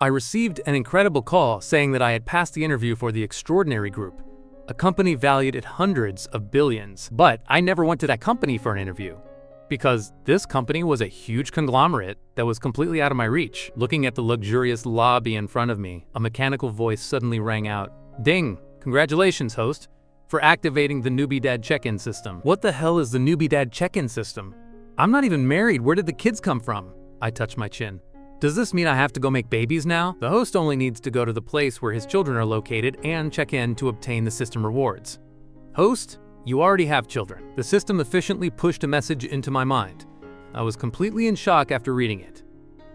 I received an incredible call saying that I had passed the interview for the Extraordinary Group, a company valued at hundreds of billions. But I never went to that company for an interview, because this company was a huge conglomerate that was completely out of my reach. Looking at the luxurious lobby in front of me, a mechanical voice suddenly rang out. Ding! Congratulations, host, for activating the Newbie Dad check-in system. What the hell is the Newbie Dad check-in system? I'm not even married. Where did the kids come from? I touched my chin. Does this mean I have to go make babies now? The host only needs to go to the place where his children are located and check in to obtain the system rewards. Host, you already have children. The system efficiently pushed a message into my mind. I was completely in shock after reading it.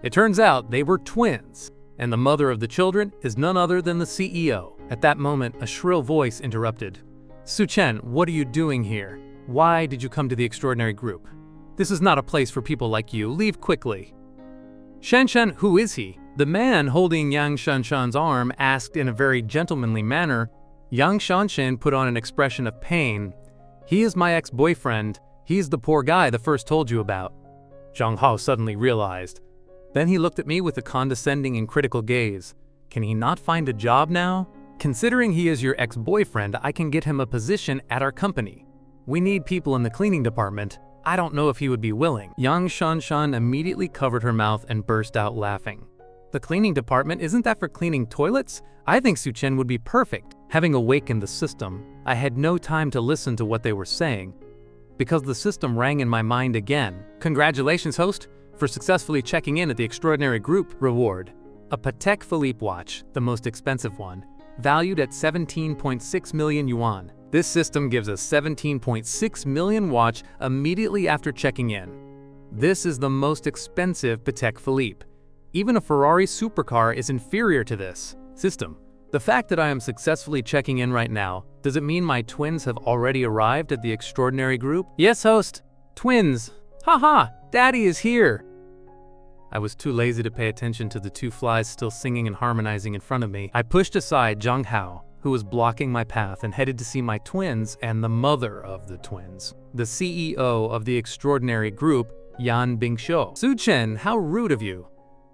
It turns out they were twins, and the mother of the children is none other than the CEO. At that moment, a shrill voice interrupted. Su-Chen, what are you doing here? Why did you come to the Extraordinary Group? This is not a place for people like you. Leave quickly. Shanshan, who is he? The man holding Yang Shanshan's arm asked in a very gentlemanly manner. Yang Shanshan put on an expression of pain. He is my ex-boyfriend. He's the poor guy the first told you about. Zhang Hao suddenly realized. Then he looked at me with a condescending and critical gaze. Can he not find a job now? Considering he is your ex-boyfriend, I can get him a position at our company. We need people in the cleaning department. I don't know if he would be willing. Yang Shanshan immediately covered her mouth and burst out laughing. The cleaning department, isn't that for cleaning toilets? I think Su-Chen would be perfect. Having awakened the system, I had no time to listen to what they were saying, because the system rang in my mind again. Congratulations, host, for successfully checking in at the Extraordinary Group. Reward. A Patek Philippe watch, the most expensive one, valued at 17.6 million yuan. This system gives us 17.6 million watch immediately after checking in. This is the most expensive Patek Philippe. Even a Ferrari supercar is inferior to this system. The fact that I am successfully checking in right now, does it mean my twins have already arrived at the Extraordinary Group? Yes, host. Twins. Haha, Daddy is here. I was too lazy to pay attention to the two flies still singing and harmonizing in front of me. I pushed aside Zhang Hao, who was blocking my path, and headed to see my twins and the mother of the twins, the CEO of the Extraordinary Group, Yan Bingshou. Su-Chen, how rude of you.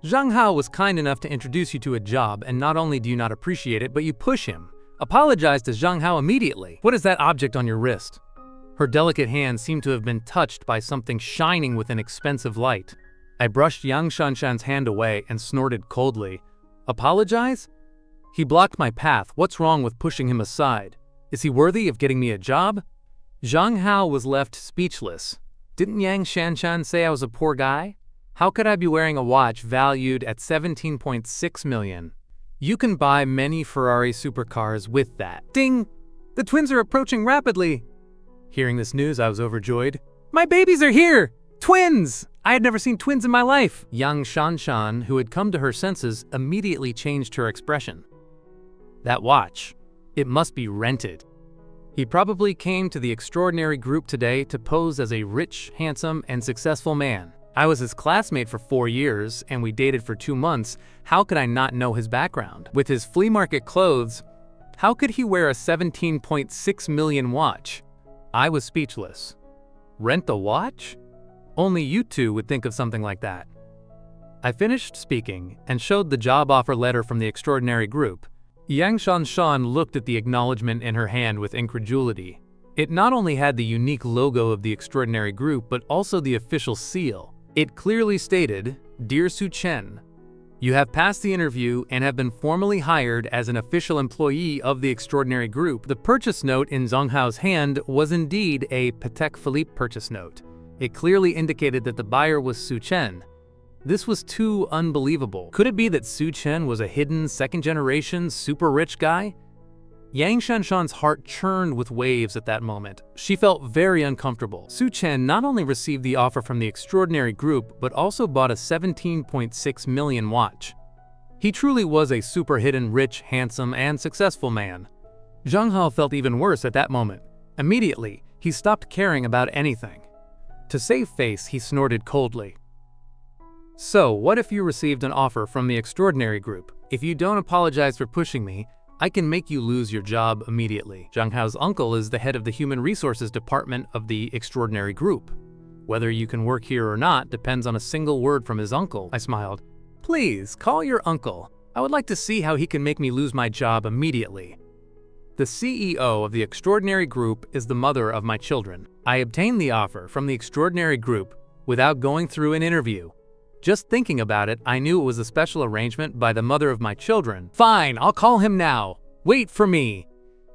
Zhang Hao was kind enough to introduce you to a job, and not only do you not appreciate it, but you push him. Apologize to Zhang Hao immediately. What is that object on your wrist? Her delicate hand seemed to have been touched by something shining with an expensive light. I brushed Yang Shanshan's hand away and snorted coldly. Apologize? He blocked my path. What's wrong with pushing him aside? Is he worthy of getting me a job? Zhang Hao was left speechless. Didn't Yang Shanshan say I was a poor guy? How could I be wearing a watch valued at 17.6 million? You can buy many Ferrari supercars with that. Ding! The twins are approaching rapidly. Hearing this news, I was overjoyed. My babies are here! Twins! I had never seen twins in my life. Yang Shanshan, who had come to her senses, immediately changed her expression. That watch. It must be rented. He probably came to the Extraordinary Group today to pose as a rich, handsome, and successful man. I was his classmate for 4 years, and we dated for 2 months. How could I not know his background? With his flea market clothes, how could he wear a 17.6 million watch? I was speechless. Rent the watch? Only you two would think of something like that. I finished speaking and showed the job offer letter from the Extraordinary Group. Yang Shanshan looked at the acknowledgement in her hand with incredulity. It not only had the unique logo of the Extraordinary Group, but also the official seal. It clearly stated, Dear Su-Chen, you have passed the interview and have been formally hired as an official employee of the Extraordinary Group. The purchase note in Zhang Hao's hand was indeed a Patek Philippe purchase note. It clearly indicated that the buyer was Su-Chen. This was too unbelievable. Could it be that Su-Chen was a hidden second-generation super rich guy? Yang Shanshan's heart churned with waves at that moment. She felt very uncomfortable. Su-Chen not only received the offer from the Extraordinary Group, but also bought a 17.6 million watch. He truly was a super hidden, rich, handsome, and successful man. Zhang Hao felt even worse at that moment. Immediately, he stopped caring about anything. To save face, he snorted coldly. So, what if you received an offer from the Extraordinary Group? If you don't apologize for pushing me, I can make you lose your job immediately. Zhang Hao's uncle is the head of the Human Resources Department of the Extraordinary Group. Whether you can work here or not depends on a single word from his uncle. I smiled. Please, call your uncle. I would like to see how he can make me lose my job immediately. The CEO of the Extraordinary Group is the mother of my children. I obtained the offer from the Extraordinary Group without going through an interview. Just thinking about it, I knew it was a special arrangement by the mother of my children. Fine, I'll call him now. Wait for me.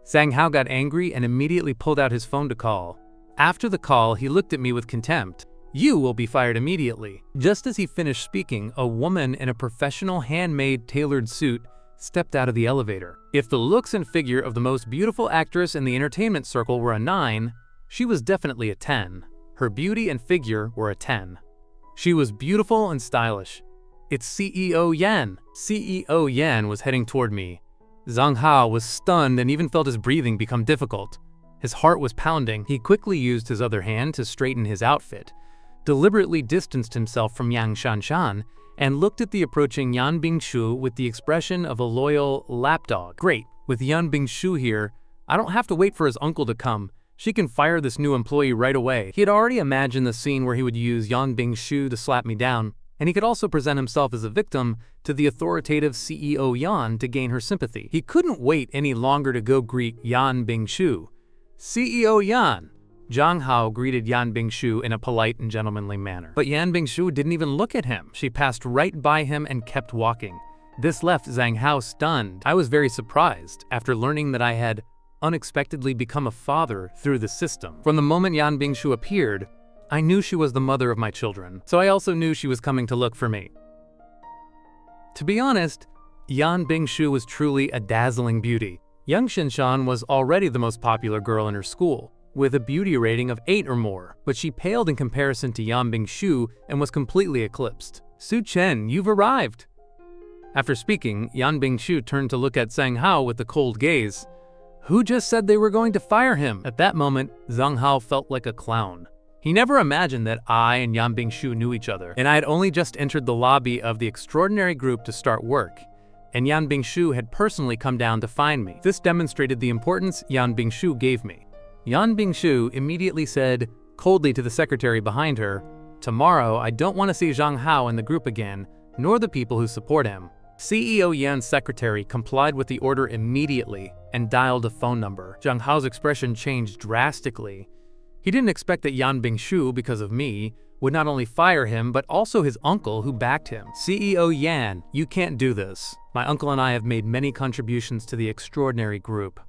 Zhang Hao got angry and immediately pulled out his phone to call. After the call, he looked at me with contempt. You will be fired immediately. Just as he finished speaking, a woman in a professional handmade tailored suit stepped out of the elevator. If the looks and figure of the most beautiful actress in the entertainment circle were a 9, she was definitely a 10. Her beauty and figure were a 10. She was beautiful and stylish. It's CEO Yan. CEO Yan was heading toward me. Zhang Hao was stunned and even felt his breathing become difficult. His heart was pounding. He quickly used his other hand to straighten his outfit, deliberately distanced himself from Yang Shanshan, and looked at the approaching Yan Bingshu with the expression of a loyal lapdog. Great, with Yan Bingshu here, I don't have to wait for his uncle to come. She can fire this new employee right away. He had already imagined the scene where he would use Yan Bingshu to slap me down, and he could also present himself as a victim to the authoritative CEO Yan to gain her sympathy. He couldn't wait any longer to go greet Yan Bingshu. CEO Yan! Zhang Hao greeted Yan Bingshu in a polite and gentlemanly manner. But Yan Bingshu didn't even look at him. She passed right by him and kept walking. This left Zhang Hao stunned. I was very surprised after learning that I had unexpectedly become a father through the system. From the moment Yan Bingshu appeared, I knew she was the mother of my children, so I also knew she was coming to look for me. To be honest, Yan Bingshu was truly a dazzling beauty. Yang Shanshan was already the most popular girl in her school, with a beauty rating of 8 or more, but she paled in comparison to Yan Bingshu and was completely eclipsed. Su Chen, you've arrived! After speaking, Yan Bingshu turned to look at Zhang Hao with a cold gaze. Who just said they were going to fire him? At that moment, Zhang Hao felt like a clown. He never imagined that I and Yan Bingshu knew each other, and I had only just entered the lobby of the Extraordinary Group to start work, and Yan Bingshu had personally come down to find me. This demonstrated the importance Yan Bingshu gave me. Yan Bingshu immediately said, coldly to the secretary behind her, tomorrow I don't want to see Zhang Hao in the group again, nor the people who support him. CEO Yan's secretary complied with the order immediately and dialed a phone number. Zhang Hao's expression changed drastically. He didn't expect that Yan Bingshu, because of me, would not only fire him, but also his uncle who backed him. CEO Yan, you can't do this. My uncle and I have made many contributions to the Extraordinary Group.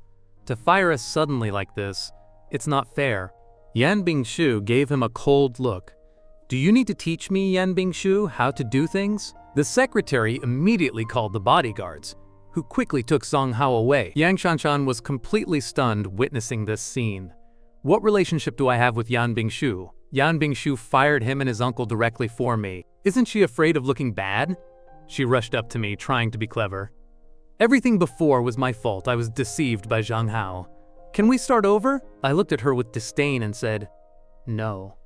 To fire us suddenly like this, it's not fair. Yan Bingshu gave him a cold look. Do you need to teach me, Yan Bingshu, how to do things? The secretary immediately called the bodyguards, who quickly took Zhang Hao away. Yang Shanshan was completely stunned witnessing this scene. What relationship do I have with Yan Bingshu? Yan Bingshu fired him and his uncle directly for me. Isn't she afraid of looking bad? She rushed up to me, trying to be clever. Everything before was my fault. I was deceived by Zhang Hao. Can we start over? I looked at her with disdain and said, no.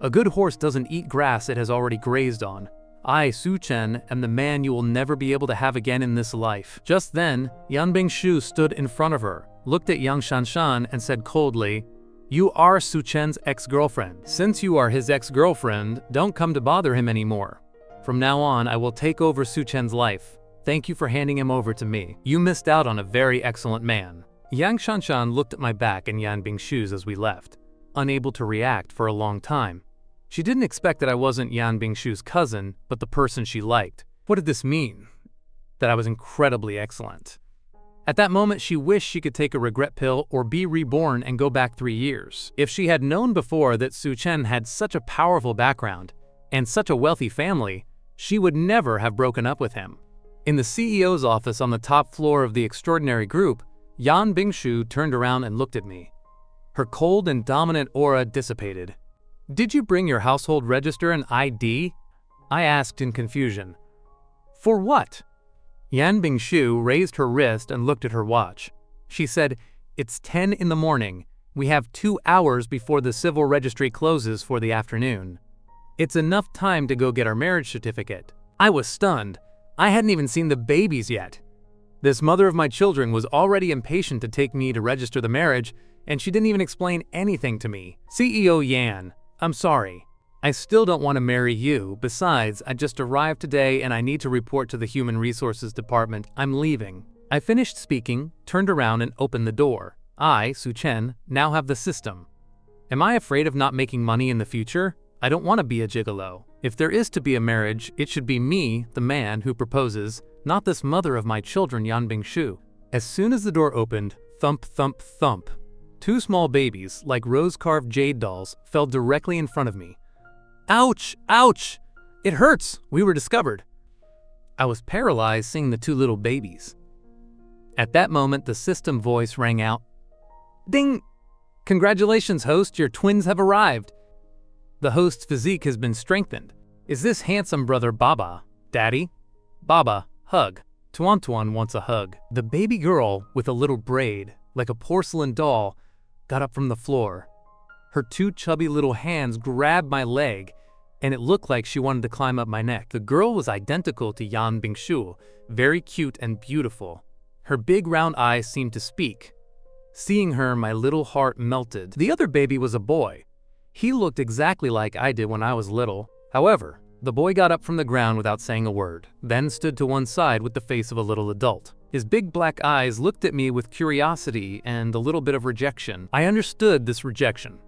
A good horse doesn't eat grass it has already grazed on. I, Su Chen, am the man you will never be able to have again in this life. Just then, Yan Bingshu stood in front of her, looked at Yang Shanshan and said coldly, you are Su Chen's ex-girlfriend. Since you are his ex-girlfriend, don't come to bother him anymore. From now on, I will take over Su Chen's life. Thank you for handing him over to me. You missed out on a very excellent man. Yang Shanshan looked at my back and Yan Bingshu's as we left, unable to react for a long time. She didn't expect that I wasn't Yan Bingshu's cousin, but the person she liked. What did this mean? That I was incredibly excellent. At that moment, she wished she could take a regret pill or be reborn and go back 3 years. If she had known before that Su Chen had such a powerful background and such a wealthy family, she would never have broken up with him. In the CEO's office on the top floor of the Extraordinary Group, Yan Bingshu turned around and looked at me. Her cold and dominant aura dissipated. Did you bring your household register and ID? I asked in confusion. For what? Yan Bingshu raised her wrist and looked at her watch. She said, it's 10 in the morning. We have 2 hours before the civil registry closes for the afternoon. It's enough time to go get our marriage certificate. I was stunned. I hadn't even seen the babies yet. This mother of my children was already impatient to take me to register the marriage, and she didn't even explain anything to me. CEO Yan, I'm sorry. I still don't want to marry you. Besides, I just arrived today and I need to report to the Human Resources Department. I'm leaving. I finished speaking, turned around and opened the door. I, Su Chen, now have the system. Am I afraid of not making money in the future? I don't want to be a gigolo. If there is to be a marriage, it should be me, the man, who proposes, not this mother of my children, Yan Bingshu. As soon as the door opened, thump, thump, thump. 2 small babies, like rose-carved jade dolls, fell directly in front of me. Ouch! Ouch! It hurts! We were discovered. I was paralyzed seeing the 2 little babies. At that moment, the system voice rang out. Ding! Congratulations, host, your twins have arrived. The host's physique has been strengthened. Is this handsome brother Baba? Daddy? Baba, hug. Tuan Tuan wants a hug. The baby girl, with a little braid, like a porcelain doll, got up from the floor. Her 2 chubby little hands grabbed my leg, and it looked like she wanted to climb up my neck. The girl was identical to Yan Bingshu, very cute and beautiful. Her big round eyes seemed to speak. Seeing her, my little heart melted. The other baby was a boy. He looked exactly like I did when I was little. However, the boy got up from the ground without saying a word, then stood to one side with the face of a little adult. His big black eyes looked at me with curiosity and a little bit of rejection. I understood this rejection.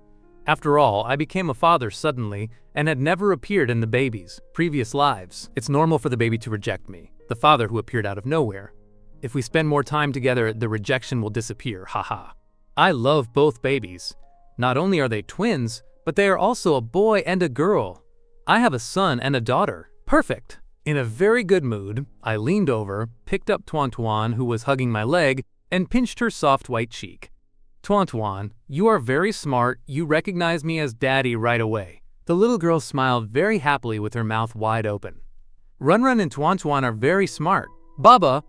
After all, I became a father suddenly and had never appeared in the baby's previous lives. It's normal for the baby to reject me, the father who appeared out of nowhere. If we spend more time together, the rejection will disappear, haha. I love both babies. Not only are they twins, but they are also a boy and a girl. I have a son and a daughter. Perfect. In a very good mood, I leaned over, picked up Tuan Tuan, who was hugging my leg, and pinched her soft white cheek. Tuan Tuan, you are very smart. You recognize me as Daddy right away. The little girl smiled very happily with her mouth wide open. Run Run and Tuan Tuan are very smart. Baba,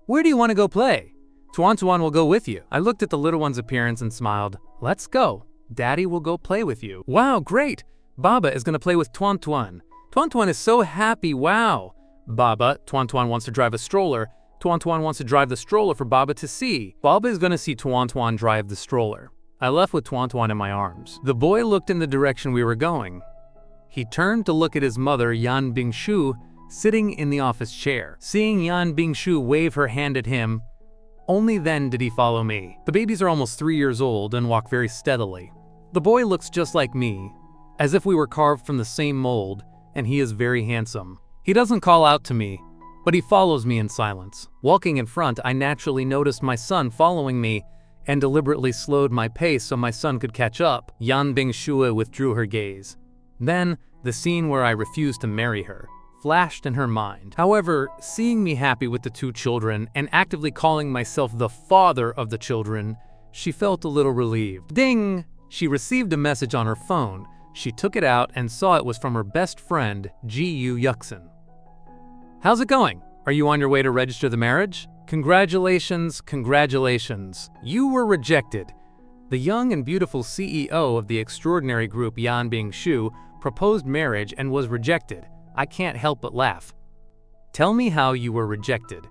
where do you want to go play? Tuan Tuan will go with you. I looked at the little one's appearance and smiled. Let's go. Daddy will go play with you. Wow, great. Baba is going to play with Tuan Tuan. Tuan Tuan is so happy, wow. Baba, Tuan Tuan wants to drive a stroller. Tuan Tuan wants to drive the stroller for Baba to see. Baba is going to see Tuan Tuan drive the stroller. I left with Tuan Tuan in my arms. The boy looked in the direction we were going. He turned to look at his mother, Yan Bingshu, sitting in the office chair. Seeing Yan Bingshu wave her hand at him, only then did he follow me. The babies are almost 3 years old and walk very steadily. The boy looks just like me, as if we were carved from the same mold, and he is very handsome. He doesn't call out to me, but he follows me in silence. Walking in front, I naturally noticed my son following me and deliberately slowed my pace so my son could catch up. Yan Bingshu withdrew her gaze. Then, the scene where I refused to marry her flashed in her mind. However, seeing me happy with the 2 children and actively calling myself the father of the children, she felt a little relieved. Ding! She received a message on her phone. She took it out and saw it was from her best friend, Ji-Yu Yuxin. How's it going? Are you on your way to register the marriage? Congratulations, congratulations. You were rejected. The young and beautiful CEO of the extraordinary group Yan Bingshu proposed marriage and was rejected. I can't help but laugh. Tell me how you were rejected.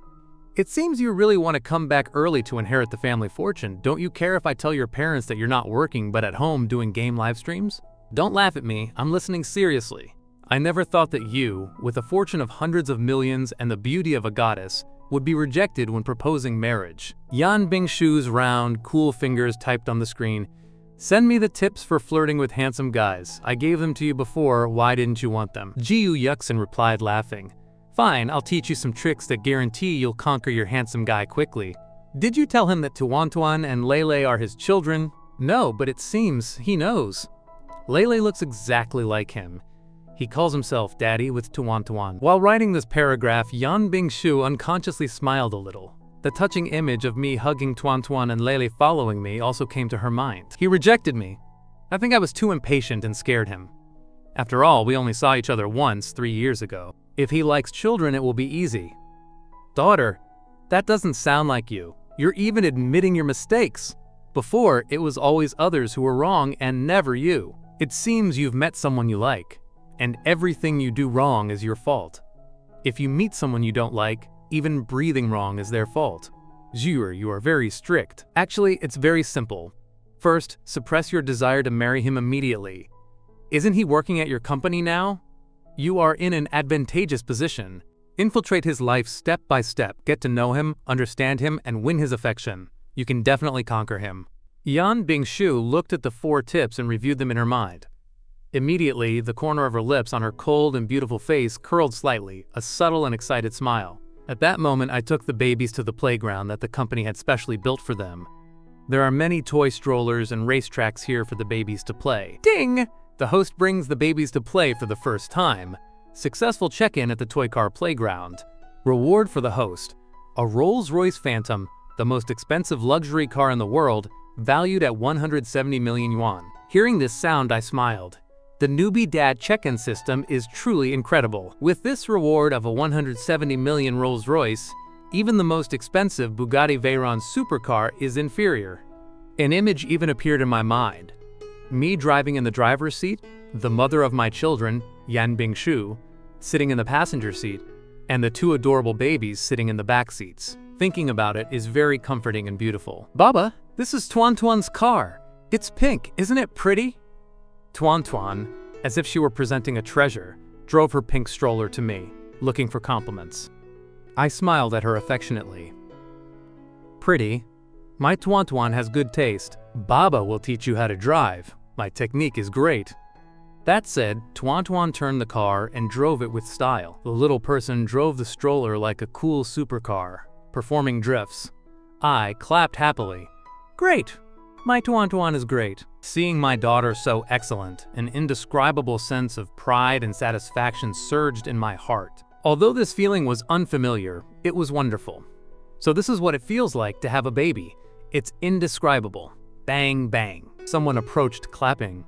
It seems you really want to come back early to inherit the family fortune. Don't you care if I tell your parents that you're not working but at home doing game live streams? Don't laugh at me, I'm listening seriously. I never thought that you, with a fortune of hundreds of millions and the beauty of a goddess, would be rejected when proposing marriage. Yan Bingshu's round, cool fingers typed on the screen. Send me the tips for flirting with handsome guys. I gave them to you before, why didn't you want them? Ji-Yu Yuxin replied laughing. Fine, I'll teach you some tricks that guarantee you'll conquer your handsome guy quickly. Did you tell him that Tuan Tuan and Lele are his children? No, but it seems he knows. Lele looks exactly like him. He calls himself Daddy with Tuan Tuan. While writing this paragraph, Yan Bingshu unconsciously smiled a little. The touching image of me hugging Tuan Tuan and Lele following me also came to her mind. He rejected me. I think I was too impatient and scared him. After all, we only saw each other once 3 years ago. If he likes children, it will be easy. Daughter, that doesn't sound like you. You're even admitting your mistakes. Before, it was always others who were wrong and never you. It seems you've met someone you like, and everything you do wrong is your fault. If you meet someone you don't like, even breathing wrong is their fault. Zhuer, you are very strict. Actually, it's very simple. First, suppress your desire to marry him immediately. Isn't he working at your company now? You are in an advantageous position. Infiltrate his life step by step, get to know him, understand him, and win his affection. You can definitely conquer him. Yan Bingshu looked at the 4 tips and reviewed them in her mind. Immediately, the corner of her lips on her cold and beautiful face curled slightly, a subtle and excited smile. At that moment, I took the babies to the playground that the company had specially built for them. There are many toy strollers and racetracks here for the babies to play. Ding! The host brings the babies to play for the first time. Successful check-in at the toy car playground. Reward for the host: a Rolls-Royce Phantom, the most expensive luxury car in the world, valued at 170 million yuan. Hearing this sound, I smiled. The Newbie Dad check-in system is truly incredible. With this reward of a 170 million Rolls-Royce, even the most expensive Bugatti Veyron supercar is inferior. An image even appeared in my mind. Me driving in the driver's seat, the mother of my children, Yan Bingshu, sitting in the passenger seat, and the 2 adorable babies sitting in the back seats. Thinking about it is very comforting and beautiful. Baba, this is Tuan Tuan's car. It's pink, isn't it pretty? Tuan Tuan, as if she were presenting a treasure, drove her pink stroller to me, looking for compliments. I smiled at her affectionately. Pretty? My Tuan Tuan has good taste. Baba will teach you how to drive. My technique is great. That said, Tuan Tuan turned the car and drove it with style. The little person drove the stroller like a cool supercar, performing drifts. I clapped happily. Great! My Tuan Tuan is great. Seeing my daughter so excellent, an indescribable sense of pride and satisfaction surged in my heart. Although this feeling was unfamiliar, it was wonderful. So this is what it feels like to have a baby. It's indescribable. Bang, bang. Someone approached, clapping.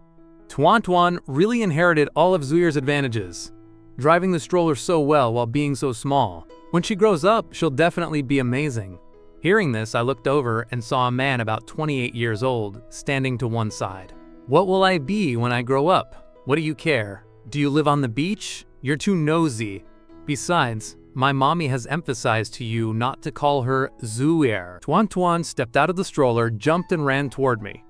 Tuan Tuan really inherited all of Zuyer's advantages, driving the stroller so well while being so small. When she grows up, she'll definitely be amazing. Hearing this, I looked over and saw a man about 28 years old, standing to one side. What will I be when I grow up? What do you care? Do you live on the beach? You're too nosy. Besides, my mommy has emphasized to you not to call her Zuyer. Tuan Tuan stepped out of the stroller, jumped and ran toward me.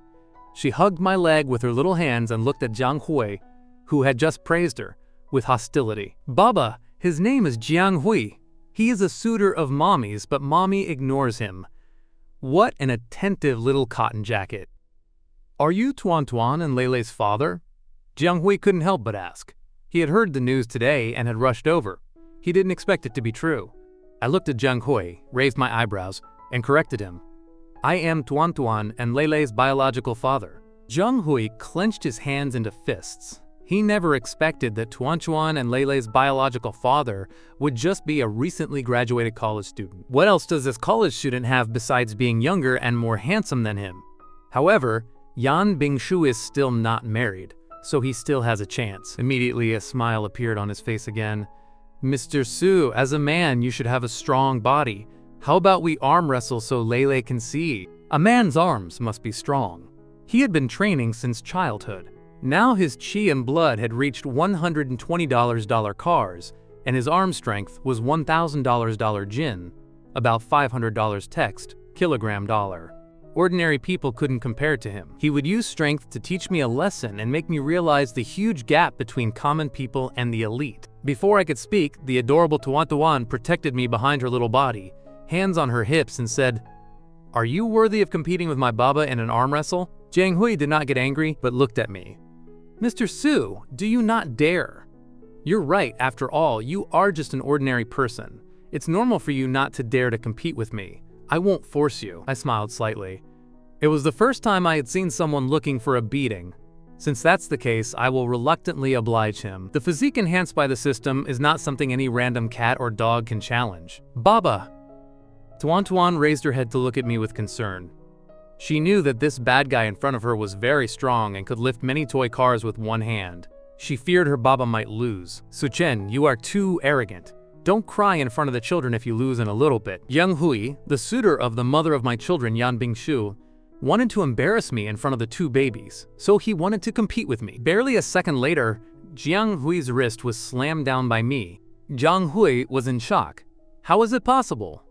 She hugged my leg with her little hands and looked at Jiang Hui, who had just praised her, with hostility. Baba, his name is Jiang Hui. He is a suitor of mommy's, but mommy ignores him. What an attentive little cotton jacket. Are you Tuan Tuan and Leilei's father? Jiang Hui couldn't help but ask. He had heard the news today and had rushed over. He didn't expect it to be true. I looked at Jiang Hui, raised my eyebrows, and corrected him. I am Tuan Tuan and Leilei's biological father. Jiang Hui clenched his hands into fists. He never expected that Tuan Tuan and Leilei's biological father would just be a recently graduated college student. What else does this college student have besides being younger and more handsome than him? However, Yan Bingshu is still not married, so he still has a chance. Immediately, a smile appeared on his face again. Mr. Su, as a man, you should have a strong body. How about we arm wrestle so Leilei can see? A man's arms must be strong. He had been training since childhood. Now his chi and blood had reached $120 cars, and his arm strength was $1,000 jin, about $500 text, kilogram dollar. Ordinary people couldn't compare to him. He would use strength to teach me a lesson and make me realize the huge gap between common people and the elite. Before I could speak, the adorable Tuan Tuan protected me behind her little body, hands on her hips, and said, "Are you worthy of competing with my Baba in an arm wrestle?" Jiang Hui did not get angry, but looked at me. Mr. Su, do you not dare? You're right, after all, you are just an ordinary person. It's normal for you not to dare to compete with me. I won't force you. I smiled slightly. It was the first time I had seen someone looking for a beating. Since that's the case, I will reluctantly oblige him. The physique enhanced by the system is not something any random cat or dog can challenge. Baba! Tuan Tuan raised her head to look at me with concern. She knew that this bad guy in front of her was very strong and could lift many toy cars with one hand. She feared her Baba might lose. Suchen, you are too arrogant. Don't cry in front of the children if you lose in a little bit. Jiang Hui, the suitor of the mother of my children, Yan Bingshu, wanted to embarrass me in front of the 2 babies, so he wanted to compete with me. Barely a second later, Jiang Hui's wrist was slammed down by me. Jiang Hui was in shock. How was it possible?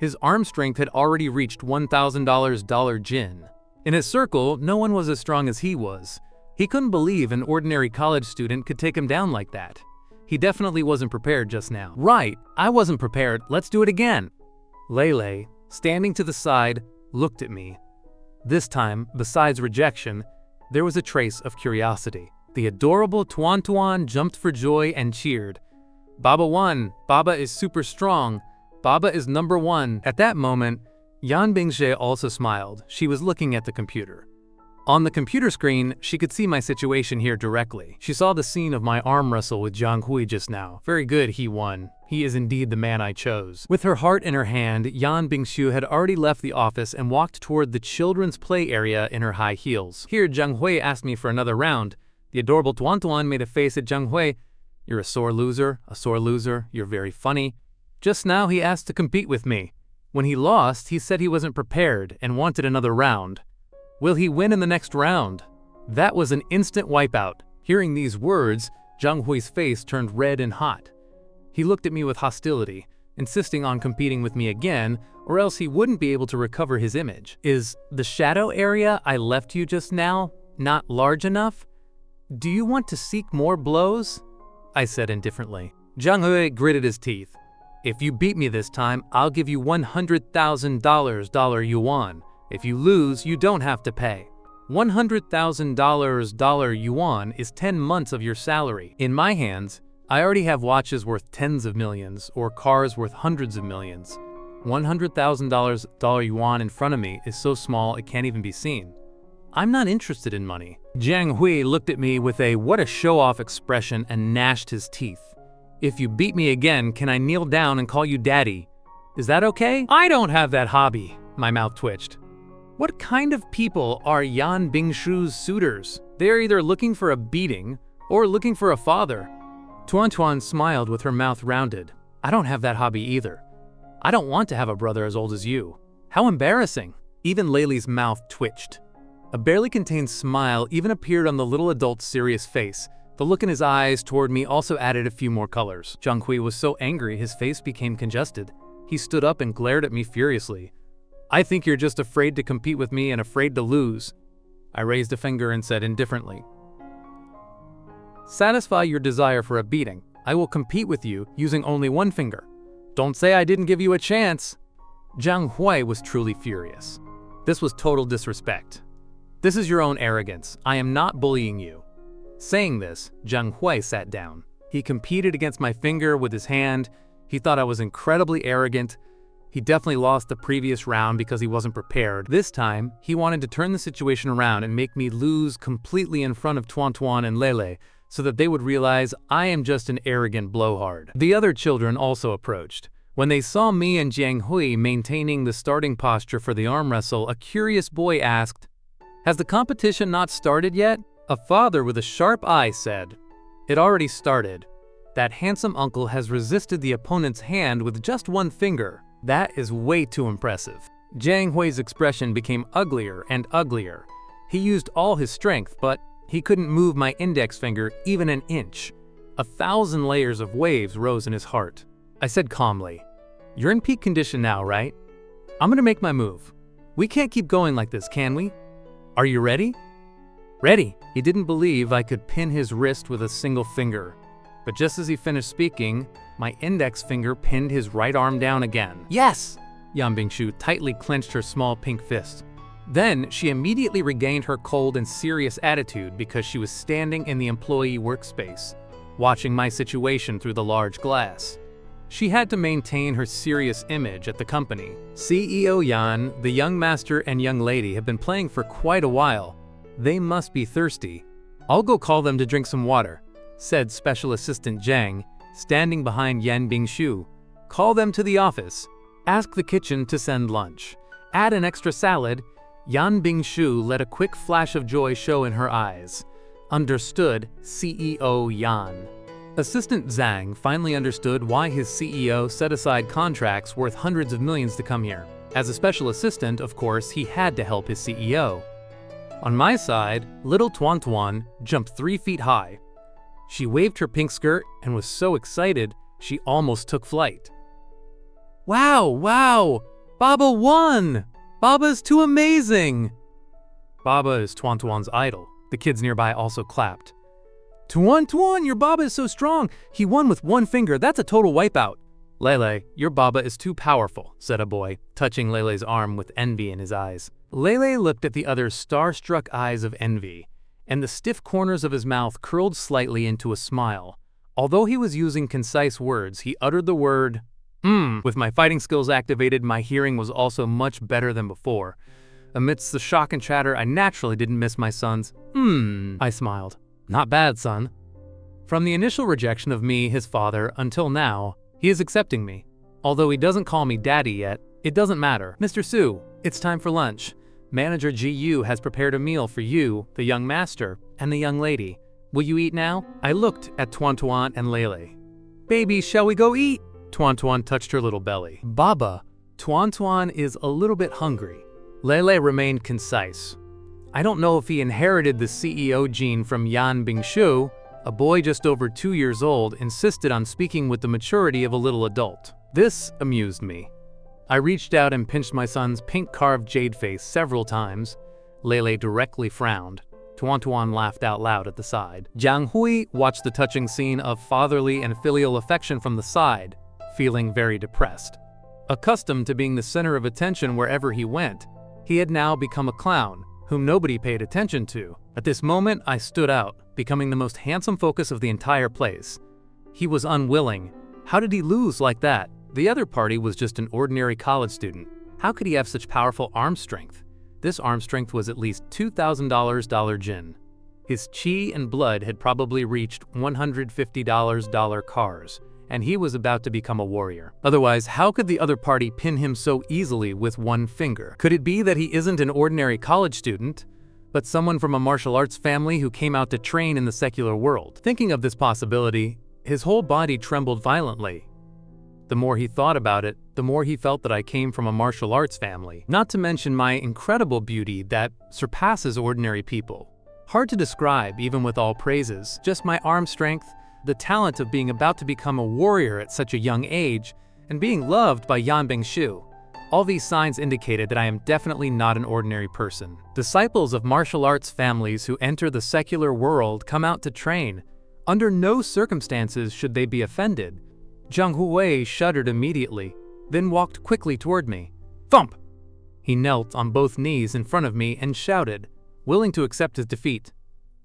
His arm strength had already reached $1,000 jin. In his circle, no one was as strong as he was. He couldn't believe an ordinary college student could take him down like that. He definitely wasn't prepared just now. Right, I wasn't prepared, let's do it again. Lele, standing to the side, looked at me. This time, besides rejection, there was a trace of curiosity. The adorable Tuan Tuan jumped for joy and cheered. Baba won, Baba is super strong, Baba is number one. At that moment, Yan Bingxue also smiled. She was looking at the computer. On the computer screen, she could see my situation here directly. She saw the scene of my arm wrestle with Zhang Hui just now. Very good, he won. He is indeed the man I chose. With her heart in her hand, Yan Bingxue had already left the office and walked toward the children's play area in her high heels. Here, Zhang Hui asked me for another round. The adorable Tuan Tuan made a face at Zhang Hui. You're a sore loser, you're very funny. Just now he asked to compete with me. When he lost, he said he wasn't prepared and wanted another round. Will he win in the next round? That was an instant wipeout. Hearing these words, Zhang Hui's face turned red and hot. He looked at me with hostility, insisting on competing with me again, or else he wouldn't be able to recover his image. Is the shadow area I left you just now not large enough? Do you want to seek more blows? I said indifferently. Zhang Hui gritted his teeth. If you beat me this time, I'll give you $100,000 yuan. If you lose, you don't have to pay. $100,000 yuan is 10 months of your salary. In my hands, I already have watches worth tens of millions or cars worth hundreds of millions. $100,000 yuan in front of me is so small it can't even be seen. I'm not interested in money. Zhang Hui looked at me with a what a show-off expression and gnashed his teeth. If you beat me again, can I kneel down and call you daddy? Is that okay? I don't have that hobby. My mouth twitched. What kind of people are Yan Bingxue's suitors? They're either looking for a beating or looking for a father. Tuan Tuan smiled with her mouth rounded. I don't have that hobby either. I don't want to have a brother as old as you. How embarrassing. Even Lele's mouth twitched. A barely contained smile even appeared on the little adult's serious face. The look in his eyes toward me also added a few more colors. Zhang Hui was so angry his face became congested. He stood up and glared at me furiously. I think you're just afraid to compete with me and afraid to lose. I raised a finger and said indifferently. Satisfy your desire for a beating. I will compete with you using only one finger. Don't say I didn't give you a chance. Zhang Hui was truly furious. This was total disrespect. This is your own arrogance. I am not bullying you. Saying this, Zhang Hui sat down. He competed against my finger with his hand. He thought I was incredibly arrogant. He definitely lost the previous round because he wasn't prepared. This time, he wanted to turn the situation around and make me lose completely in front of Tuan Tuan and Lele so that they would realize I am just an arrogant blowhard. The other children also approached. When they saw me and Zhang Hui maintaining the starting posture for the arm wrestle, a curious boy asked, "Has the competition not started yet?" A father with a sharp eye said, "It already started. That handsome uncle has resisted the opponent's hand with just one finger. That is way too impressive." Zhang Hui's expression became uglier and uglier. He used all his strength, but he couldn't move my index finger even an inch. 1,000 layers of waves rose in his heart. I said calmly, "You're in peak condition now, right? I'm gonna make my move. We can't keep going like this, can we? Are you ready?" Ready. He didn't believe I could pin his wrist with a single finger. But just as he finished speaking, my index finger pinned his right arm down again. Yes! Yan Bingxue tightly clenched her small pink fist. Then she immediately regained her cold and serious attitude because she was standing in the employee workspace, watching my situation through the large glass. She had to maintain her serious image at the company. CEO Yan, the young master and young lady have been playing for quite a while. They must be thirsty. I'll go call them to drink some water, said Special Assistant Zhang, standing behind Yan Bingxue. Call them to the office. Ask the kitchen to send lunch. Add an extra salad. Yan Bingxue let a quick flash of joy show in her eyes. Understood, CEO Yan. Assistant Zhang finally understood why his CEO set aside contracts worth hundreds of millions to come here. As a special assistant, of course, he had to help his CEO. On my side, little Tuan Tuan jumped 3 feet high. She waved her pink skirt and was so excited, she almost took flight. Wow, wow! Baba won! Baba is too amazing! Baba is Tuan Tuan's idol. The kids nearby also clapped. Tuan, your Baba is so strong. He won with one finger. That's a total wipeout. Lele, your Baba is too powerful, said a boy, touching Lele's arm with envy in his eyes. Lele looked at the other's starstruck eyes of envy, and the stiff corners of his mouth curled slightly into a smile. Although he was using concise words, he uttered the word, With my fighting skills activated, my hearing was also much better than before. Amidst the shock and chatter, I naturally didn't miss my son's, I smiled. Not bad, son. From the initial rejection of me, his father, until now, he is accepting me. Although he doesn't call me daddy yet, it doesn't matter. Mr. Su, it's time for lunch. Manager Gu has prepared a meal for you, the young master, and the young lady. Will you eat now? I looked at Tuan and Lele. Baby, shall we go eat? Tuan touched her little belly. Baba, Tuan is a little bit hungry. Lele remained concise. I don't know if he inherited the CEO gene from Yan Bingshu. A boy just over 2 years old insisted on speaking with the maturity of a little adult. This amused me. I reached out and pinched my son's pink-carved jade face several times. Lele directly frowned. Tuan laughed out loud at the side. Jiang Hui watched the touching scene of fatherly and filial affection from the side, feeling very depressed. Accustomed to being the center of attention wherever he went, he had now become a clown, whom nobody paid attention to. At this moment, I stood out, becoming the most handsome focus of the entire place. He was unwilling. How did he lose like that? The other party was just an ordinary college student. How could he have such powerful arm strength? This arm strength was at least $2,000 jin. His chi and blood had probably reached $150 cars, and he was about to become a warrior. Otherwise, how could the other party pin him so easily with one finger? Could it be that he isn't an ordinary college student, but someone from a martial arts family who came out to train in the secular world? Thinking of this possibility, his whole body trembled violently. The more he thought about it, the more he felt that I came from a martial arts family, not to mention my incredible beauty that surpasses ordinary people. Hard to describe, even with all praises, just my arm strength, the talent of being about to become a warrior at such a young age, and being loved by Yan Bingshu. All these signs indicated that I am definitely not an ordinary person. Disciples of martial arts families who enter the secular world come out to train. Under no circumstances should they be offended. Jiang Hui shuddered immediately, then walked quickly toward me. Thump! He knelt on both knees in front of me and shouted, willing to accept his defeat.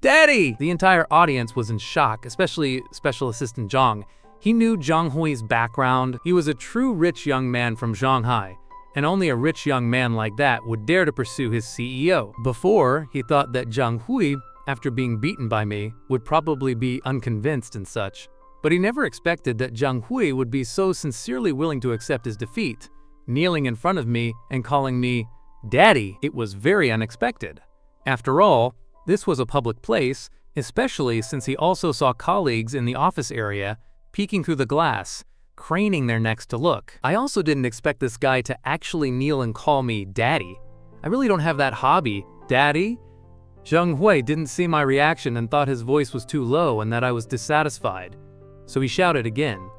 Daddy! The entire audience was in shock, especially Special Assistant Zhang. He knew Jiang Hui's background. He was a true rich young man from Shanghai, and only a rich young man like that would dare to pursue his CEO. Before, he thought that Jiang Hui, after being beaten by me, would probably be unconvinced and such. But he never expected that Jiang Hui would be so sincerely willing to accept his defeat, kneeling in front of me and calling me Daddy. It was very unexpected. After all, this was a public place, especially since he also saw colleagues in the office area peeking through the glass, craning their necks to look. I also didn't expect this guy to actually kneel and call me Daddy. I really don't have that hobby. Daddy? Jiang Hui didn't see my reaction and thought his voice was too low and that I was dissatisfied. So he shouted again.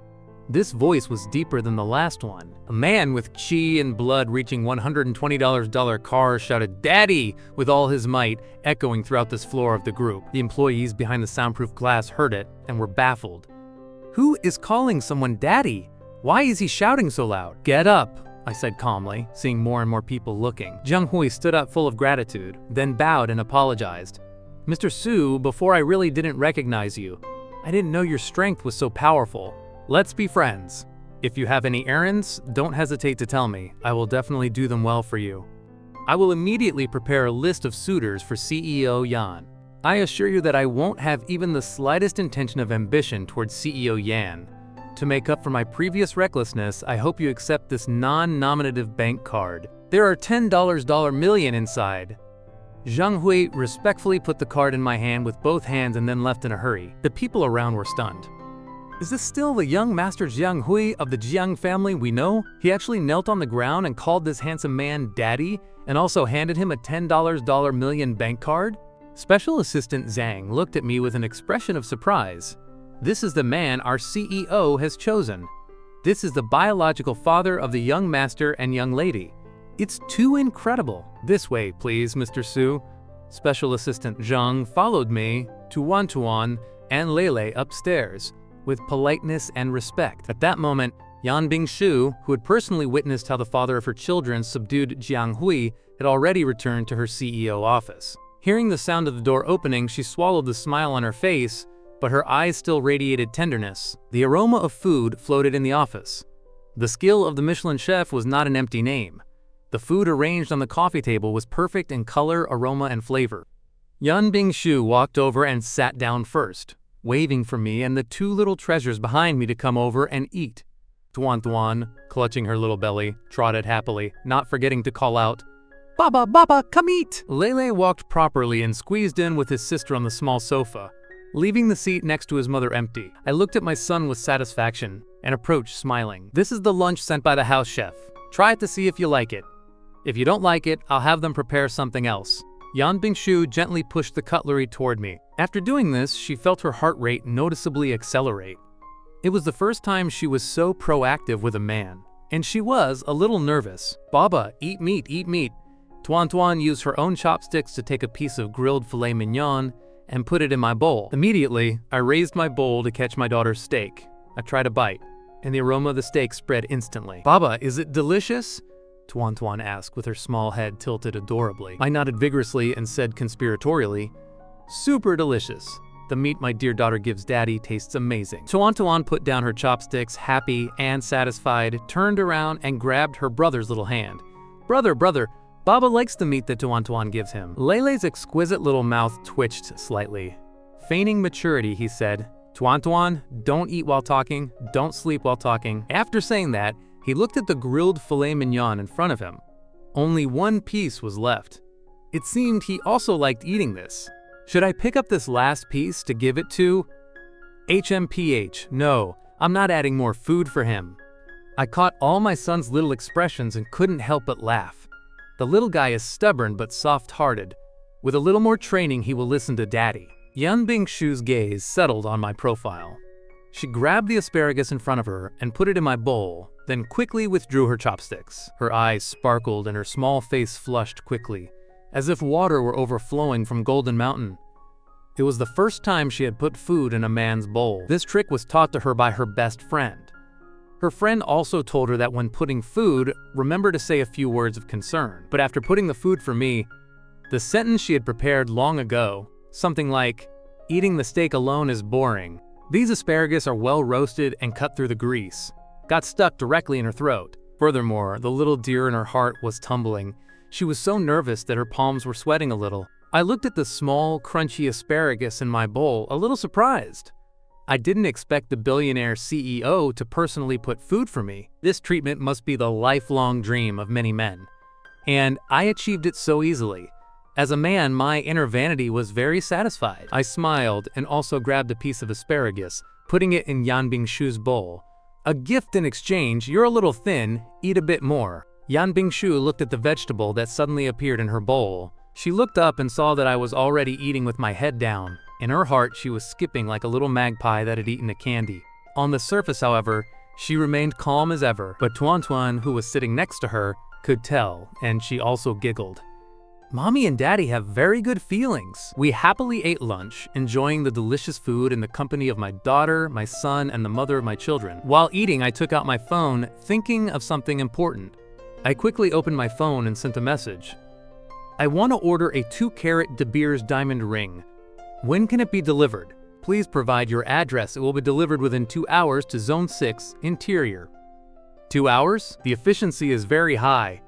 This voice was deeper than the last one. A man with chi and blood reaching $120 cars shouted "Daddy!" with all his might, echoing throughout this floor of the group. The employees behind the soundproof glass heard it and were baffled. Who is calling someone Daddy? Why is he shouting so loud? Get up, I said calmly, seeing more and more people looking. Jiang Hui stood up full of gratitude, then bowed and apologized. Mr. Su, before I really didn't recognize you. I didn't know your strength was so powerful. Let's be friends. If you have any errands, don't hesitate to tell me. I will definitely do them well for you. I will immediately prepare a list of suitors for CEO Yan. I assure you that I won't have even the slightest intention of ambition towards CEO Yan. To make up for my previous recklessness, I hope you accept this non-nominative bank card. There are $10 million inside. Jiang Hui respectfully put the card in my hand with both hands and then left in a hurry. The people around were stunned. Is this still the young Master Jiang Hui of the Jiang family we know? He actually knelt on the ground and called this handsome man Daddy, and also handed him a $10 million bank card? Special Assistant Zhang looked at me with an expression of surprise. This is the man our CEO has chosen. This is the biological father of the young master and young lady. It's too incredible. This way, please, Mr. Su. Special Assistant Zhang followed me, Tuan and Lele upstairs, with politeness and respect. At that moment, Yan Bingshu, who had personally witnessed how the father of her children subdued Jiang Hui, had already returned to her CEO office. Hearing the sound of the door opening, she swallowed the smile on her face, but her eyes still radiated tenderness. The aroma of food floated in the office. The skill of the Michelin chef was not an empty name. The food arranged on the coffee table was perfect in color, aroma, and flavor. Yan Bingshu walked over and sat down first, waving for me and the two little treasures behind me to come over and eat. Tuan, clutching her little belly, trotted happily, not forgetting to call out, "Baba, Baba, come eat!" Lele walked properly and squeezed in with his sister on the small sofa, leaving the seat next to his mother empty. I looked at my son with satisfaction and approached smiling. "This is the lunch sent by the house chef. Try it to see if you like it. If you don't like it, I'll have them prepare something else." Yan Bingshu gently pushed the cutlery toward me. After doing this, she felt her heart rate noticeably accelerate. It was the first time she was so proactive with a man, and she was a little nervous. "Baba, eat meat, eat meat." Tuan used her own chopsticks to take a piece of grilled filet mignon and put it in my bowl. Immediately, I raised my bowl to catch my daughter's steak. I tried a bite, and the aroma of the steak spread instantly. "Baba, is it delicious?" Tuan asked with her small head tilted adorably. I nodded vigorously and said conspiratorially, "Super delicious. The meat my dear daughter gives daddy tastes amazing." Tuan put down her chopsticks, happy and satisfied, turned around and grabbed her brother's little hand. Brother, Baba likes the meat that Tuan gives him." Lele's exquisite little mouth twitched slightly. Feigning maturity, he said, Tuan, don't eat while talking, don't sleep while talking." After saying that, he looked at the grilled filet mignon in front of him. Only one piece was left. It seemed he also liked eating this. Should I pick up this last piece to give it to HMPH? No, I'm not adding more food for him. I caught all my son's little expressions and couldn't help but laugh. The little guy is stubborn but soft-hearted. With a little more training, he will listen to daddy. Yan Bingshu's gaze settled on my profile. She grabbed the asparagus in front of her and put it in my bowl, then quickly withdrew her chopsticks. Her eyes sparkled and her small face flushed quickly, as if water were overflowing from Golden Mountain. It was the first time she had put food in a man's bowl. This trick was taught to her by her best friend. Her friend also told her that when putting food, remember to say a few words of concern. But after putting the food for me, the sentence she had prepared long ago, something like, "Eating the steak alone is boring. These asparagus are well roasted and cut through the grease," got stuck directly in her throat. Furthermore, the little deer in her heart was tumbling. She was so nervous that her palms were sweating a little. I looked at the small, crunchy asparagus in my bowl, a little surprised. I didn't expect the billionaire CEO to personally put food for me. This treatment must be the lifelong dream of many men. And I achieved it so easily. As a man, my inner vanity was very satisfied. I smiled and also grabbed a piece of asparagus, putting it in Yan Bingshu's bowl. "A gift in exchange, you're a little thin, eat a bit more." Yan Bingshu looked at the vegetable that suddenly appeared in her bowl. She looked up and saw that I was already eating with my head down. In her heart, she was skipping like a little magpie that had eaten a candy. On the surface, however, she remained calm as ever, but Tuan, who was sitting next to her, could tell, and she also giggled. Mommy and Daddy have very good feelings. We happily ate lunch, enjoying the delicious food in the company of my daughter, my son, and the mother of my children. While eating, I took out my phone, thinking of something important. I quickly opened my phone and sent a message. "I want to order a 2-carat De Beers diamond ring. When can it be delivered? Please provide your address. It will be delivered within 2 hours to Zone 6, Interior." 2 hours? The efficiency is very high.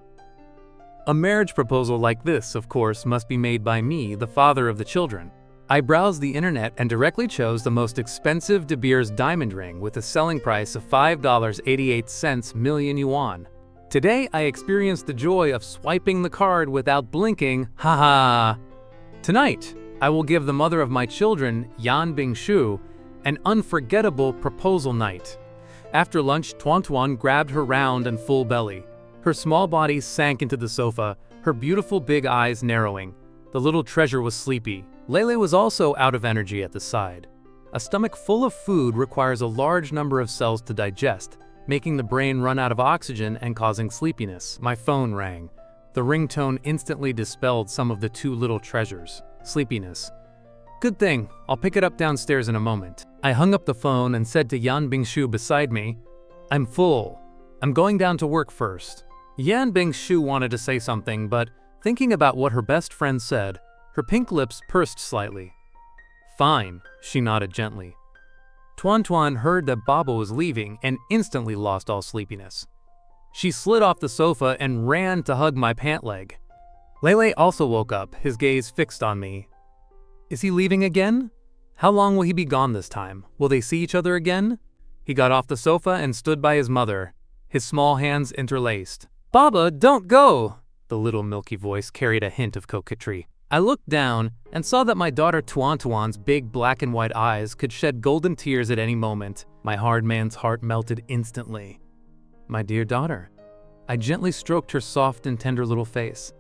A marriage proposal like this, of course, must be made by me, the father of the children. I browsed the internet and directly chose the most expensive De Beers diamond ring with a selling price of $5.88 million yuan. Today, I experienced the joy of swiping the card without blinking. Haha. Tonight, I will give the mother of my children, Yan Bingshu, an unforgettable proposal night. After lunch, Tuan grabbed her round and full belly. Her small body sank into the sofa, her beautiful big eyes narrowing. The little treasure was sleepy. Lele was also out of energy at the side. A stomach full of food requires a large number of cells to digest, making the brain run out of oxygen and causing sleepiness. My phone rang. The ringtone instantly dispelled some of the two little treasures, sleepiness. Good thing, I'll pick it up downstairs in a moment. I hung up the phone and said to Yan Bingshu beside me, I'm full. I'm going down to work first. Yan Bingshu wanted to say something, but thinking about what her best friend said, her pink lips pursed slightly. Fine, she nodded gently. Tuan Tuan heard that Baba was leaving and instantly lost all sleepiness. She slid off the sofa and ran to hug my pant leg. Lele also woke up, his gaze fixed on me. Is he leaving again? How long will he be gone this time? Will they see each other again? He got off the sofa and stood by his mother, his small hands interlaced. Baba, don't go! The little milky voice carried a hint of coquetry. I looked down and saw that my daughter Tuan Tuan's big black and white eyes could shed golden tears at any moment. My hard man's heart melted instantly. My dear daughter. I gently stroked her soft and tender little face.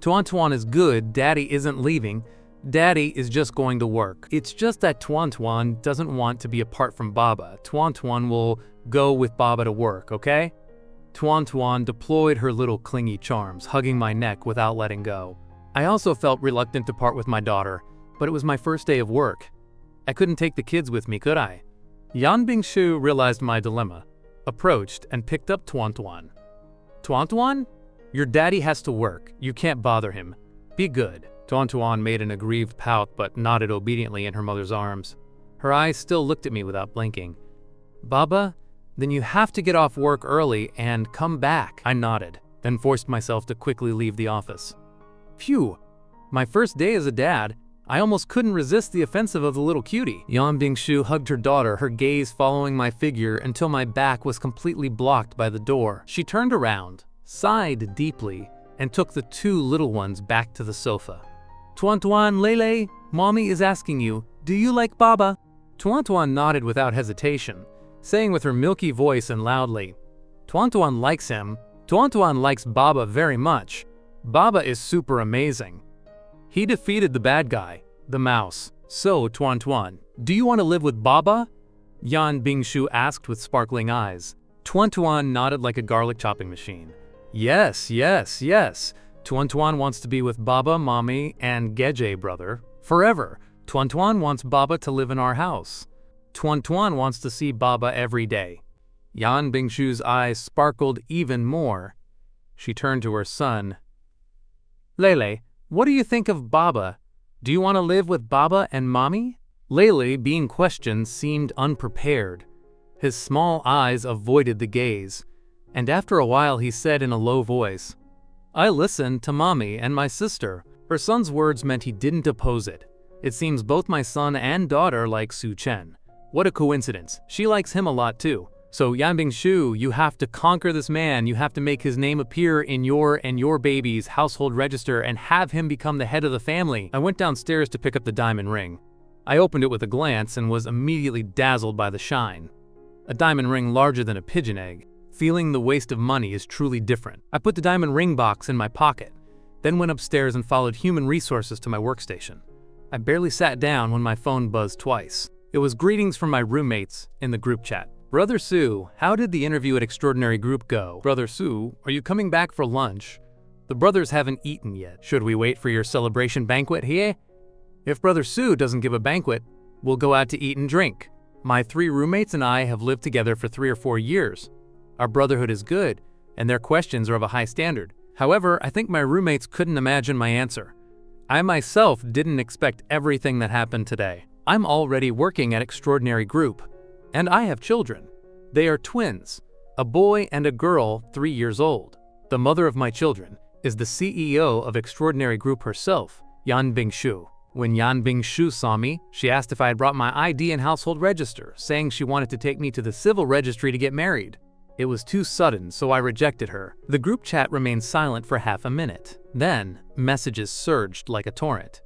Tuan Tuan is good, Daddy isn't leaving. Daddy is just going to work. It's just that Tuan Tuan doesn't want to be apart from Baba. Tuan Tuan will go with Baba to work, okay? Tuan Tuan deployed her little clingy charms, hugging my neck without letting go. I also felt reluctant to part with my daughter, but it was my first day of work. I couldn't take the kids with me, could I? Yan Bingshu realized my dilemma, approached, and picked up Tuan Tuan. Tuan Tuan? Your daddy has to work. You can't bother him. Be good. Tuan Tuan made an aggrieved pout but nodded obediently in her mother's arms. Her eyes still looked at me without blinking. Baba, then you have to get off work early and come back. I nodded, then forced myself to quickly leave the office. Phew, my first day as a dad, I almost couldn't resist the offensive of the little cutie. Yan Bingshu hugged her daughter, her gaze following my figure until my back was completely blocked by the door. She turned around, sighed deeply, and took the two little ones back to the sofa. Tuan Tuan, Lele, Mommy is asking you, do you like Baba? Tuan Tuan nodded without hesitation, saying with her milky voice and loudly, Tuan Tuan likes him. Tuan Tuan likes Baba very much. Baba is super amazing. He defeated the bad guy, the mouse. So, Tuan Tuan, do you want to live with Baba? Yan Bingshu asked with sparkling eyes. Tuan Tuan nodded like a garlic chopping machine. Yes, yes, yes. Tuan Tuan wants to be with Baba, Mommy, and Geje, brother, forever. Tuan Tuan wants Baba to live in our house. Tuan Tuan wants to see Baba every day. Yan Bingshu's eyes sparkled even more. She turned to her son. Lele, what do you think of Baba? Do you want to live with Baba and Mommy? Lele, being questioned, seemed unprepared. His small eyes avoided the gaze, and after a while he said in a low voice, I listened to Mommy and my sister. Her son's words meant he didn't oppose it. It seems both my son and daughter like Su Chen. What a coincidence. She likes him a lot too. So Yan Bingshu, you have to conquer this man. You have to make his name appear in your and your baby's household register and have him become the head of the family. I went downstairs to pick up the diamond ring. I opened it with a glance and was immediately dazzled by the shine. A diamond ring larger than a pigeon egg. Feeling the waste of money is truly different. I put the diamond ring box in my pocket, then went upstairs and followed human resources to my workstation. I barely sat down when my phone buzzed twice. It was greetings from my roommates in the group chat. Brother Su, how did the interview at Extraordinary Group go? Brother Su, are you coming back for lunch? The brothers haven't eaten yet. Should we wait for your celebration banquet here? If Brother Su doesn't give a banquet, we'll go out to eat and drink. My 3 roommates and I have lived together for 3 or 4 years. Our brotherhood is good, and their questions are of a high standard. However, I think my roommates couldn't imagine my answer. I myself didn't expect everything that happened today. I'm already working at Extraordinary Group, and I have children. They are twins, a boy and a girl 3 years old. The mother of my children is the CEO of Extraordinary Group herself, Yan Bingshu. When Yan Bingshu saw me, she asked if I had brought my ID and household register, saying she wanted to take me to the civil registry to get married. It was too sudden, so I rejected her. The group chat remained silent for half a minute. Then, messages surged like a torrent.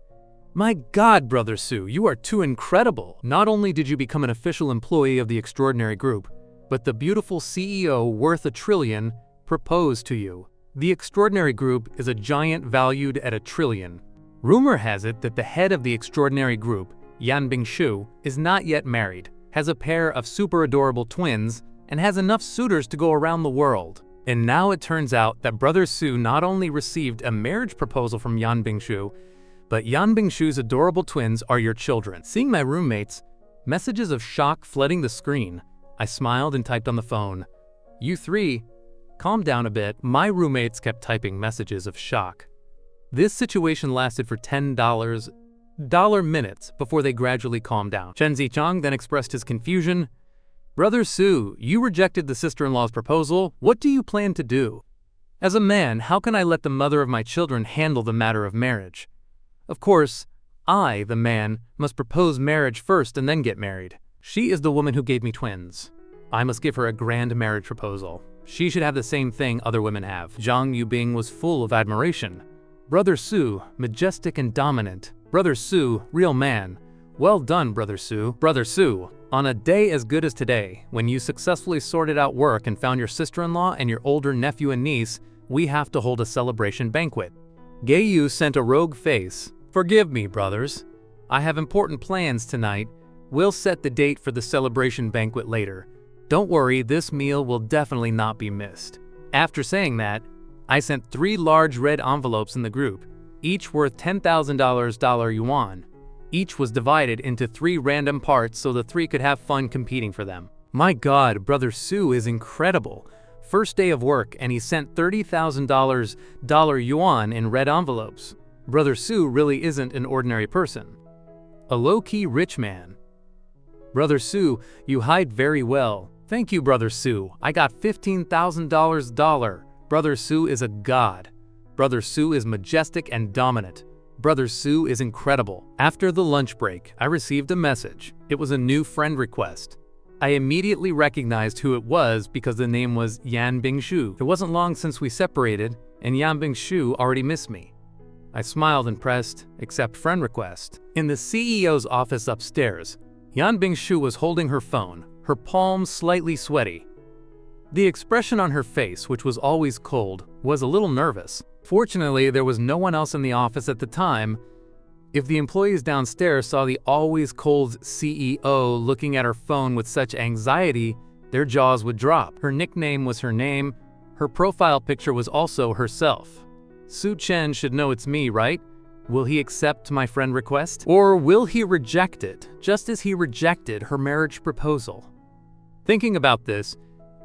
My God, Brother Su, you are too incredible. Not only did you become an official employee of the Extraordinary Group, but the beautiful CEO worth $1 trillion proposed to you. The Extraordinary Group is a giant valued at $1 trillion. Rumor has it that the head of the Extraordinary Group, Yan Bingshu, is not yet married, has a pair of super adorable twins, and has enough suitors to go around the world. And now it turns out that Brother Su not only received a marriage proposal from Yan Bingshu, but Yan Bingshu's adorable twins are your children. Seeing my roommates, messages of shock flooding the screen, I smiled and typed on the phone, "You three, calm down a bit." My roommates kept typing messages of shock. This situation lasted for $10 minutes before they gradually calmed down. Chen Zichang then expressed his confusion. "Brother Su, you rejected the sister-in-law's proposal. What do you plan to do? As a man, how can I let the mother of my children handle the matter of marriage? Of course, I, the man, must propose marriage first and then get married. She is the woman who gave me twins. I must give her a grand marriage proposal. She should have the same thing other women have." Zhang Yubing was full of admiration. "Brother Su, majestic and dominant. Brother Su, real man. Well done, Brother Su." Brother Su, on a day as good as today, when you successfully sorted out work and found your sister-in-law and your older nephew and niece, we have to hold a celebration banquet. Gay Yu sent a rogue face. "Forgive me, brothers. I have important plans tonight. We'll set the date for the celebration banquet later. Don't worry, this meal will definitely not be missed." After saying that, I sent 3 large red envelopes in the group, each worth $10,000 yuan. Each was divided into 3 random parts so the 3 could have fun competing for them. My God, Brother Su is incredible. First day of work and he sent $30,000 yuan in red envelopes. Brother Su really isn't an ordinary person. A low-key rich man. Brother Su, you hide very well. Thank you, Brother Su. I got $15,000. Brother Su is a god. Brother Su is majestic and dominant. Brother Su is incredible. After the lunch break, I received a message. It was a new friend request. I immediately recognized who it was because the name was Yan Bingshu. It wasn't long since we separated, and Yan Bingshu already missed me. I smiled and pressed accept friend request. In the CEO's office upstairs, Yan Bingshu was holding her phone, her palms slightly sweaty. The expression on her face, which was always cold, was a little nervous. Fortunately, there was no one else in the office at the time. If the employees downstairs saw the always cold CEO looking at her phone with such anxiety, their jaws would drop. Her nickname was her name. Her profile picture was also herself. Su Chen should know it's me, right? Will he accept my friend request? Or will he reject it, just as he rejected her marriage proposal? Thinking about this,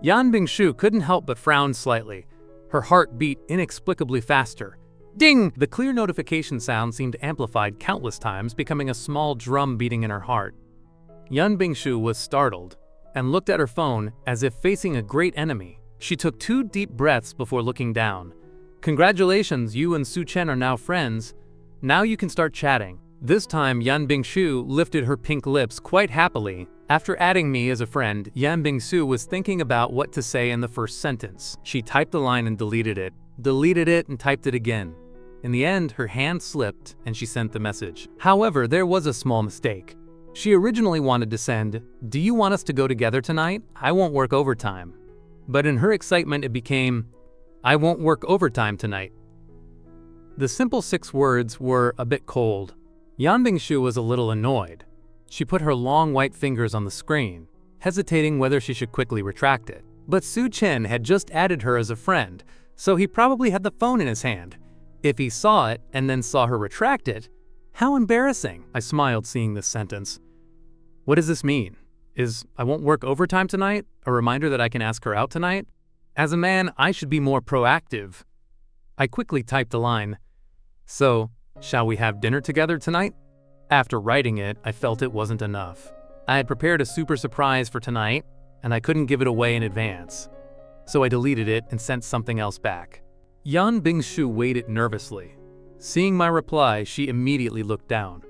Yan Bingshu couldn't help but frown slightly. Her heart beat inexplicably faster. Ding! The clear notification sound seemed amplified countless times, becoming a small drum beating in her heart. Yan Bingshu was startled and looked at her phone as if facing a great enemy. She took 2 deep breaths before looking down. Congratulations, you and Su Chen are now friends. Now you can start chatting. This time, Yan Bingshu lifted her pink lips quite happily. After adding me as a friend, Yan Bingshu was thinking about what to say in the first sentence. She typed the line and deleted it and typed it again. In the end, her hand slipped and she sent the message. However, there was a small mistake. She originally wanted to send, "Do you want us to go together tonight? I won't work overtime." But in her excitement, it became, "I won't work overtime tonight." The simple 6 words were a bit cold. Yan Bingshu was a little annoyed. She put her long white fingers on the screen, hesitating whether she should quickly retract it. But Su Chen had just added her as a friend, so he probably had the phone in his hand. If he saw it and then saw her retract it, how embarrassing. I smiled seeing this sentence. What does this mean? Is "I won't work overtime tonight" a reminder that I can ask her out tonight? As a man, I should be more proactive. I quickly typed the line, "So, shall we have dinner together tonight?" After writing it, I felt it wasn't enough. I had prepared a super surprise for tonight, and I couldn't give it away in advance. So I deleted it and sent something else back. Yan Bingshu waited nervously. Seeing my reply, she immediately looked down.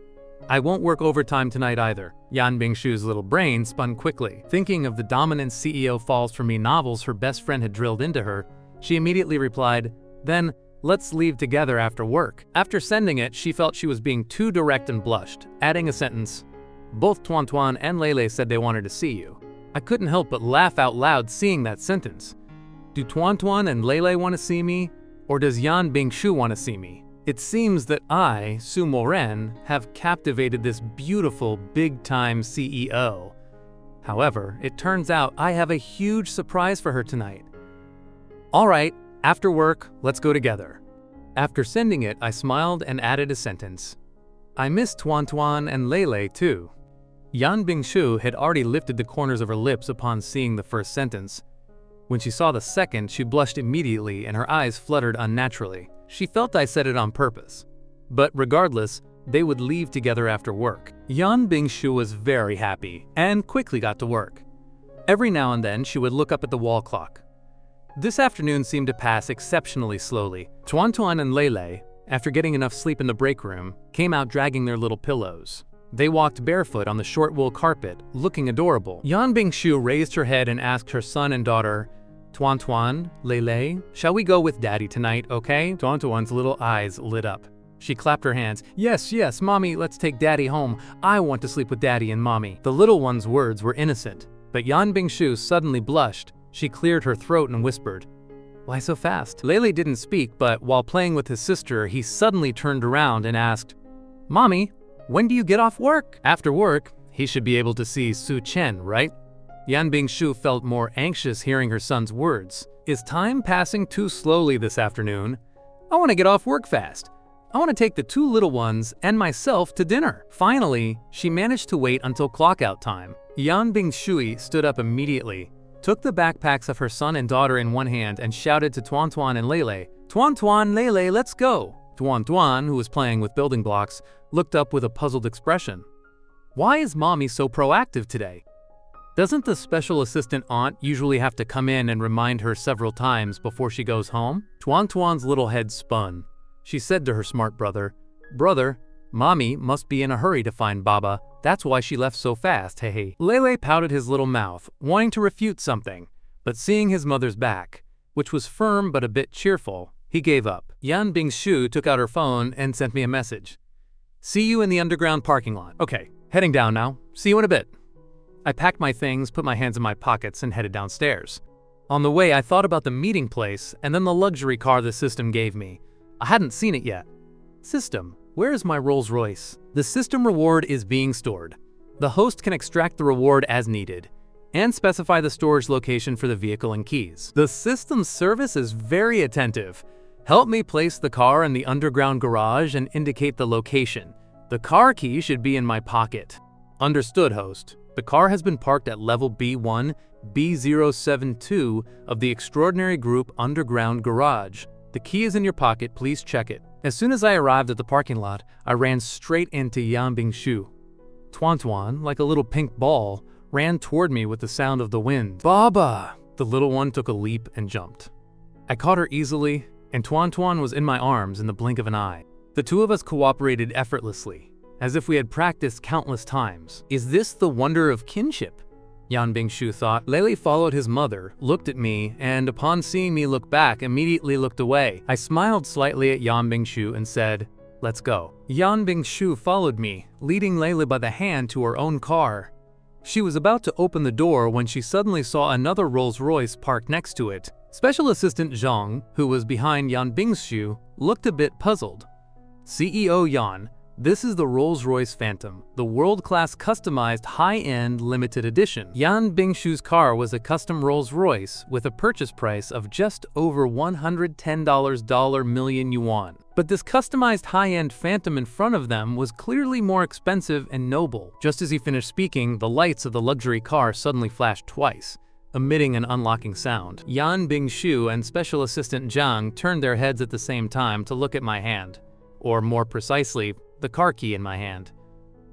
"I won't work overtime tonight either." Yan Bingshu's little brain spun quickly. Thinking of the dominant CEO Falls For Me novels her best friend had drilled into her, she immediately replied, "Then, let's leave together after work." After sending it, she felt she was being too direct and blushed, adding a sentence, "Both Tuan Tuan and Lele said they wanted to see you." I couldn't help but laugh out loud seeing that sentence. Do Tuan Tuan and Lele want to see me? Or does Yan Bingshu want to see me? It seems that I, Su Moren, have captivated this beautiful big-time CEO. However, it turns out I have a huge surprise for her tonight. All right, after work, let's go together. After sending it, I smiled and added a sentence. I miss Tuan Tuan and Lele too. Yan Bingshu had already lifted the corners of her lips upon seeing the first sentence. When she saw the second, she blushed immediately and her eyes fluttered unnaturally. She felt I said it on purpose. But regardless, they would leave together after work. Yan Bingshu was very happy and quickly got to work. Every now and then, she would look up at the wall clock. This afternoon seemed to pass exceptionally slowly. Tuan Tuan and Lele, after getting enough sleep in the break room, came out dragging their little pillows. They walked barefoot on the short wool carpet, looking adorable. Yan Bingshu raised her head and asked her son and daughter, Tuan Tuan, Lele, shall we go with Daddy tonight, okay? Tuan Tuan's little eyes lit up. She clapped her hands. Yes, yes, Mommy, let's take Daddy home. I want to sleep with Daddy and Mommy. The little one's words were innocent, but Yan Bingshu suddenly blushed. She cleared her throat and whispered, Why so fast? Lele didn't speak, but while playing with his sister, he suddenly turned around and asked, Mommy, when do you get off work? After work, he should be able to see Su Chen, right? Yan Bingshu felt more anxious hearing her son's words. Is time passing too slowly this afternoon? I want to get off work fast. I want to take the two little ones and myself to dinner. Finally, she managed to wait until clock-out time. Yan Bingshu stood up immediately, took the backpacks of her son and daughter in one hand and shouted to Tuan Tuan and Lele, Tuan Tuan, Lele, let's go. Tuan Tuan, who was playing with building blocks, looked up with a puzzled expression. Why is Mommy so proactive today? Doesn't the special assistant aunt usually have to come in and remind her several times before she goes home? Tuan Tuan's little head spun. She said to her smart brother, Brother, Mommy must be in a hurry to find Baba. That's why she left so fast, hey. Lele pouted his little mouth, wanting to refute something, but seeing his mother's back, which was firm but a bit cheerful, he gave up. Yan Bingshu took out her phone and sent me a message. See you in the underground parking lot. Okay, heading down now. See you in a bit. I packed my things, put my hands in my pockets, and headed downstairs. On the way, I thought about the meeting place and then the luxury car the system gave me. I hadn't seen it yet. System, where is my Rolls Royce? The system reward is being stored. The host can extract the reward as needed and specify the storage location for the vehicle and keys. The system service is very attentive. Help me place the car in the underground garage and indicate the location. The car key should be in my pocket. Understood, host. The car has been parked at level B1, B072 of the Extraordinary Group underground garage. The key is in your pocket, please check it. As soon as I arrived at the parking lot, I ran straight into Yan Bingshu. Tuan Tuan, like a little pink ball, ran toward me with the sound of the wind. Baba! The little one took a leap and jumped. I caught her easily, and Tuan Tuan was in my arms in the blink of an eye. The two of us cooperated effortlessly, as if we had practiced countless times. Is this the wonder of kinship? Yan Bingshu thought. Lele followed his mother, looked at me, and upon seeing me look back, immediately looked away. I smiled slightly at Yan Bingshu and said, Let's go. Yan Bingshu followed me, leading Lele by the hand to her own car. She was about to open the door when she suddenly saw another Rolls-Royce parked next to it. Special Assistant Zhang, who was behind Yan Bingshu, looked a bit puzzled. CEO Yan, this is the Rolls-Royce Phantom, the world-class customized high-end limited edition. Yan Bingshu's car was a custom Rolls-Royce with a purchase price of just over $110 million yuan. But this customized high-end Phantom in front of them was clearly more expensive and noble. Just as he finished speaking, the lights of the luxury car suddenly flashed twice, emitting an unlocking sound. Yan Bingshu and Special Assistant Zhang turned their heads at the same time to look at my hand, or more precisely, the car key in my hand.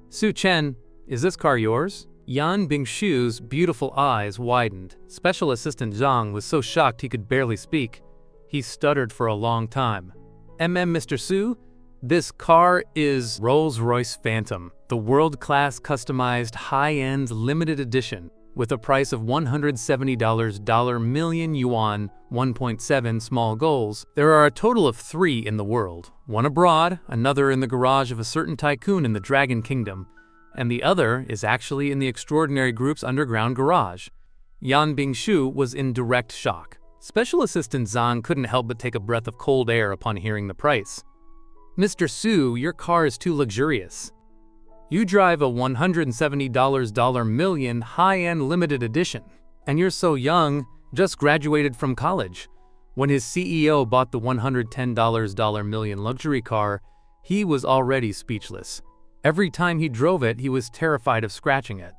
Su Chen, is this car yours? Yan Bingshu's beautiful eyes widened. Special Assistant Zhang was so shocked he could barely speak. He stuttered for a long time. Mr. Su, this car is Rolls-Royce Phantom, the world-class customized high-end limited edition with a price of $170 million yuan, 1.7 small goals. There are a total of 3 in the world, one abroad, another in the garage of a certain tycoon in the Dragon Kingdom, and the other is actually in the Extraordinary Group's underground garage. Yan Bingshu was in direct shock. Special Assistant Zhang couldn't help but take a breath of cold air upon hearing the price. Mr. Su, your car is too luxurious. You drive a $170 million high-end limited edition, and you're so young, just graduated from college. When his CEO bought the $110 million luxury car, he was already speechless. Every time he drove it, he was terrified of scratching it.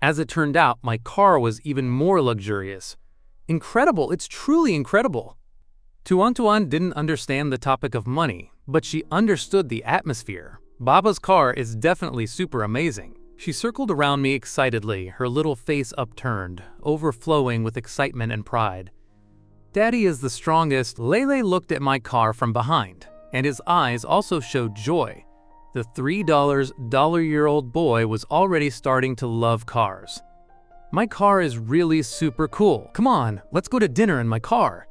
As it turned out, my car was even more luxurious. Incredible, it's truly incredible. Tuan Tuan didn't understand the topic of money, but she understood the atmosphere. Baba's car is definitely super amazing. She circled around me excitedly, her little face upturned, overflowing with excitement and pride. Daddy is the strongest. Lele looked at my car from behind, and his eyes also showed joy. The $3-year-old boy was already starting to love cars. My car is really super cool. Come on, let's go to dinner in my car.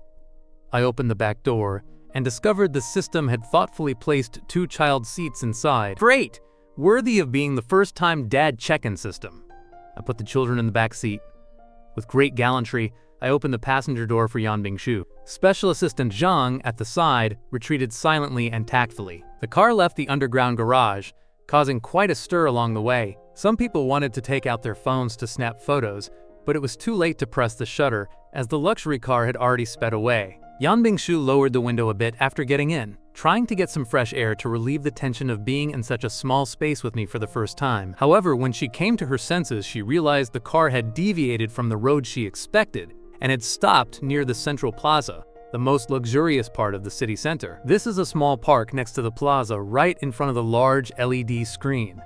I opened the back door and discovered the system had thoughtfully placed 2 child seats inside. Great! Worthy of being the first-time dad check-in system. I put the children in the back seat. With great gallantry, I opened the passenger door for Yan Bingshu. Special Assistant Zhang, at the side, retreated silently and tactfully. The car left the underground garage, causing quite a stir along the way. Some people wanted to take out their phones to snap photos, but it was too late to press the shutter, as the luxury car had already sped away. Yan Bingshu lowered the window a bit after getting in, trying to get some fresh air to relieve the tension of being in such a small space with me for the first time. However, when she came to her senses, she realized the car had deviated from the road she expected and had stopped near the Central Plaza, the most luxurious part of the city center. This is a small park next to the plaza, right in front of the large LED screen.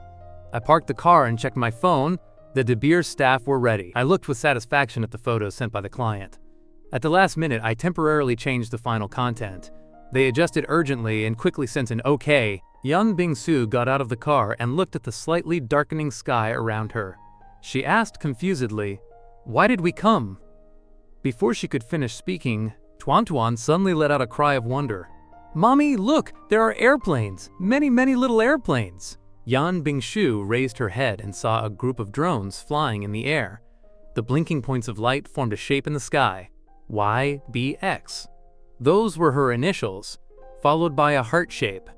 I parked the car and checked my phone. The De Beers staff were ready. I looked with satisfaction at the photos sent by the client. At the last minute, I temporarily changed the final content. They adjusted urgently and quickly sent an okay. Yan Bingshu got out of the car and looked at the slightly darkening sky around her. She asked confusedly, "Why did we come?" Before she could finish speaking, Tuan Tuan suddenly let out a cry of wonder. "Mommy, look, there are airplanes! Many, many little airplanes!" Yan Bingshu raised her head and saw a group of drones flying in the air. The blinking points of light formed a shape in the sky. YBX. Those were her initials, followed by a heart shape.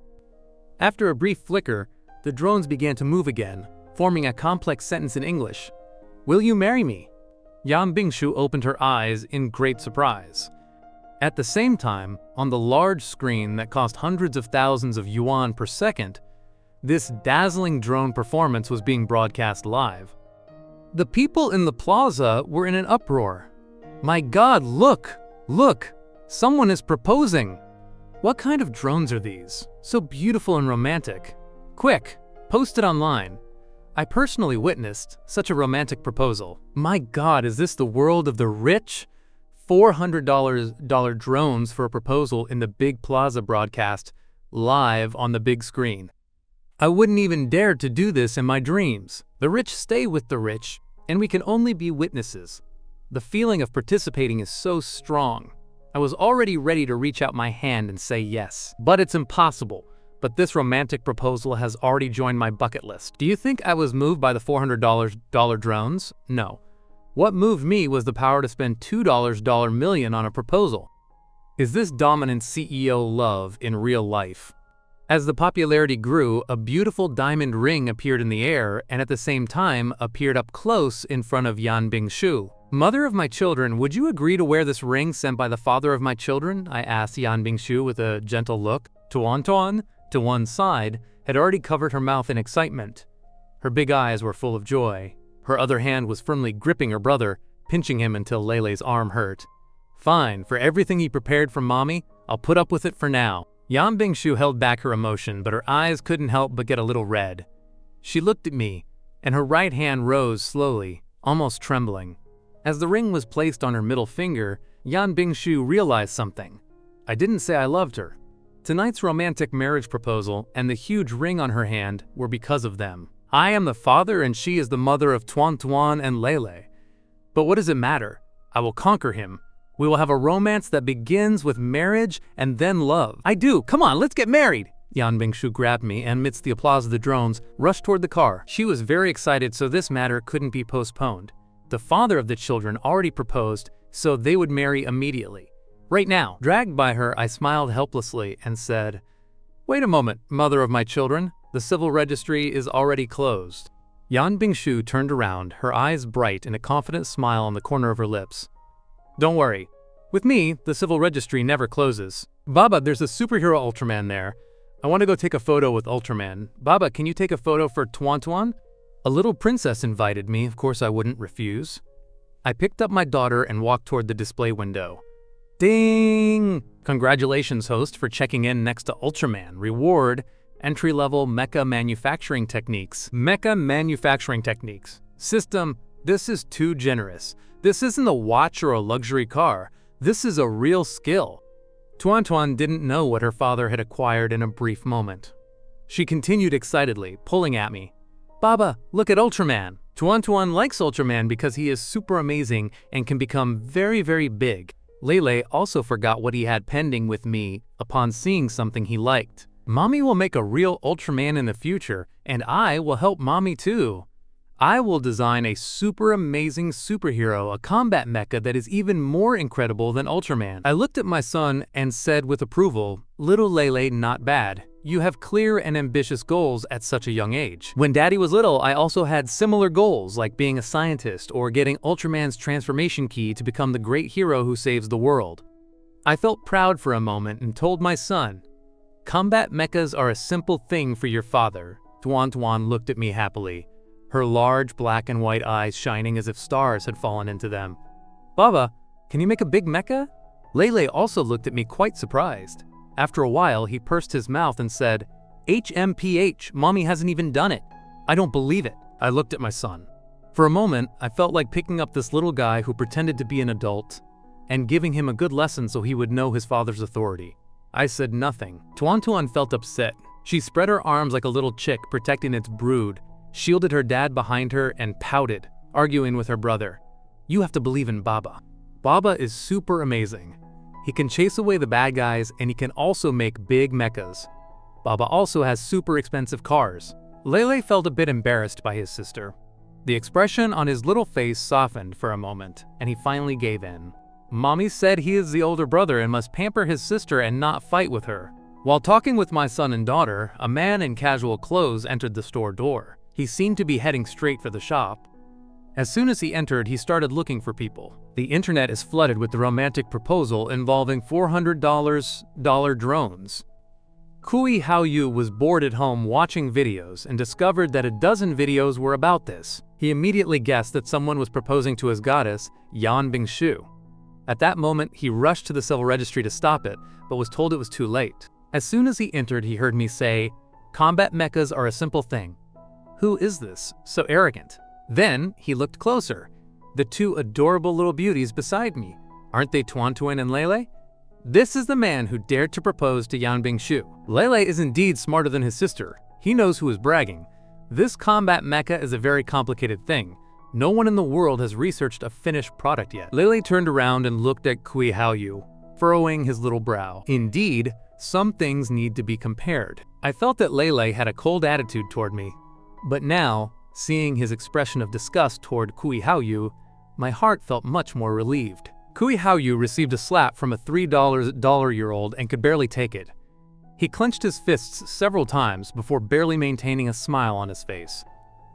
After a brief flicker, the drones began to move again, forming a complex sentence in English. "Will you marry me?" Yan Bingshu opened her eyes in great surprise. At the same time, on the large screen that cost hundreds of thousands of yuan per second, this dazzling drone performance was being broadcast live. The people in the plaza were in an uproar. "My God, look! Look! Someone is proposing!" "What kind of drones are these? So beautiful and romantic. Quick, post it online." I personally witnessed such a romantic proposal. My God, is this the world of the rich? $400 drones for a proposal in the big plaza broadcast, live on the big screen. I wouldn't even dare to do this in my dreams. The rich stay with the rich, and we can only be witnesses. The feeling of participating is so strong. I was already ready to reach out my hand and say yes. But it's impossible. But this romantic proposal has already joined my bucket list. Do you think I was moved by the $400 drones? No. What moved me was the power to spend $2 million on a proposal. Is this dominant CEO love in real life? As the popularity grew, a beautiful diamond ring appeared in the air and at the same time appeared up close in front of Yan Bingshu. "Mother of my children, would you agree to wear this ring sent by the father of my children?" I asked Yan Bingshu with a gentle look. Tuan Tuan, to one side, had already covered her mouth in excitement. Her big eyes were full of joy. Her other hand was firmly gripping her brother, pinching him until Lele's arm hurt. "Fine, for everything he prepared from Mommy, I'll put up with it for now." Yan Bingshu held back her emotion, but her eyes couldn't help but get a little red. She looked at me, and her right hand rose slowly, almost trembling. As the ring was placed on her middle finger, Yan Bingshu realized something. I didn't say I loved her. Tonight's romantic marriage proposal and the huge ring on her hand were because of them. I am the father and she is the mother of Tuan Tuan and Lele. But what does it matter? I will conquer him. We will have a romance that begins with marriage and then love. I do. Come on, let's get married. Yan Bingshu grabbed me and amidst the applause of the drones, rushed toward the car. She was very excited, so this matter couldn't be postponed. The father of the children already proposed, so they would marry immediately. Right now. Dragged by her, I smiled helplessly and said, "Wait a moment, mother of my children. The civil registry is already closed." Yan Bingshu turned around, her eyes bright and a confident smile on the corner of her lips. "Don't worry. With me, the civil registry never closes. Baba, there's a superhero Ultraman there. I want to go take a photo with Ultraman. Baba, can you take a photo for Tuan Tuan? A little princess invited me, of course I wouldn't refuse. I picked up my daughter and walked toward the display window. Ding! Congratulations, host, for checking in next to Ultraman. Reward, entry-level mecha manufacturing techniques. Mecha manufacturing techniques. System, this is too generous. This isn't a watch or a luxury car. This is a real skill. Tuan Tuan didn't know what her father had acquired in a brief moment. She continued excitedly, pulling at me. Baba, look at Ultraman. Tuan Tuan likes Ultraman because he is super amazing and can become very, very big. Lele also forgot what he had pending with me upon seeing something he liked. Mommy will make a real Ultraman in the future, and I will help Mommy too. I will design a super amazing superhero, a combat mecha that is even more incredible than Ultraman. I looked at my son and said with approval, little Lele, not bad. You have clear and ambitious goals at such a young age. When Daddy was little, I also had similar goals like being a scientist or getting Ultraman's transformation key to become the great hero who saves the world. I felt proud for a moment and told my son, combat mechas are a simple thing for your father. Tuan Tuan looked at me happily, her large black and white eyes shining as if stars had fallen into them. Baba, can you make a big mecha? Lele also looked at me quite surprised. After a while, he pursed his mouth and said, HMPH, Mommy hasn't even done it. I don't believe it. I looked at my son. For a moment, I felt like picking up this little guy who pretended to be an adult and giving him a good lesson so he would know his father's authority. I said nothing. Tuan Tuan felt upset. She spread her arms like a little chick protecting its brood, shielded her dad behind her, and pouted, arguing with her brother. You have to believe in Baba. Baba is super amazing. He can chase away the bad guys, and he can also make big mechas. Baba also has super expensive cars. Lele felt a bit embarrassed by his sister. The expression on his little face softened for a moment, and he finally gave in. Mommy said he is the older brother and must pamper his sister and not fight with her. While talking with my son and daughter, a man in casual clothes entered the store door. He seemed to be heading straight for the shop. As soon as he entered, he started looking for people. The internet is flooded with the romantic proposal involving $400 drones. Kui Haoyu was bored at home watching videos and discovered that a dozen videos were about this. He immediately guessed that someone was proposing to his goddess, Yan Bingshu. At that moment, he rushed to the civil registry to stop it, but was told it was too late. As soon as he entered, he heard me say, combat mechas are a simple thing. Who is this? So arrogant. Then he looked closer. The two adorable little beauties beside me. Aren't they Tuan Tuan and Lele? This is the man who dared to propose to Yan Bingshu. Lele is indeed smarter than his sister. He knows who is bragging. This combat mecha is a very complicated thing. No one in the world has researched a finished product yet. Lele turned around and looked at Kui Haoyu, furrowing his little brow. Indeed, some things need to be compared. I felt that Lele had a cold attitude toward me. But now, seeing his expression of disgust toward Kui Haoyu, my heart felt much more relieved. Kui Haoyu received a slap from a $3-year-old and could barely take it. He clenched his fists several times before barely maintaining a smile on his face.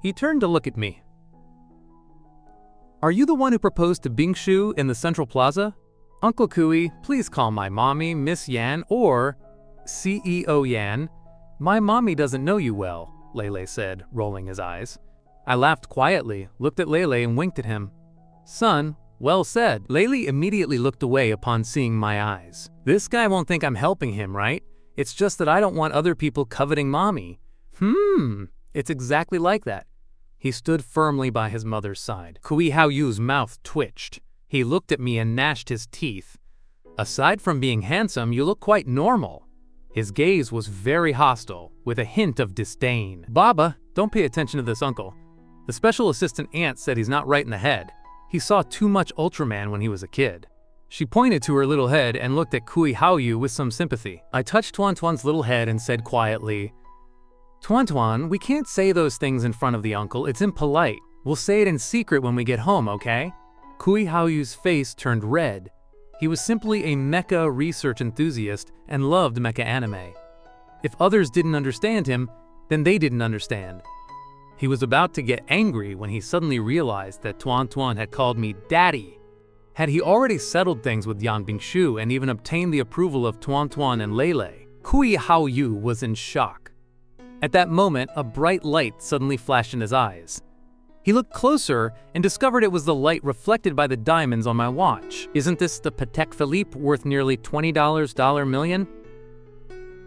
He turned to look at me. Are you the one who proposed to Bingshu in the Central Plaza? Uncle Kui, please call my mommy Miss Yan or CEO Yan. My mommy doesn't know you well, Lele said, rolling his eyes. I laughed quietly, looked at Lele and winked at him. Son, well said. Lele immediately looked away upon seeing my eyes. This guy won't think I'm helping him, right? It's just that I don't want other people coveting mommy. It's exactly like that. He stood firmly by his mother's side. Kui Haoyu's mouth twitched. He looked at me and gnashed his teeth. Aside from being handsome, you look quite normal. His gaze was very hostile, with a hint of disdain. Baba, don't pay attention to this uncle. The special assistant aunt said he's not right in the head. He saw too much Ultraman when he was a kid. She pointed to her little head and looked at Kui Haoyu with some sympathy. I touched Tuan Tuan's little head and said quietly, Tuan Tuan, we can't say those things in front of the uncle. It's impolite. We'll say it in secret when we get home, okay? Kui Haoyu's face turned red. He was simply a mecha research enthusiast and loved mecha anime. If others didn't understand him, then they didn't understand. He was about to get angry when he suddenly realized that Tuan Tuan had called me Daddy. Had he already settled things with Yan Bingshu and even obtained the approval of Tuan Tuan and Lei Lei? Cui Haoyu was in shock. At that moment, a bright light suddenly flashed in his eyes. He looked closer and discovered it was the light reflected by the diamonds on my watch. Isn't this the Patek Philippe worth nearly $20 million?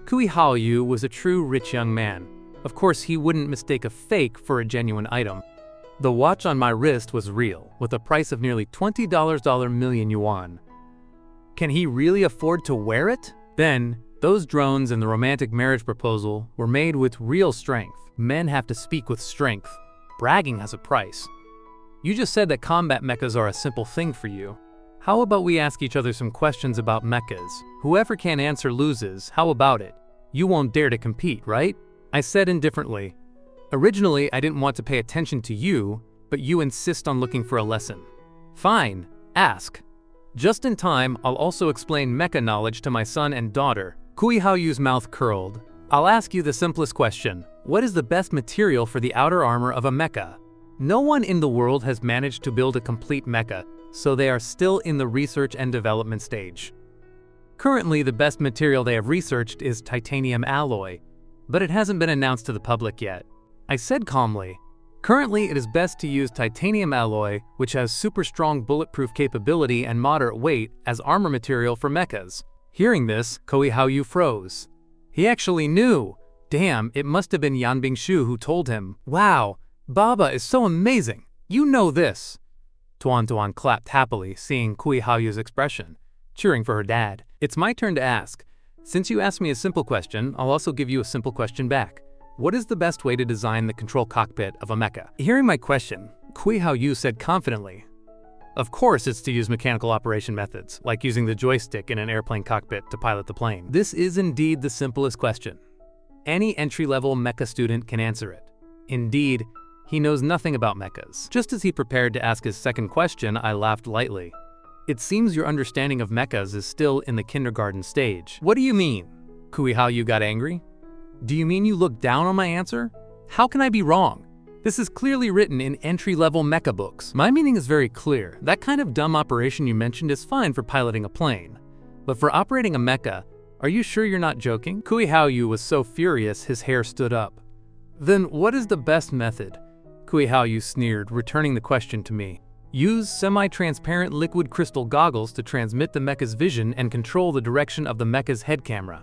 Cui Haoyu was a true rich young man. Of course, he wouldn't mistake a fake for a genuine item. The watch on my wrist was real, with a price of nearly $20 million yuan. Can he really afford to wear it? Then, those drones and the romantic marriage proposal were made with real strength. Men have to speak with strength. Bragging has a price. You just said that combat mechas are a simple thing for you. How about we ask each other some questions about mechas? Whoever can't answer loses. How about it? You won't dare to compete, right? I said indifferently. Originally, I didn't want to pay attention to you, but you insist on looking for a lesson. Fine, ask. Just in time, I'll also explain mecha knowledge to my son and daughter. Cui Haoyu's mouth curled. I'll ask you the simplest question. What is the best material for the outer armor of a mecha? No one in the world has managed to build a complete mecha, so they are still in the research and development stage. Currently, the best material they have researched is titanium alloy, but it hasn't been announced to the public yet. I said calmly, currently it is best to use titanium alloy, which has super strong bulletproof capability and moderate weight, as armor material for mechas. Hearing this, Cui Haoyu froze. He actually knew. Damn, it must have been Yan Bingshu who told him. Wow, Baba is so amazing. You know this. Tuan Tuan clapped happily, seeing Cui Haoyu's expression, cheering for her dad. It's my turn to ask. Since you asked me a simple question, I'll also give you a simple question back. What is the best way to design the control cockpit of a mecha? Hearing my question, Cui Haoyu said confidently, of course it's to use mechanical operation methods, like using the joystick in an airplane cockpit to pilot the plane. This is indeed the simplest question. Any entry-level mecha student can answer it. Indeed, he knows nothing about mechas. Just as he prepared to ask his second question, I laughed lightly. It seems your understanding of mechas is still in the kindergarten stage. What do you mean? Cui Haoyu got angry. Do you mean you look down on my answer? How can I be wrong? This is clearly written in entry-level mecha books. My meaning is very clear. That kind of dumb operation you mentioned is fine for piloting a plane. But for operating a mecha, are you sure you're not joking? Cui Haoyu was so furious his hair stood up. Then what is the best method? Cui Haoyu sneered, returning the question to me. Use semi-transparent liquid crystal goggles to transmit the mecha's vision and control the direction of the mecha's head camera.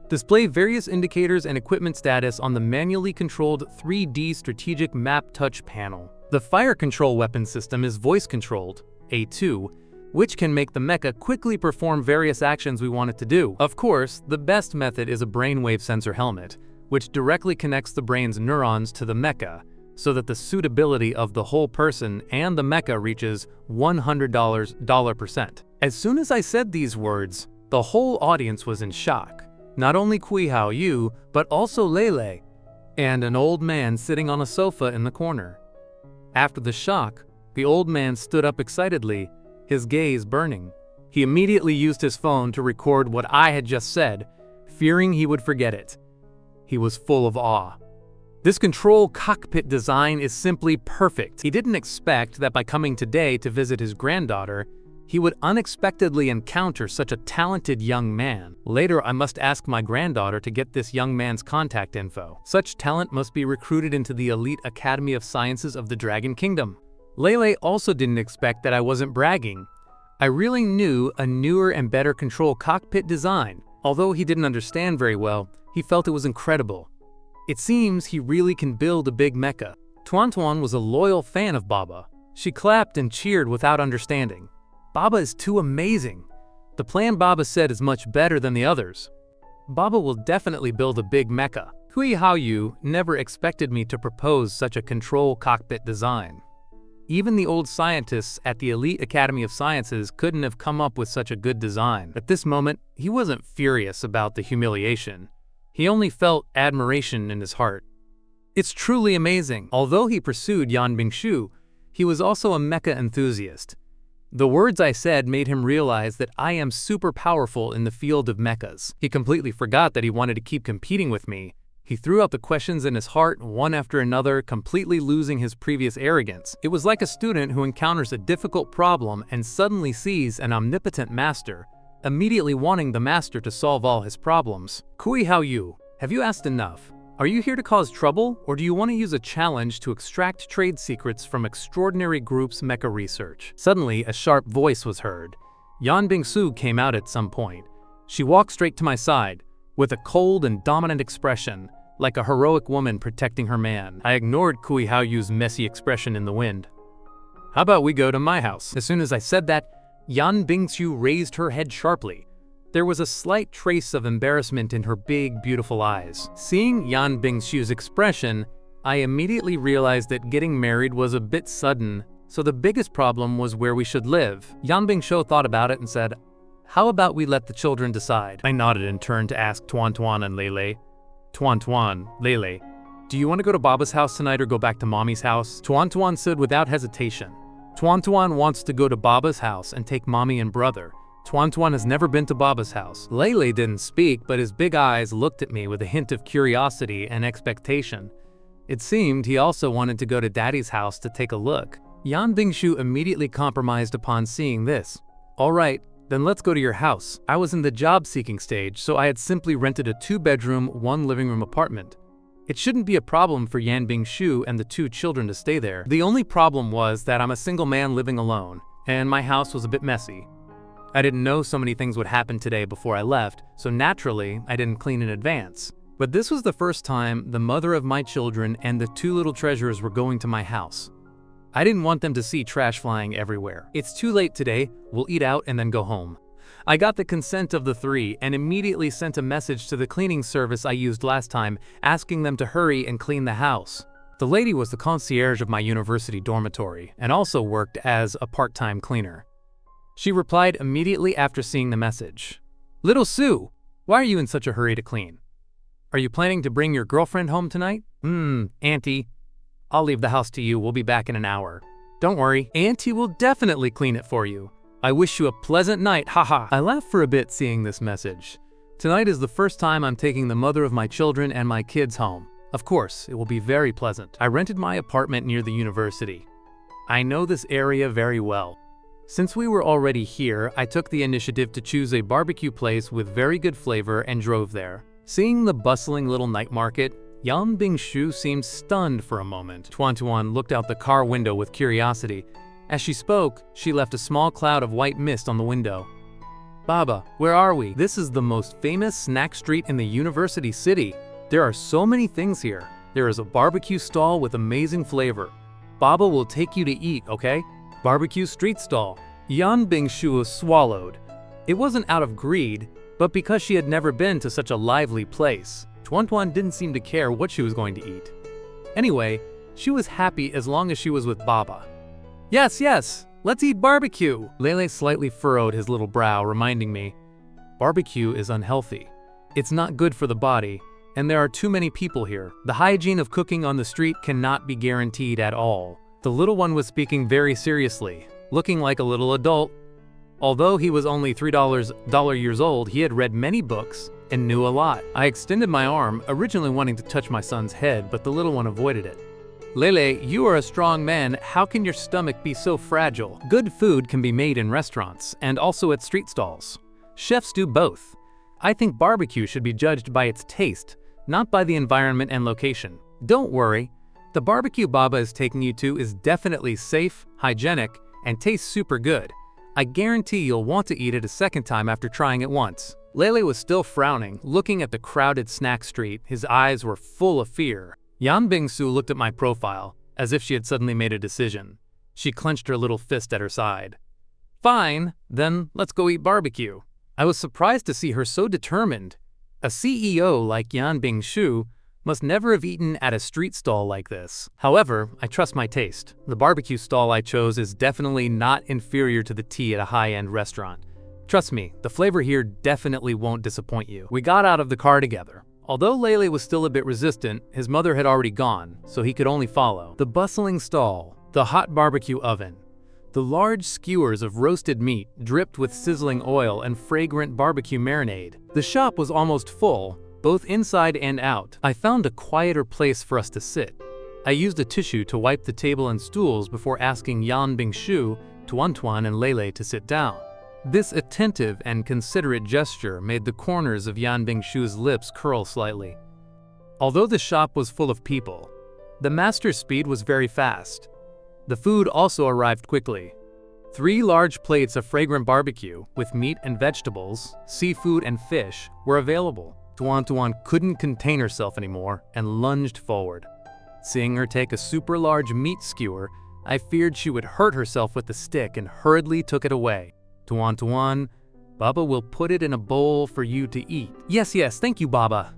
Display various indicators and equipment status on the manually controlled 3D strategic map touch panel. The fire control weapon system is voice-controlled, A2, which can make the mecha quickly perform various actions we want it to do. Of course, the best method is a brainwave sensor helmet, which directly connects the brain's neurons to the mecha, so that the suitability of the whole person and the mecha reaches $100%. As soon as I said these words, the whole audience was in shock. Not only Cui Haoyu, but also Lei Lei, and an old man sitting on a sofa in the corner. After the shock, the old man stood up excitedly, his gaze burning. He immediately used his phone to record what I had just said, fearing he would forget it. He was full of awe. This control cockpit design is simply perfect. He didn't expect that by coming today to visit his granddaughter, he would unexpectedly encounter such a talented young man. Later, I must ask my granddaughter to get this young man's contact info. Such talent must be recruited into the elite Academy of Sciences of the Dragon Kingdom. Lei Lei also didn't expect that I wasn't bragging. I really knew a newer and better control cockpit design. Although he didn't understand very well, he felt it was incredible. It seems he really can build a big mecha. Tuan Tuan was a loyal fan of Baba. She clapped and cheered without understanding. Baba is too amazing. The plan Baba said is much better than the others. Baba will definitely build a big mecha. Cui Haoyu never expected me to propose such a control cockpit design. Even the old scientists at the Elite Academy of Sciences couldn't have come up with such a good design. At this moment, he wasn't furious about the humiliation. He only felt admiration in his heart. It's truly amazing. Although he pursued Yan Bingshu, he was also a mecha enthusiast. The words I said made him realize that I am super powerful in the field of mechas. He completely forgot that he wanted to keep competing with me. He threw out the questions in his heart one after another, completely losing his previous arrogance. It was like a student who encounters a difficult problem and suddenly sees an omnipotent master, immediately wanting the master to solve all his problems. Kui Hao Yu, have you asked enough? Are you here to cause trouble, or do you want to use a challenge to extract trade secrets from Extraordinary Group's mecha research? Suddenly, a sharp voice was heard. Yan Bingsu came out at some point. She walked straight to my side, with a cold and dominant expression, like a heroic woman protecting her man. I ignored Kui Hao Yu's messy expression in the wind. How about we go to my house? As soon as I said that, Yan Bingsu raised her head sharply. There was a slight trace of embarrassment in her big, beautiful eyes. Seeing Yan Bingsu's expression, I immediately realized that getting married was a bit sudden, so the biggest problem was where we should live. Yan Bingsu thought about it and said, "How about we let the children decide?" I nodded and turned to ask Tuan Tuan and Lele. Tuan, Lele, do you want to go to Baba's house tonight or go back to Mommy's house? Tuan said without hesitation. Tuan wants to go to Baba's house and take Mommy and brother. Tuan has never been to Baba's house. Lele didn't speak, but his big eyes looked at me with a hint of curiosity and expectation. It seemed he also wanted to go to Daddy's house to take a look. Yan Bingsu immediately compromised upon seeing this. All right, then let's go to your house. I was in the job-seeking stage, so I had simply rented a 2-bedroom, 1-living-room apartment. It shouldn't be a problem for Yan Bingsu and the 2 children to stay there. The only problem was that I'm a single man living alone, and my house was a bit messy. I didn't know so many things would happen today before I left, so naturally, I didn't clean in advance. But this was the first time the mother of my children and the 2 little treasures were going to my house. I didn't want them to see trash flying everywhere. It's too late today, we'll eat out and then go home. I got the consent of the 3 and immediately sent a message to the cleaning service I used last time, asking them to hurry and clean the house. The lady was the concierge of my university dormitory and also worked as a part-time cleaner. She replied immediately after seeing the message. "Little Sue, why are you in such a hurry to clean? Are you planning to bring your girlfriend home tonight?" Auntie. I'll leave the house to you, we'll be back in an hour. Don't worry, Auntie will definitely clean it for you. I wish you a pleasant night, haha. I laughed for a bit seeing this message. Tonight is the first time I'm taking the mother of my children and my kids home. Of course, it will be very pleasant. I rented my apartment near the university. I know this area very well. Since we were already here, I took the initiative to choose a barbecue place with very good flavor and drove there. Seeing the bustling little night market, Yan Bingsu seemed stunned for a moment. Tuan looked out the car window with curiosity. As she spoke, she left a small cloud of white mist on the window. "Baba, where are we? This is the most famous snack street in the university city. There are so many things here. There is a barbecue stall with amazing flavor. Baba will take you to eat, okay? Barbecue street stall." Yan Bingsu swallowed. It wasn't out of greed, but because she had never been to such a lively place. Tuan didn't seem to care what she was going to eat. Anyway, she was happy as long as she was with Baba. Yes, let's eat barbecue. Lele slightly furrowed his little brow, reminding me, barbecue is unhealthy. It's not good for the body, and there are too many people here. The hygiene of cooking on the street cannot be guaranteed at all. The little one was speaking very seriously, looking like a little adult. Although he was only $3 years old, he had read many books and knew a lot. I extended my arm, originally wanting to touch my son's head, but the little one avoided it. Lele, you are a strong man. How can your stomach be so fragile? Good food can be made in restaurants and also at street stalls. Chefs do both. I think barbecue should be judged by its taste, not by the environment and location. Don't worry. The barbecue Baba is taking you to is definitely safe, hygienic, and tastes super good. I guarantee you'll want to eat it a second time after trying it once. Lele was still frowning, looking at the crowded snack street. His eyes were full of fear. Yan Bingsu looked at my profile, as if she had suddenly made a decision. She clenched her little fist at her side. Fine, then let's go eat barbecue. I was surprised to see her so determined. A CEO like Yan Bingsu must never have eaten at a street stall like this. However, I trust my taste. The barbecue stall I chose is definitely not inferior to the tea at a high-end restaurant. Trust me, the flavor here definitely won't disappoint you. We got out of the car together. Although Lele was still a bit resistant, his mother had already gone, so he could only follow. The bustling stall, the hot barbecue oven, the large skewers of roasted meat dripped with sizzling oil and fragrant barbecue marinade. The shop was almost full, both inside and out. I found a quieter place for us to sit. I used a tissue to wipe the table and stools before asking Yan Bingshu, Tuan, and Lele to sit down. This attentive and considerate gesture made the corners of Yan Bingshu's lips curl slightly. Although the shop was full of people, the master's speed was very fast. The food also arrived quickly. 3 large plates of fragrant barbecue with meat and vegetables, seafood and fish were available. Tuan couldn't contain herself anymore and lunged forward. Seeing her take a super large meat skewer, I feared she would hurt herself with the stick and hurriedly took it away. Tuan, Baba will put it in a bowl for you to eat. Yes, thank you, Baba.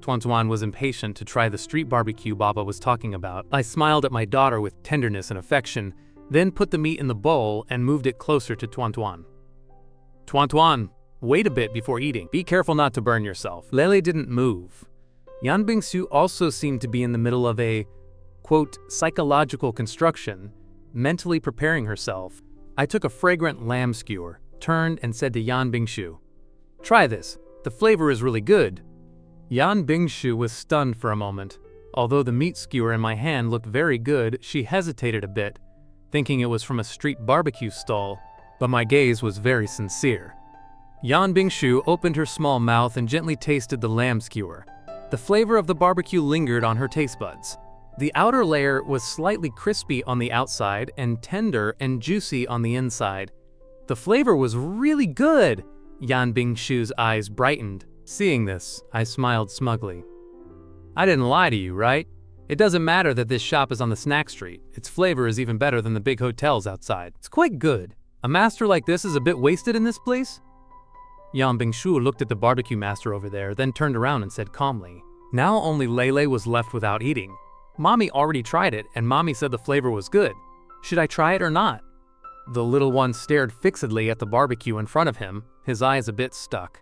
Tuan was impatient to try the street barbecue Baba was talking about. I smiled at my daughter with tenderness and affection, then put the meat in the bowl and moved it closer to Tuan. Tuan, wait a bit before eating. Be careful not to burn yourself. Lele didn't move. Yan Bingshu also seemed to be in the middle of a, quote, psychological construction, mentally preparing herself. I took a fragrant lamb skewer, turned and said to Yan Bingshu, "Try this. The flavor is really good." Yan Bingshu was stunned for a moment. Although the meat skewer in my hand looked very good, she hesitated a bit, thinking it was from a street barbecue stall, but my gaze was very sincere. Yan Bingshu opened her small mouth and gently tasted the lamb skewer. The flavor of the barbecue lingered on her taste buds. The outer layer was slightly crispy on the outside and tender and juicy on the inside. The flavor was really good! Yan Bingshu's eyes brightened. Seeing this, I smiled smugly. I didn't lie to you, right? It doesn't matter that this shop is on the snack street. Its flavor is even better than the big hotels outside. It's quite good. A master like this is a bit wasted in this place? Yan Bingshu looked at the barbecue master over there, then turned around and said calmly. Now only Lele was left without eating. Mommy already tried it, and Mommy said the flavor was good. Should I try it or not? The little one stared fixedly at the barbecue in front of him, his eyes a bit stuck.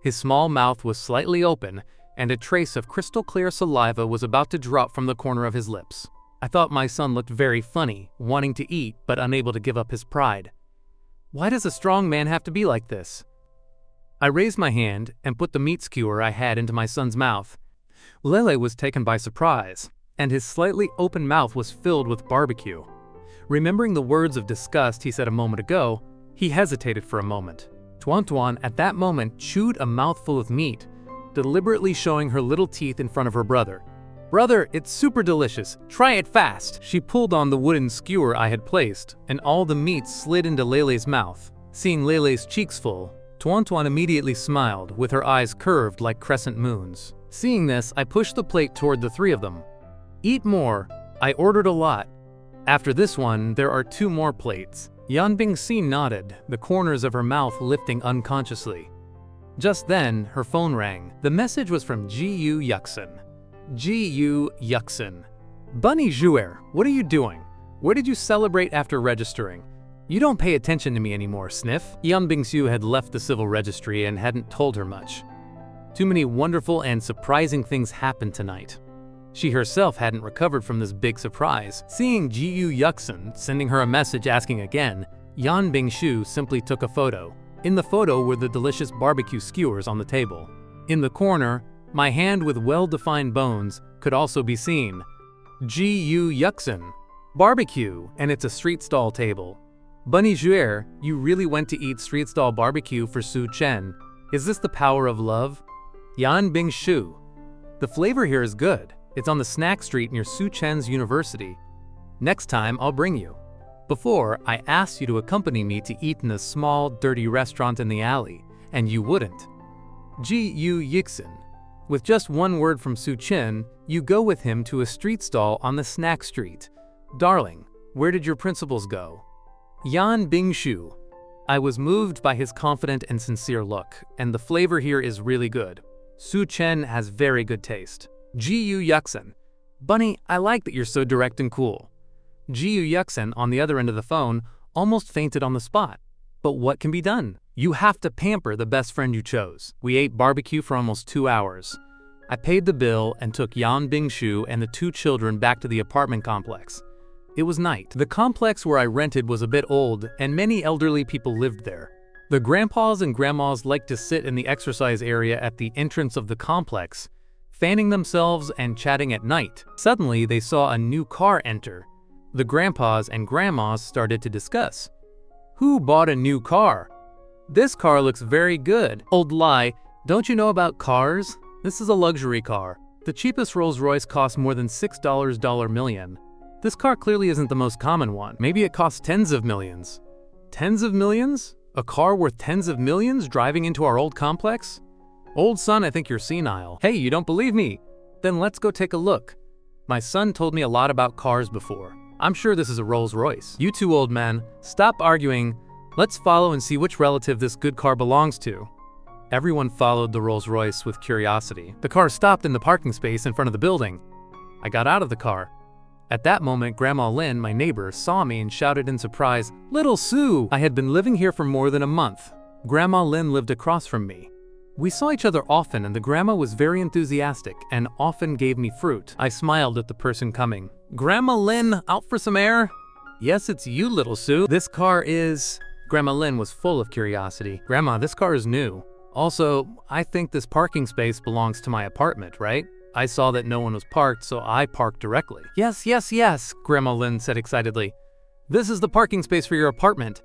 His small mouth was slightly open, and a trace of crystal-clear saliva was about to drop from the corner of his lips. I thought my son looked very funny, wanting to eat but unable to give up his pride. Why does a strong man have to be like this? I raised my hand and put the meat skewer I had into my son's mouth. Lele was taken by surprise, and his slightly open mouth was filled with barbecue. Remembering the words of disgust he said a moment ago, he hesitated for a moment. Tuan at that moment chewed a mouthful of meat, deliberately showing her little teeth in front of her brother. "Brother, it's super delicious. Try it fast." She pulled on the wooden skewer I had placed, and all the meat slid into Lele's mouth. Seeing Lele's cheeks full, Tuan immediately smiled, with her eyes curved like crescent moons. Seeing this, I pushed the plate toward the 3 of them. "Eat more. I ordered a lot. After this one, there are 2 more plates." Yan Bingshu nodded, the corners of her mouth lifting unconsciously. Just then, her phone rang. The message was from Ji-Yu Yuxin. Ji-Yu Yuxin. "Bunny Zhuer, what are you doing? Where did you celebrate after registering? You don't pay attention to me anymore, sniff." Yan Bingshu had left the civil registry and hadn't told her much. Too many wonderful and surprising things happened tonight. She herself hadn't recovered from this big surprise. Seeing Ji-Yu Yuxin sending her a message asking again, Yan Bingshu simply took a photo. In the photo were the delicious barbecue skewers on the table. In the corner, my hand with well-defined bones could also be seen. Ji-Yu Yuxin. Barbecue, and it's a street stall table. Bunny Zhuer, you really went to eat street stall barbecue for Su Chen. Is this the power of love? Yan Bingshu. The flavor here is good. It's on the snack street near Su Chen's university. Next time, I'll bring you. Before, I asked you to accompany me to eat in a small, dirty restaurant in the alley, and you wouldn't. Ji-Yu Yuxin. With just one word from Su Chen, you go with him to a street stall on the snack street. Darling, where did your principals go? Yan Bingshu. I was moved by his confident and sincere look, and the flavor here is really good. Su Chen has very good taste. Ji-Yu Yuxin. Bunny, I like that you're so direct and cool. Ji-Yu Yuxin, on the other end of the phone, almost fainted on the spot. But what can be done? You have to pamper the best friend you chose. We ate barbecue for almost 2 hours. I paid the bill and took Yan Bingshu and the 2 children back to the apartment complex. It was night. The complex where I rented was a bit old, and many elderly people lived there. The grandpas and grandmas liked to sit in the exercise area at the entrance of the complex, fanning themselves and chatting at night. Suddenly, they saw a new car enter. The grandpas and grandmas started to discuss. Who bought a new car? This car looks very good. Old lie, don't you know about cars? This is a luxury car. The cheapest Rolls-Royce costs more than $6 million. This car clearly isn't the most common one. Maybe it costs tens of millions. Tens of millions? A car worth tens of millions driving into our old complex? Old son, I think you're senile. Hey, you don't believe me? Then let's go take a look. My son told me a lot about cars before. I'm sure this is a Rolls-Royce. You two old men, stop arguing. Let's follow and see which relative this good car belongs to. Everyone followed the Rolls-Royce with curiosity. The car stopped in the parking space in front of the building. I got out of the car. At that moment, Grandma Lynn, my neighbor, saw me and shouted in surprise, "Little Sue!" I had been living here for more than a month. Grandma Lynn lived across from me. We saw each other often, and the grandma was very enthusiastic and often gave me fruit. I smiled at the person coming. "Grandma Lynn, out for some air?" "Yes, it's you, Little Sue. This car is..." Grandma Lynn was full of curiosity. "Grandma, this car is new. Also, I think this parking space belongs to my apartment, right? I saw that no one was parked, so I parked directly." Yes, Grandma Lynn said excitedly. "This is the parking space for your apartment.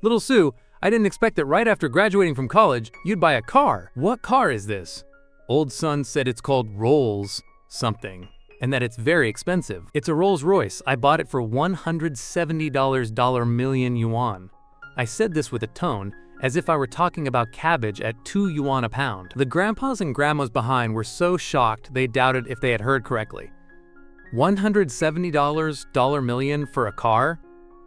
Little Sue, I didn't expect that right after graduating from college, you'd buy a car. What car is this?" Old son said it's called Rolls something, and that it's very expensive. "It's a Rolls-Royce. I bought it for $170 million yuan. I said this with a tone, as if I were talking about cabbage at 2 yuan a pound. The grandpas and grandmas behind were so shocked they doubted if they had heard correctly. $170 million for a car?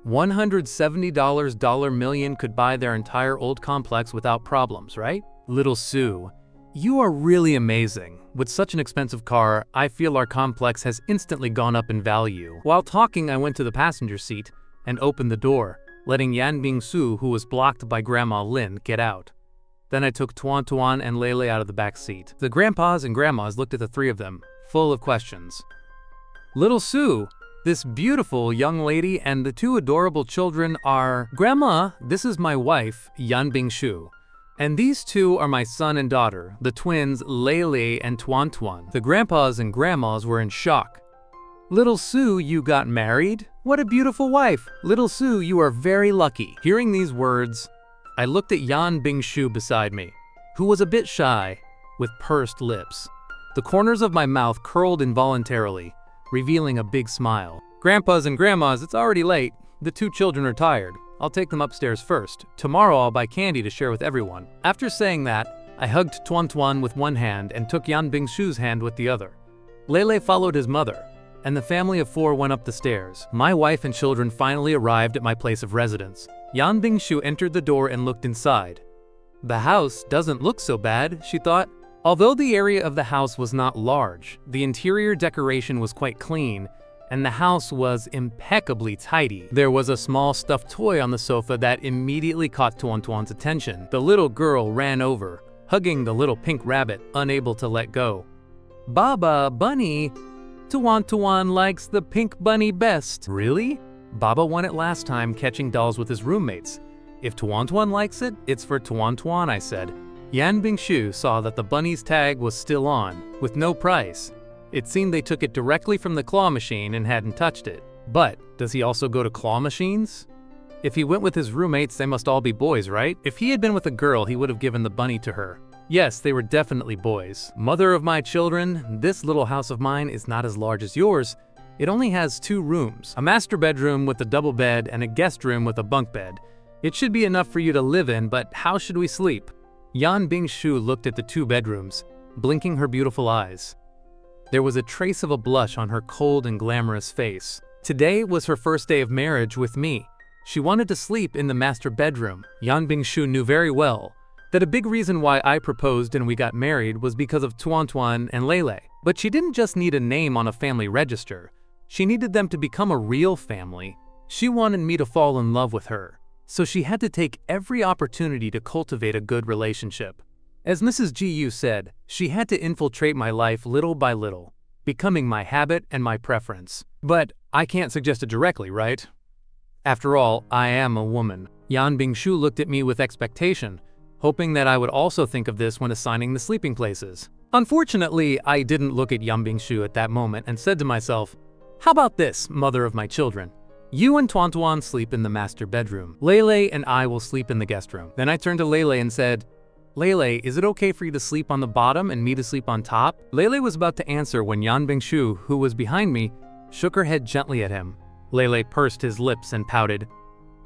$170 million could buy their entire old complex without problems, right? Little Sue, you are really amazing. With such an expensive car, I feel our complex has instantly gone up in value. While talking, I went to the passenger seat and opened the door, letting Yan Bingsu, who was blocked by Grandma Lynn, get out. Then I took Tuan Tuan and Lele out of the back seat. The grandpas and grandmas looked at the three of them, full of questions. "Little Sue, this beautiful young lady and the two adorable children are..." "Grandma, this is my wife, Yan Bingshu. And these two are my son and daughter, the twins Lele and Tuan Tuan." The grandpas and grandmas were in shock. "Little Sue, you got married? What a beautiful wife! Little Sue, you are very lucky." Hearing these words, I looked at Yan Bingshu beside me, who was a bit shy, with pursed lips. The corners of my mouth curled involuntarily, revealing a big smile. "Grandpas and grandmas, it's already late. The two children are tired. I'll take them upstairs first. Tomorrow I'll buy candy to share with everyone." After saying that, I hugged Tuan Tuan with one hand and took Yan Bingshu's hand with the other. Lele followed his mother, and the family of four went up the stairs. My wife and children finally arrived at my place of residence. Yan Bingshu entered the door and looked inside. The house doesn't look so bad, she thought. Although the area of the house was not large, the interior decoration was quite clean, and the house was impeccably tidy. There was a small stuffed toy on the sofa that immediately caught Tuan Tuan's attention. The little girl ran over, hugging the little pink rabbit, unable to let go. "Baba, Bunny, Tuan Tuan likes the pink bunny best." Really? Baba won it last time catching dolls with his roommates. If Tuan Tuan likes it, it's for Tuan Tuan, I said. Yan Bingshu saw that the bunny's tag was still on, with no price. It seemed they took it directly from the claw machine and hadn't touched it. But, does he also go to claw machines? If he went with his roommates, they must all be boys, right? If he had been with a girl, he would have given the bunny to her. Yes, they were definitely boys. "Mother of my children, this little house of mine is not as large as yours. It only has 2 rooms, a master bedroom with a double bed and a guest room with a bunk bed. It should be enough for you to live in, but how should we sleep?" Yan Bingshu looked at the 2 bedrooms, blinking her beautiful eyes. There was a trace of a blush on her cold and glamorous face. Today was her first day of marriage with me. She wanted to sleep in the master bedroom. Yan Bingshu knew very well that a big reason why I proposed and we got married was because of Tuan Tuan and Lele. But she didn't just need a name on a family register. She needed them to become a real family. She wanted me to fall in love with her. So she had to take every opportunity to cultivate a good relationship. As Mrs. Gu said, she had to infiltrate my life little by little, becoming my habit and my preference. But I can't suggest it directly, right? After all, I am a woman. Yan Bingshu looked at me with expectation, hoping that I would also think of this when assigning the sleeping places. Unfortunately, I didn't look at Yan Bingshu at that moment and said to myself, "How about this, mother of my children? You and Tuan Tuan sleep in the master bedroom. Lele and I will sleep in the guest room." Then I turned to Lele and said, "Lele, is it okay for you to sleep on the bottom and me to sleep on top?" Lele was about to answer when Yan Bingshu, who was behind me, shook her head gently at him. Lele pursed his lips and pouted,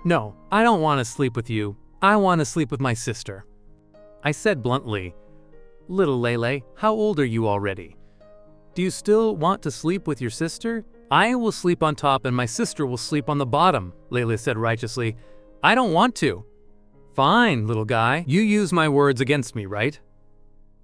"No, I don't want to sleep with you. I want to sleep with my sister." I said bluntly, "Little Lele, how old are you already? Do you still want to sleep with your sister?" "I will sleep on top and my sister will sleep on the bottom," Lele said righteously. "I don't want to." "Fine, little guy. You use my words against me, right?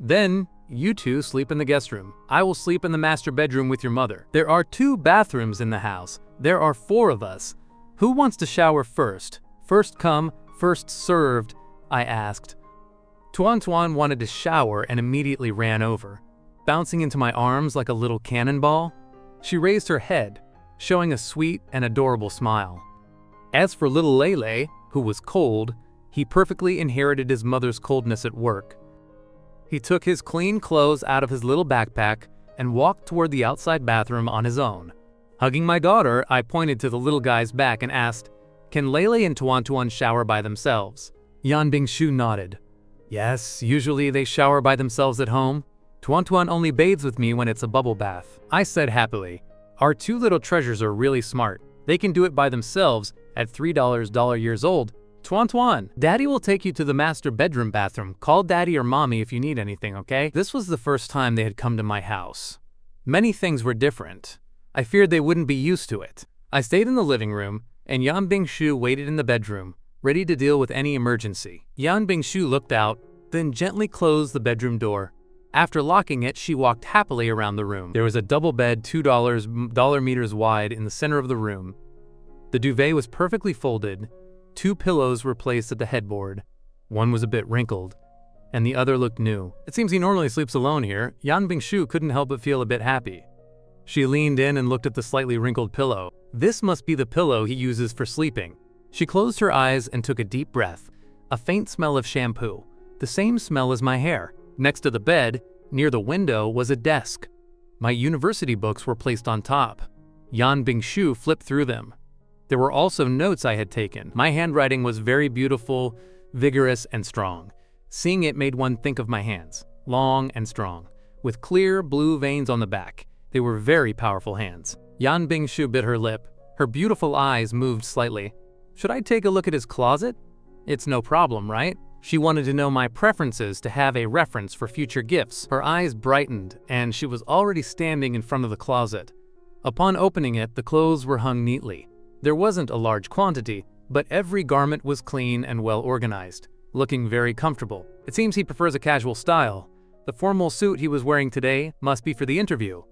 Then you two sleep in the guest room. I will sleep in the master bedroom with your mother. There are 2 bathrooms in the house. There are 4 of us. Who wants to shower first? First come, first served," I asked. Tuan Tuan wanted to shower and immediately ran over, bouncing into my arms like a little cannonball. She raised her head, showing a sweet and adorable smile. As for little Lele, who was cold, he perfectly inherited his mother's coldness at work. He took his clean clothes out of his little backpack and walked toward the outside bathroom on his own. Hugging my daughter, I pointed to the little guy's back and asked, "Can Lele and Tuan Tuan shower by themselves?" Yan Bingshu nodded. "Yes, usually they shower by themselves at home. Tuan Tuan only bathes with me when it's a bubble bath," I said happily. Our 2 little treasures are really smart. They can do it by themselves at $3 years old. "Tuan Tuan, Daddy will take you to the master bedroom bathroom. Call Daddy or Mommy if you need anything, okay?" This was the first time they had come to my house. Many things were different. I feared they wouldn't be used to it. I stayed in the living room, and Yan Bingshu waited in the bedroom, ready to deal with any emergency. Yan Bingshu looked out, then gently closed the bedroom door. After locking it, she walked happily around the room. There was a double bed $2 meters wide in the center of the room. The duvet was perfectly folded. 2 pillows were placed at the headboard. One was a bit wrinkled, and the other looked new. It seems he normally sleeps alone here. Yan Bingshu couldn't help but feel a bit happy. She leaned in and looked at the slightly wrinkled pillow. This must be the pillow he uses for sleeping. She closed her eyes and took a deep breath. A faint smell of shampoo, the same smell as my hair. Next to the bed, near the window, was a desk. My university books were placed on top. Yan Bingshu flipped through them. There were also notes I had taken. My handwriting was very beautiful, vigorous, and strong. Seeing it made one think of my hands, long and strong, with clear blue veins on the back. They were very powerful hands. Yan Bingshu bit her lip. Her beautiful eyes moved slightly. "Should I take a look at his closet? It's no problem, right?" She wanted to know my preferences to have a reference for future gifts. Her eyes brightened, and she was already standing in front of the closet. Upon opening it, the clothes were hung neatly. There wasn't a large quantity, but every garment was clean and well organized, looking very comfortable. It seems he prefers a casual style. The formal suit he was wearing today must be for the interview.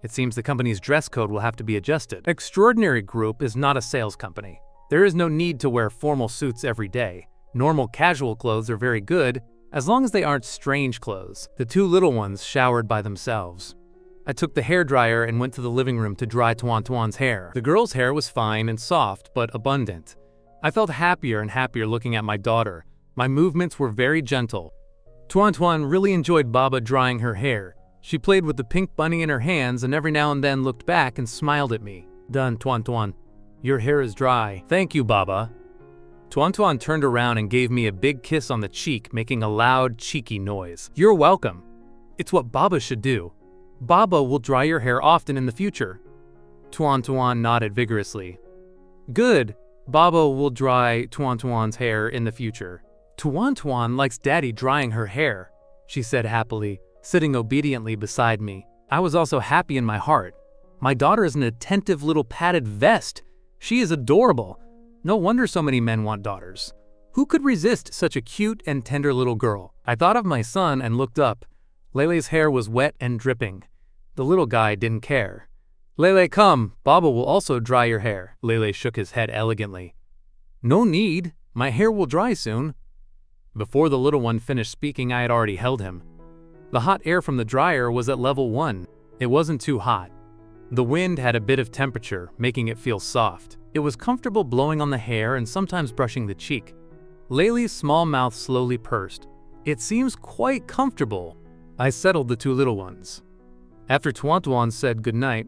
It seems the company's dress code will have to be adjusted. Extraordinary Group is not a sales company. There is no need to wear formal suits every day. Normal casual clothes are very good, as long as they aren't strange clothes. The 2 little ones showered by themselves. I took the hairdryer and went to the living room to dry Tuan Tuan's hair. The girl's hair was fine and soft, but abundant. I felt happier and happier looking at my daughter. My movements were very gentle. Tuan Tuan really enjoyed Baba drying her hair. She played with the pink bunny in her hands and every now and then looked back and smiled at me. "Done, Tuan Tuan. Your hair is dry." "Thank you, Baba." Tuan Tuan turned around and gave me a big kiss on the cheek, making a loud, cheeky noise. "You're welcome. It's what Baba should do. Baba will dry your hair often in the future." Tuan Tuan nodded vigorously. "Good. Baba will dry Tuan Tuan's hair in the future." "Tuan Tuan likes Daddy drying her hair," she said happily, sitting obediently beside me. I was also happy in my heart. My daughter is an attentive little padded vest. She is adorable. No wonder so many men want daughters. Who could resist such a cute and tender little girl? I thought of my son and looked up. Lele's hair was wet and dripping. The little guy didn't care. "Lele, come. Baba will also dry your hair." Lele shook his head elegantly. "No need. My hair will dry soon." Before the little one finished speaking, I had already held him. The hot air from the dryer was at level 1. It wasn't too hot. The wind had a bit of temperature, making it feel soft. It was comfortable blowing on the hair and sometimes brushing the cheek. Layli's small mouth slowly pursed. It seems quite comfortable. I settled the two little ones. After Tuan Tuan said goodnight,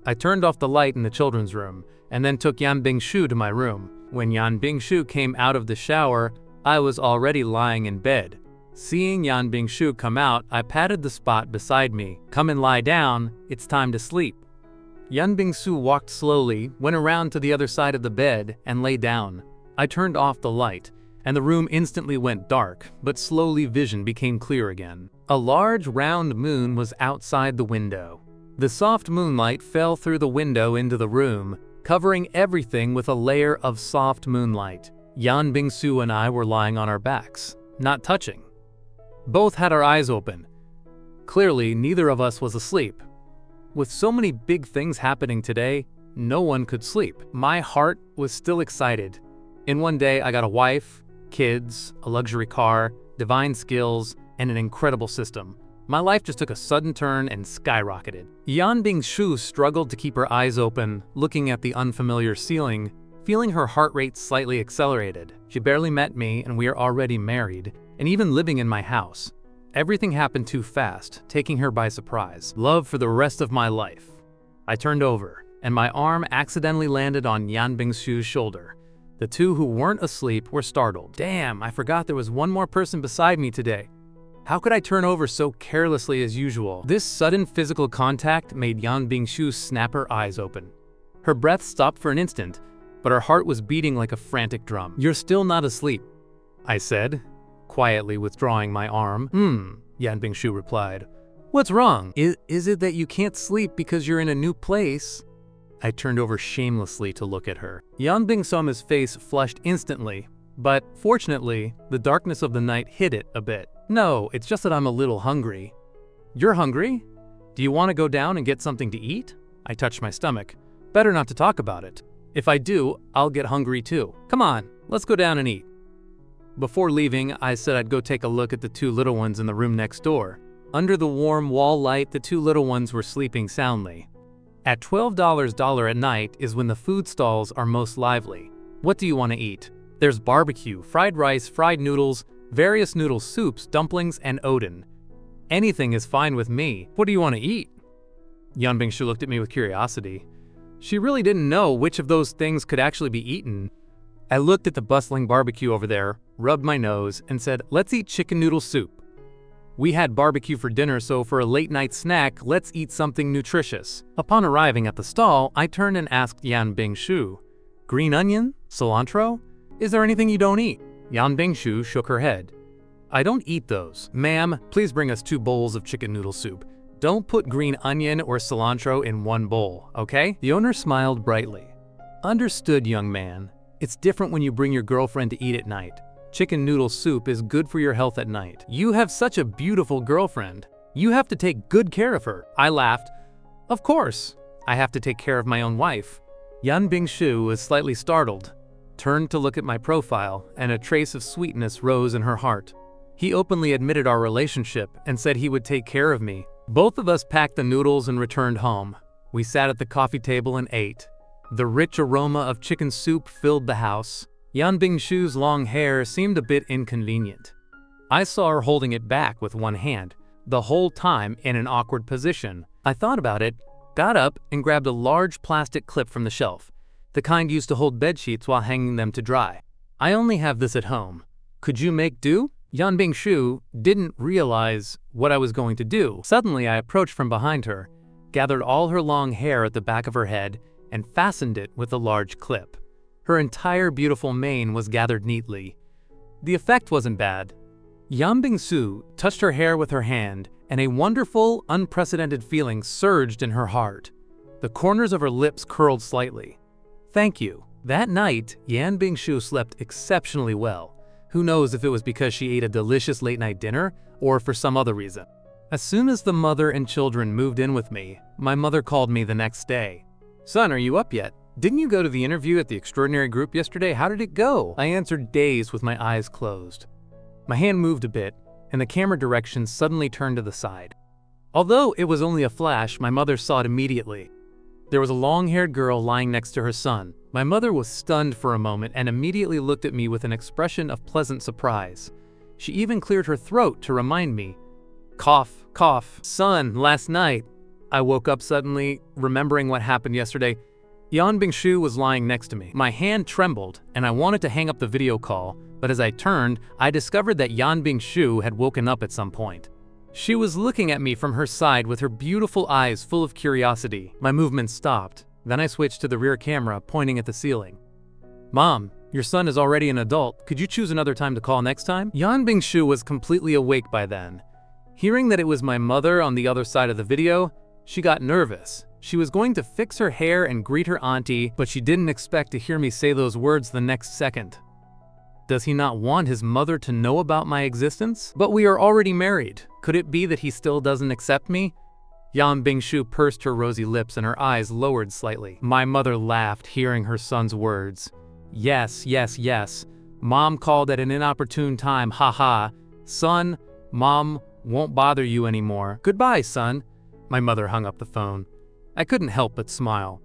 I turned off the light in the children's room and then took Yan Bingshu to my room. When Yan Bingshu came out of the shower, I was already lying in bed. Seeing Yan Bingshu come out, I patted the spot beside me. Come and lie down, it's time to sleep. Yan Bingshu walked slowly, went around to the other side of the bed, and lay down. I turned off the light, and the room instantly went dark, but slowly vision became clear again. A large round moon was outside the window. The soft moonlight fell through the window into the room, covering everything with a layer of soft moonlight. Yan Bingshu and I were lying on our backs, not touching. Both had our eyes open. Clearly, neither of us was asleep. With so many big things happening today, no one could sleep. My heart was still excited. In one day, I got a wife, kids, a luxury car, divine skills, and an incredible system. My life just took a sudden turn and skyrocketed. Yan Bingshu struggled to keep her eyes open, looking at the unfamiliar ceiling, feeling her heart rate slightly accelerated. She barely met me, and we are already married, and even living in my house. Everything happened too fast, taking her by surprise. Love for the rest of my life. I turned over, and my arm accidentally landed on Yan Bingshu's shoulder. The two who weren't asleep were startled. Damn, I forgot there was one more person beside me today. How could I turn over so carelessly as usual? This sudden physical contact made Yan Bingshu snap her eyes open. Her breath stopped for an instant, but her heart was beating like a frantic drum. "You're still not asleep," I said, quietly withdrawing my arm. Yan Bingshu replied. "What's wrong? Is it that you can't sleep because you're in a new place?" I turned over shamelessly to look at her. Yan Bingshu's face flushed instantly, but fortunately, the darkness of the night hid it a bit. "No, it's just that I'm a little hungry." "You're hungry? Do you want to go down and get something to eat?" I touched my stomach. Better not to talk about it. If I do, I'll get hungry too. Come on, let's go down and eat. Before leaving, I said I'd go take a look at the two little ones in the room next door. Under the warm wall light, the two little ones were sleeping soundly. At $12 at night is when the food stalls are most lively. What do you want to eat? There's barbecue, fried rice, fried noodles, various noodle soups, dumplings, and oden. Anything is fine with me. What do you want to eat? Yan Bingshu looked at me with curiosity. She really didn't know which of those things could actually be eaten. I looked at the bustling barbecue over there, rubbed my nose, and said, "Let's eat chicken noodle soup." We had barbecue for dinner, so for a late-night snack, let's eat something nutritious. Upon arriving at the stall, I turned and asked Yan Bingshu, "Green onion? Cilantro? Is there anything you don't eat?" Yan Bingshu shook her head. "I don't eat those." "Ma'am, please bring us 2 bowls of chicken noodle soup. Don't put green onion or cilantro in one bowl, okay?" The owner smiled brightly. "Understood, young man. It's different when you bring your girlfriend to eat at night. Chicken noodle soup is good for your health at night. You have such a beautiful girlfriend. You have to take good care of her." I laughed. "Of course. I have to take care of my own wife." Yan Bingshu was slightly startled, turned to look at my profile, and a trace of sweetness rose in her heart. He openly admitted our relationship and said he would take care of me. Both of us packed the noodles and returned home. We sat at the coffee table and ate. The rich aroma of chicken soup filled the house. Yan Bingshu's long hair seemed a bit inconvenient. I saw her holding it back with one hand, the whole time in an awkward position. I thought about it, got up, and grabbed a large plastic clip from the shelf, the kind used to hold bedsheets while hanging them to dry. "I only have this at home. Could you make do?" Yan Bingshu didn't realize what I was going to do. Suddenly, I approached from behind her, gathered all her long hair at the back of her head, and fastened it with a large clip. Her entire beautiful mane was gathered neatly. The effect wasn't bad. Yan Bingshu touched her hair with her hand, and a wonderful, unprecedented feeling surged in her heart. The corners of her lips curled slightly. "Thank you." That night, Yan Bingshu slept exceptionally well. Who knows if it was because she ate a delicious late-night dinner or for some other reason. As soon as the mother and children moved in with me, my mother called me the next day. "Son, are you up yet? Didn't you go to the interview at the Extraordinary Group yesterday? How did it go?" I answered, dazed with my eyes closed. My hand moved a bit, and the camera direction suddenly turned to the side. Although it was only a flash, my mother saw it immediately. There was a long-haired girl lying next to her son, My mother was stunned for a moment and immediately looked at me with an expression of pleasant surprise. She even cleared her throat to remind me. Cough, cough. Son, last night. I woke up suddenly, remembering what happened yesterday. Yan Bingshu was lying next to me. My hand trembled, and I wanted to hang up the video call, but as I turned, I discovered that Yan Bingshu had woken up at some point. She was looking at me from her side with her beautiful eyes full of curiosity. My movement stopped. Then I switched to the rear camera, pointing at the ceiling. Mom, your son is already an adult. Could you choose another time to call next time? Yan Bingshu was completely awake by then. Hearing that it was my mother on the other side of the video, she got nervous. She was going to fix her hair and greet her auntie, but she didn't expect to hear me say those words the next second. Does he not want his mother to know about my existence? But we are already married. Could it be that he still doesn't accept me? Yan Bingshu pursed her rosy lips and her eyes lowered slightly. My mother laughed, hearing her son's words. Yes, yes, yes. Mom called at an inopportune time, haha. Son, Mom won't bother you anymore. Goodbye, son. My mother hung up the phone. I couldn't help but smile.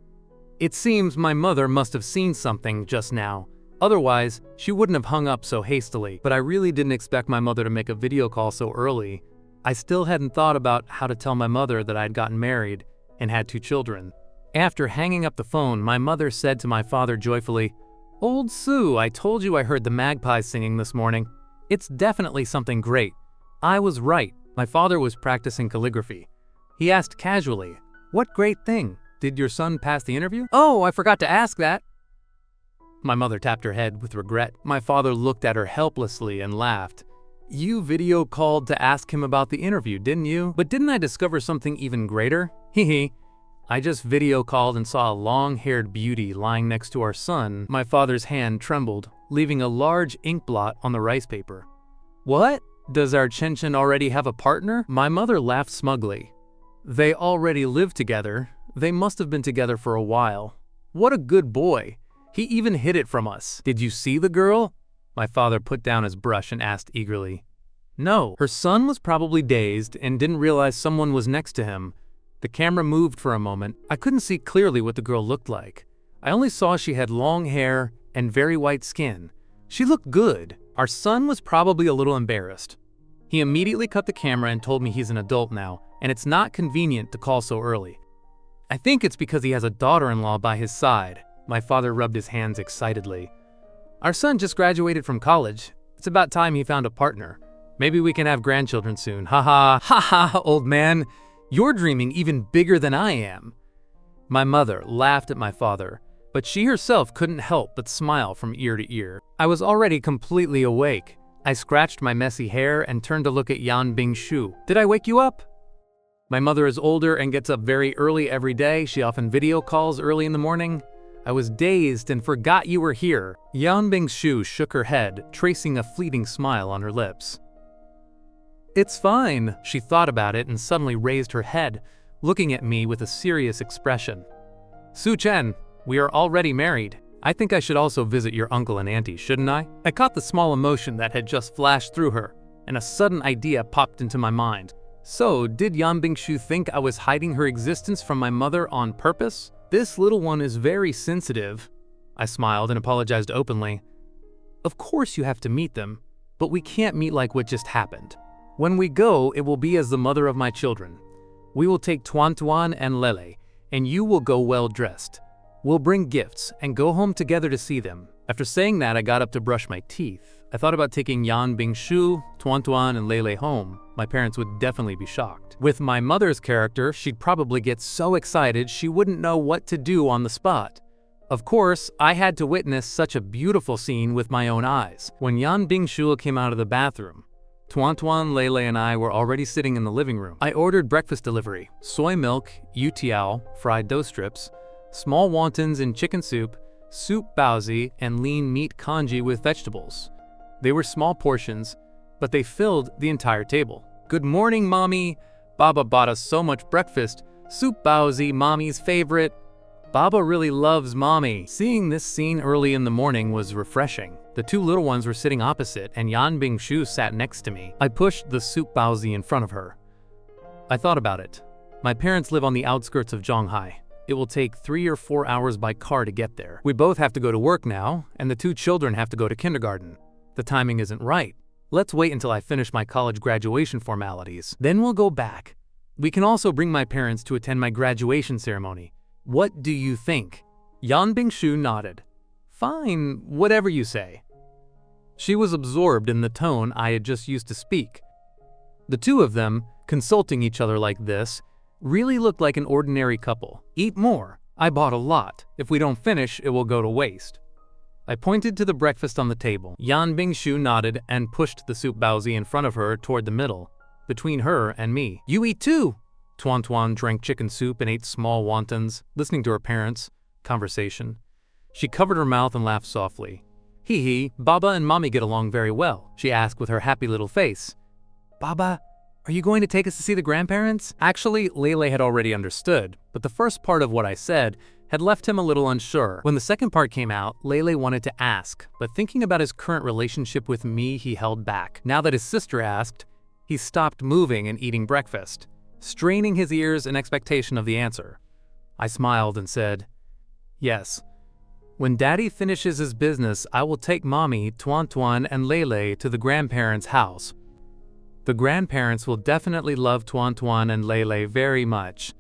It seems my mother must have seen something just now. Otherwise, she wouldn't have hung up so hastily. But I really didn't expect my mother to make a video call so early. I still hadn't thought about how to tell my mother that I'd gotten married and had 2 children. After hanging up the phone, my mother said to my father joyfully, "Old Sue, I told you I heard the magpies singing this morning. It's definitely something great." I was right. My father was practicing calligraphy. He asked casually, "What great thing? Did your son pass the interview?" "Oh, I forgot to ask that." My mother tapped her head with regret. My father looked at her helplessly and laughed. "You video called to ask him about the interview, didn't you? But didn't I discover something even greater? Hehe. I just video called and saw a long-haired beauty lying next to our son." My father's hand trembled, leaving a large ink blot on the rice paper. "What? Does our Chen already have a partner?" My mother laughed smugly. "They already live together. They must have been together for a while. What a good boy. He even hid it from us. Did you see the girl?" My father put down his brush and asked eagerly. "No." Her son was probably dazed and didn't realize someone was next to him. The camera moved for a moment. I couldn't see clearly what the girl looked like. I only saw she had long hair and very white skin. She looked good. Our son was probably a little embarrassed. He immediately cut the camera and told me he's an adult now, and it's not convenient to call so early. I think it's because he has a daughter-in-law by his side. My father rubbed his hands excitedly. Our son just graduated from college. It's about time he found a partner. Maybe we can have grandchildren soon. Haha, haha, old man. You're dreaming even bigger than I am. My mother laughed at my father, but she herself couldn't help but smile from ear to ear. I was already completely awake. I scratched my messy hair and turned to look at Yan Bingshu. "Did I wake you up?" My mother is older and gets up very early every day. She often video calls early in the morning. I was dazed and forgot you were here. Yan Bingshu shook her head, tracing a fleeting smile on her lips. "It's fine." She thought about it and suddenly raised her head, looking at me with a serious expression. "Su Chen, we are already married. I think I should also visit your uncle and auntie, shouldn't I?" I caught the small emotion that had just flashed through her, and a sudden idea popped into my mind. So, did Yan Bingshu think I was hiding her existence from my mother on purpose? This little one is very sensitive. I smiled and apologized openly. "Of course you have to meet them, but we can't meet like what just happened. When we go, it will be as the mother of my children. We will take Tuan Tuan and Lele, and you will go well dressed. We'll bring gifts and go home together to see them." After saying that, I got up to brush my teeth. I thought about taking Yan Bingshu, Tuan Tuan, and Lele home. My parents would definitely be shocked. With my mother's character, she'd probably get so excited she wouldn't know what to do on the spot. Of course, I had to witness such a beautiful scene with my own eyes. When Yan Bingshu came out of the bathroom, Tuan Tuan, Lele, and I were already sitting in the living room. I ordered breakfast delivery: soy milk, youtiao, fried dough strips, small wontons in chicken soup baozi, and lean meat congee with vegetables. They were small portions, but they filled the entire table. "Good morning, Mommy. Baba bought us so much breakfast. Soup baozi, Mommy's favorite. Baba really loves Mommy." Seeing this scene early in the morning was refreshing. The 2 little ones were sitting opposite, and Yan Bingshu sat next to me. I pushed the soup baozi in front of her. I thought about it. My parents live on the outskirts of Zhonghai. it will take 3 or 4 hours by car to get there. We both have to go to work now, and the 2 children have to go to kindergarten. The timing isn't right. Let's wait until I finish my college graduation formalities. Then we'll go back. We can also bring my parents to attend my graduation ceremony. What do you think? Yan Bingshu nodded. Fine, whatever you say. She was absorbed in the tone I had just used to speak. The two of them, consulting each other like this, really looked like an ordinary couple. Eat more. I bought a lot. If we don't finish, it will go to waste. I pointed to the breakfast on the table. Yan Bingshu nodded and pushed the soup baozi in front of her toward the middle, between her and me. You eat too! Tuan Tuan drank chicken soup and ate small wontons, listening to her parents' conversation. She covered her mouth and laughed softly. Hee hee, Baba and Mommy get along very well, she asked with her happy little face. Baba, are you going to take us to see the grandparents? Actually, Lele had already understood, but the first part of what I said had left him a little unsure. When the second part came out, Lele wanted to ask, but thinking about his current relationship with me, he held back. Now that his sister asked, he stopped moving and eating breakfast, straining his ears in expectation of the answer. I smiled and said, yes. When Daddy finishes his business, I will take Mommy, Tuan Tuan, and Lele to the grandparents' house. The grandparents will definitely love Tuan Tuan and Lele very much.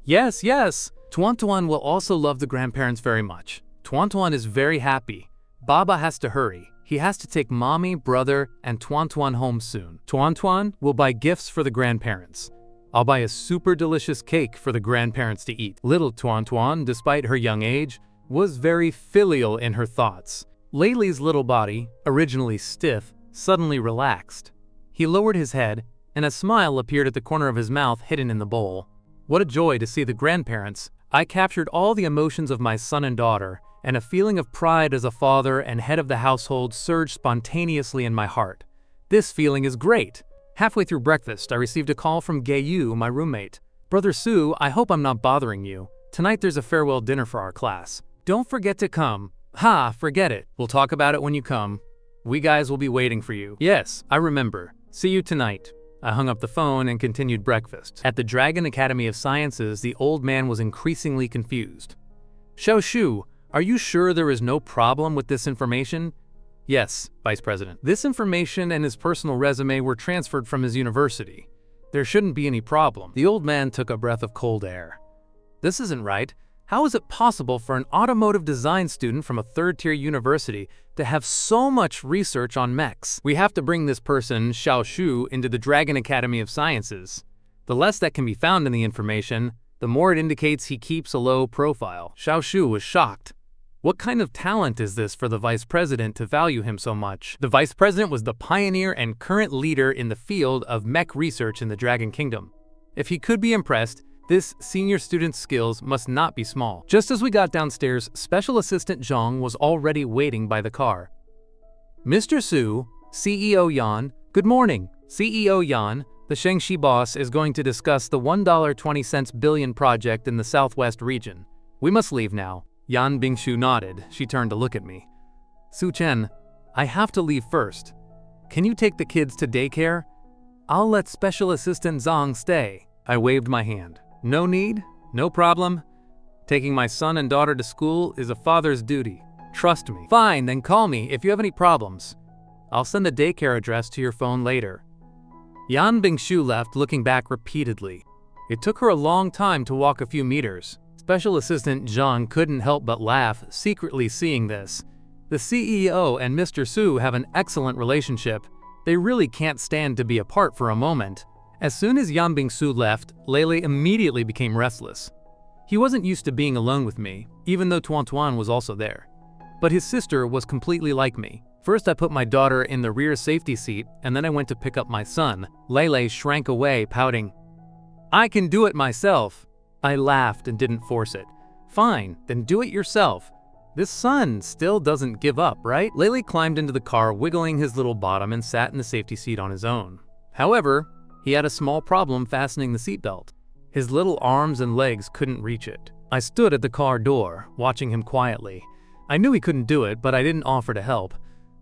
Yes, yes! Tuan Tuan will also love the grandparents very much. Tuan Tuan is very happy. Baba has to hurry. He has to take Mommy, brother, and Tuan Tuan home soon. Tuan Tuan will buy gifts for the grandparents. I'll buy a super delicious cake for the grandparents to eat. Little Tuan Tuan, despite her young age, was very filial in her thoughts. Lele's little body, originally stiff, suddenly relaxed. He lowered his head, and a smile appeared at the corner of his mouth hidden in the bowl. What a joy to see the grandparents. I captured all the emotions of my son and daughter, and a feeling of pride as a father and head of the household surged spontaneously in my heart. This feeling is great. Halfway through breakfast, I received a call from Gayu, my roommate. Brother Su, I hope I'm not bothering you. Tonight there's a farewell dinner for our class. Don't forget to come. Ha, forget it. We'll talk about it when you come. We guys will be waiting for you. Yes, I remember. See you tonight. I hung up the phone and continued breakfast. At the Dragon Academy of Sciences, the old man was increasingly confused. Xiao Shu, are you sure there is no problem with this information? Yes, Vice President. This information and his personal resume were transferred from his university. There shouldn't be any problem. The old man took a breath of cold air. This isn't right. How is it possible for an automotive design student from a third-tier university to have so much research on mechs? We have to bring this person, Xiao Shu, into the Dragon Academy of Sciences. The less that can be found in the information, the more it indicates he keeps a low profile. Xiao Shu was shocked. What kind of talent is this for the vice president to value him so much? The vice president was the pioneer and current leader in the field of mech research in the Dragon Kingdom. If he could be impressed, this senior student's skills must not be small. Just as we got downstairs, Special Assistant Zhang was already waiting by the car. Mr. Su, CEO Yan, good morning. CEO Yan, the Shengxi boss is going to discuss the $1.20 billion project in the southwest region. We must leave now. Yan Bingshu nodded. She turned to look at me. Su Chen, I have to leave first. Can you take the kids to daycare? I'll let Special Assistant Zhang stay. I waved my hand. No need, no problem. Taking my son and daughter to school is a father's duty. Trust me. Fine, then call me if you have any problems. I'll send the daycare address to your phone later. Yan Bingshu left, looking back repeatedly. It took her a long time to walk a few meters. Special Assistant Zhang couldn't help but laugh, secretly seeing this. The CEO and Mr. Su have an excellent relationship. They really can't stand to be apart for a moment. As soon as Yan Bingshu left, Lele immediately became restless. He wasn't used to being alone with me, even though Tuan Tuan was also there. But his sister was completely like me. First I put my daughter in the rear safety seat, and then I went to pick up my son. Lele shrank away, pouting. I can do it myself. I laughed and didn't force it. Fine, then do it yourself. This son still doesn't give up, right? Lele climbed into the car, wiggling his little bottom, and sat in the safety seat on his own. However, he had a small problem fastening the seatbelt. His little arms and legs couldn't reach it. I stood at the car door, watching him quietly. I knew he couldn't do it, but I didn't offer to help.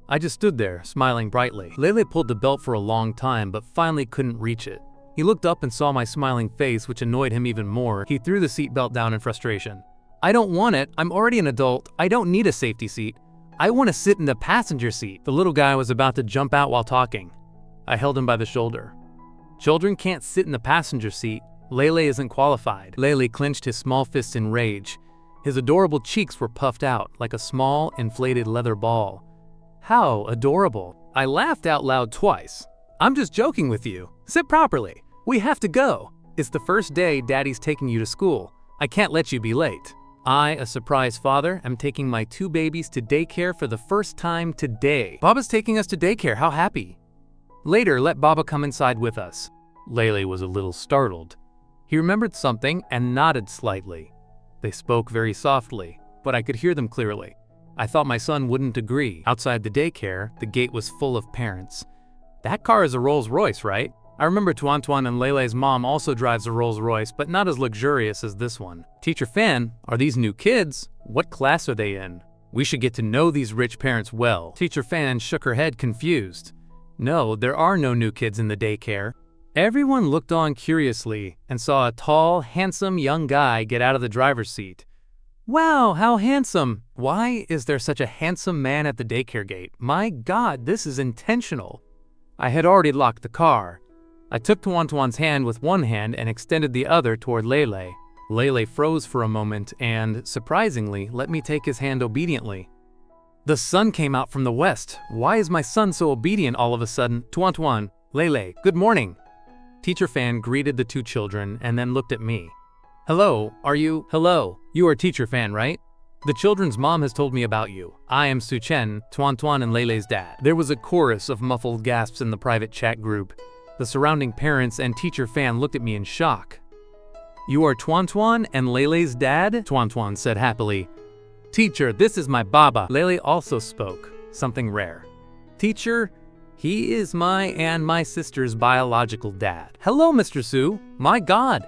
I just stood there, smiling brightly. Lele pulled the belt for a long time, but finally couldn't reach it. He looked up and saw my smiling face, which annoyed him even more. He threw the seatbelt down in frustration. I don't want it. I'm already an adult. I don't need a safety seat. I want to sit in the passenger seat. The little guy was about to jump out while talking. I held him by the shoulder. Children can't sit in the passenger seat. Lele isn't qualified. Lele clenched his small fists in rage. His adorable cheeks were puffed out like a small, inflated leather ball. How adorable. I laughed out loud twice. I'm just joking with you. Sit properly. We have to go. It's the first day Daddy's taking you to school. I can't let you be late. I, a surprise father, am taking my 2 babies to daycare for the first time today. Baba's taking us to daycare. How happy. Later, let Baba come inside with us. Lele was a little startled. He remembered something and nodded slightly. They spoke very softly, but I could hear them clearly. I thought my son wouldn't agree. Outside the daycare, the gate was full of parents. That car is a Rolls-Royce, right? I remember Tuan and Lele's mom also drives a Rolls-Royce, but not as luxurious as this one. Teacher Fan, are these new kids? What class are they in? We should get to know these rich parents well. Teacher Fan shook her head confused. No, there are no new kids in the daycare. Everyone looked on curiously and saw a tall, handsome young guy get out of the driver's seat. Wow, how handsome! Why is there such a handsome man at the daycare gate? My God, this is intentional. I had already locked the car. I took Tuan's hand with one hand and extended the other toward Lele. Lele froze for a moment and, surprisingly, let me take his hand obediently. The sun came out from the west. Why is my son so obedient all of a sudden? Tuan, Lele, good morning. Teacher Fan greeted the 2 children and then looked at me. Hello, Hello, you are Teacher Fan, right? The children's mom has told me about you. I am Su Chen, Tuan and Lele's dad. There was a chorus of muffled gasps in the private chat group. The surrounding parents and Teacher Fan looked at me in shock. You are Tuan and Lele's dad? Tuan said happily. Teacher, this is my Baba. Lele also spoke, something rare. Teacher, he is my and my sister's biological dad. Hello, Mr. Su. My God.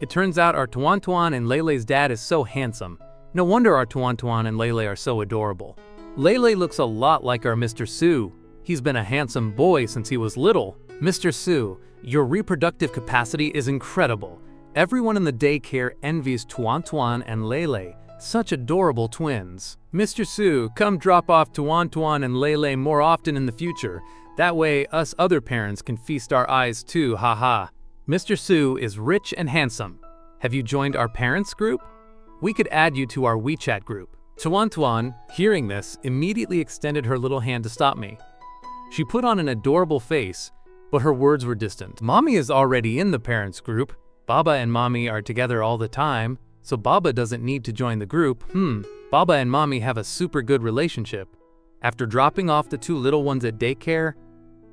It turns out our Tuan and Lele's dad is so handsome. No wonder our Tuan and Lele are so adorable. Lele looks a lot like our Mr. Su. He's been a handsome boy since he was little. Mr. Su, your reproductive capacity is incredible. Everyone in the daycare envies Tuan and Lele, such adorable twins. Mr. Su, come drop off Tuan and Lele more often in the future. That way, us other parents can feast our eyes too, haha. Mr. Su is rich and handsome. Have you joined our parents group? We could add you to our WeChat group. Tuan, hearing this, immediately extended her little hand to stop me. She put on an adorable face, but her words were distant. Mommy is already in the parents group. Baba and Mommy are together all the time, so Baba doesn't need to join the group. Baba and Mommy have a super good relationship. After dropping off the 2 little ones at daycare,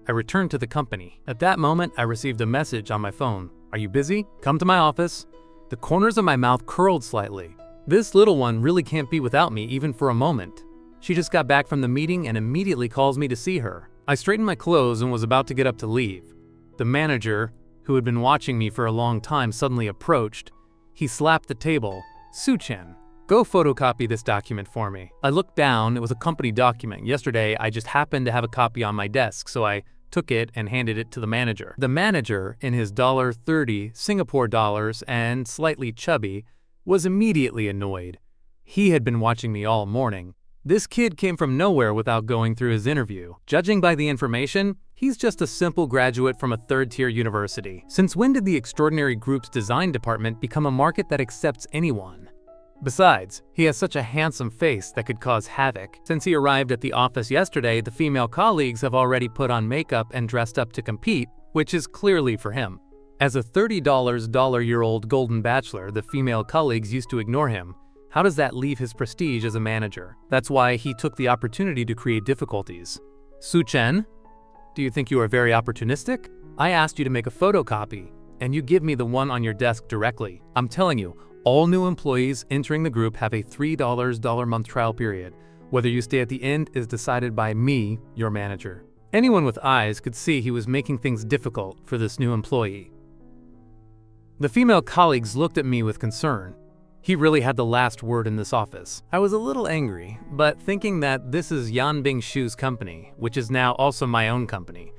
I returned to the company. At that moment, I received a message on my phone. Are you busy? Come to my office. The corners of my mouth curled slightly. This little one really can't be without me even for a moment. She just got back from the meeting and immediately calls me to see her. I straightened my clothes and was about to get up to leave. The manager, who had been watching me for a long time, suddenly approached. He slapped the table. Su Chen, go photocopy this document for me. I looked down. It was a company document. Yesterday, I just happened to have a copy on my desk, so I took it and handed it to the manager. The manager, in his $30 Singapore dollars and slightly chubby, was immediately annoyed. He had been watching me all morning. This kid came from nowhere without going through his interview. Judging by the information, he's just a simple graduate from a 3rd-tier university. Since when did the Extraordinary Group's design department become a market that accepts anyone? Besides, he has such a handsome face that could cause havoc. Since he arrived at the office yesterday, the female colleagues have already put on makeup and dressed up to compete, which is clearly for him. As a $30-year-old golden bachelor, the female colleagues used to ignore him. How does that leave his prestige as a manager? That's why he took the opportunity to create difficulties. Su Chen, do you think you are very opportunistic? I asked you to make a photocopy, and you give me the one on your desk directly. I'm telling you, all new employees entering the group have a $3 month trial period. Whether you stay at the end is decided by me, your manager. Anyone with eyes could see he was making things difficult for this new employee. The female colleagues looked at me with concern. He really had the last word in this office. I was a little angry, but thinking that this is Yan Bingshu's company, which is now also my own company,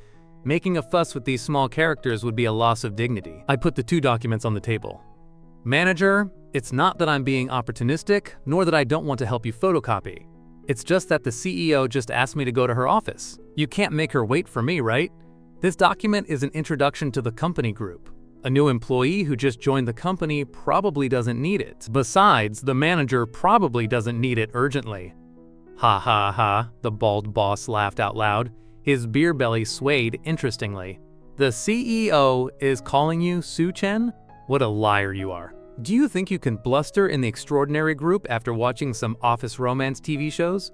Making a fuss with these small characters would be a loss of dignity. I put the 2 documents on the table. Manager, it's not that I'm being opportunistic, nor that I don't want to help you photocopy. It's just that the CEO just asked me to go to her office. You can't make her wait for me, right? This document is an introduction to the company group. A new employee who just joined the company probably doesn't need it. Besides, the manager probably doesn't need it urgently. Ha ha ha, the bald boss laughed out loud. His beer belly swayed interestingly. The CEO is calling you Su Chen? What a liar you are. Do you think you can bluster in the extraordinary group after watching some office romance TV shows?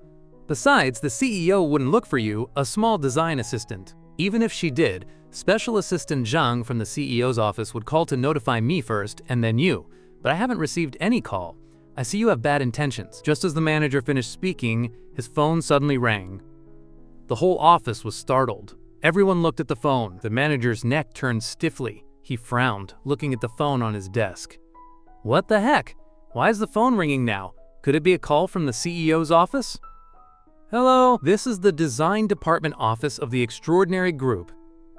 Besides, the CEO wouldn't look for you, a small design assistant. Even if she did, Special Assistant Zhang from the CEO's office would call to notify me first and then you, but I haven't received any call. I see you have bad intentions. Just as the manager finished speaking, his phone suddenly rang. The whole office was startled. Everyone looked at the phone. The manager's neck turned stiffly. He frowned, looking at the phone on his desk. What the heck? Why is the phone ringing now? Could it be a call from the CEO's office? Hello, this is the design department office of the Extraordinary Group.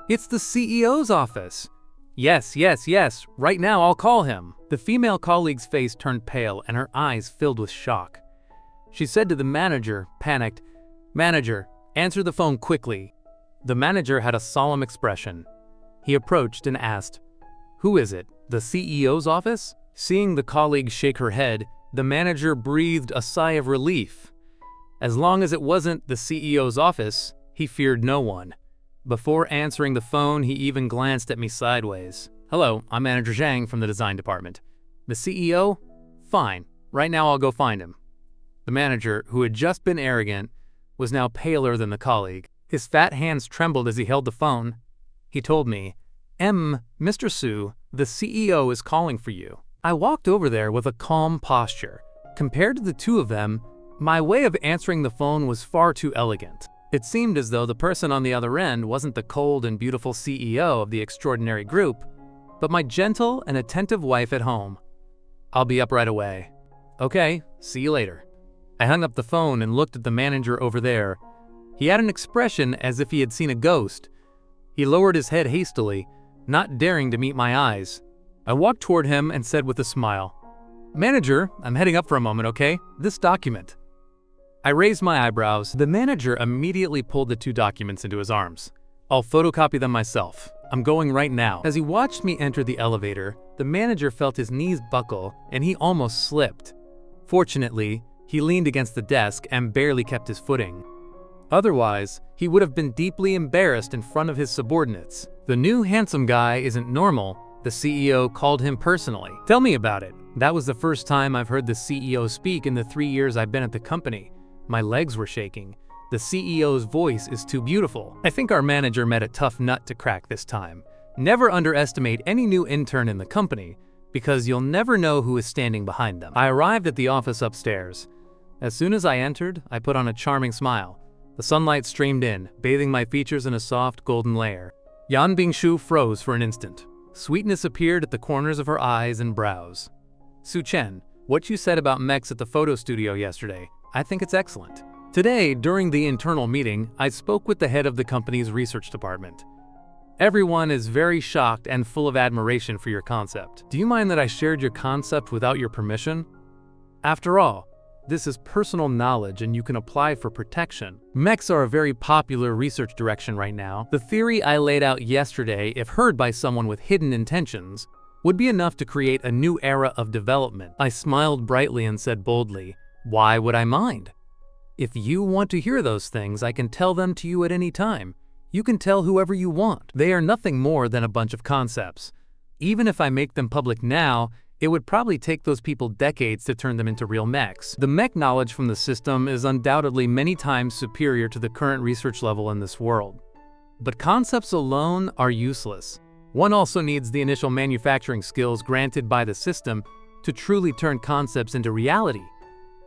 It's the CEO's office. Yes, right now I'll call him. The female colleague's face turned pale and her eyes filled with shock. She said to the manager, panicked, "Manager, answer the phone quickly." The manager had a solemn expression. He approached and asked, "Who is it? The CEO's office?" Seeing the colleague shake her head, the manager breathed a sigh of relief. As long as it wasn't the CEO's office, he feared no one. Before answering the phone, he even glanced at me sideways. "Hello, I'm Manager Zhang from the design department. The CEO? Fine. Right now I'll go find him." The manager, who had just been arrogant, was now paler than the colleague. His fat hands trembled as he held the phone. He told me, Mr. Su, the CEO is calling for you." I walked over there with a calm posture. Compared to the 2 of them, my way of answering the phone was far too elegant. It seemed as though the person on the other end wasn't the cold and beautiful CEO of the Extraordinary Group, but my gentle and attentive wife at home. "I'll be up right away." "Okay, see you later." I hung up the phone and looked at the manager over there. He had an expression as if he had seen a ghost. He lowered his head hastily, not daring to meet my eyes. I walked toward him and said with a smile, "Manager, I'm heading up for a moment, okay? This document." I raised my eyebrows. The manager immediately pulled the 2 documents into his arms. "I'll photocopy them myself. I'm going right now." As he watched me enter the elevator, the manager felt his knees buckle and he almost slipped. Fortunately, he leaned against the desk and barely kept his footing. Otherwise, he would have been deeply embarrassed in front of his subordinates. "The new handsome guy isn't normal," the CEO called him personally. "Tell me about it." That was the first time I've heard the CEO speak in the 3 years I've been at the company. My legs were shaking. The CEO's voice is too beautiful. I think our manager met a tough nut to crack this time. Never underestimate any new intern in the company, because you'll never know who is standing behind them. I arrived at the office upstairs. As soon as I entered, I put on a charming smile. The sunlight streamed in, bathing my features in a soft golden layer. Yan Bingshu froze for an instant. Sweetness appeared at the corners of her eyes and brows. "Su Chen, what you said about mechs at the photo studio yesterday, I think it's excellent." Today, during the internal meeting, I spoke with the head of the company's research department. "Everyone is very shocked and full of admiration for your concept. Do you mind that I shared your concept without your permission? After all, this is personal knowledge and you can apply for protection. Mechs are a very popular research direction right now. The theory I laid out yesterday, if heard by someone with hidden intentions, would be enough to create a new era of development." I smiled brightly and said boldly, "Why would I mind? If you want to hear those things, I can tell them to you at any time. You can tell whoever you want. They are nothing more than a bunch of concepts. Even if I make them public now, it would probably take those people decades to turn them into real mechs. The mech knowledge from the system is undoubtedly many times superior to the current research level in this world. But concepts alone are useless. One also needs the initial manufacturing skills granted by the system to truly turn concepts into reality."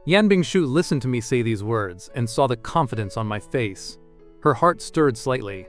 Yan Bingshu listened to me say these words and saw the confidence on my face. Her heart stirred slightly.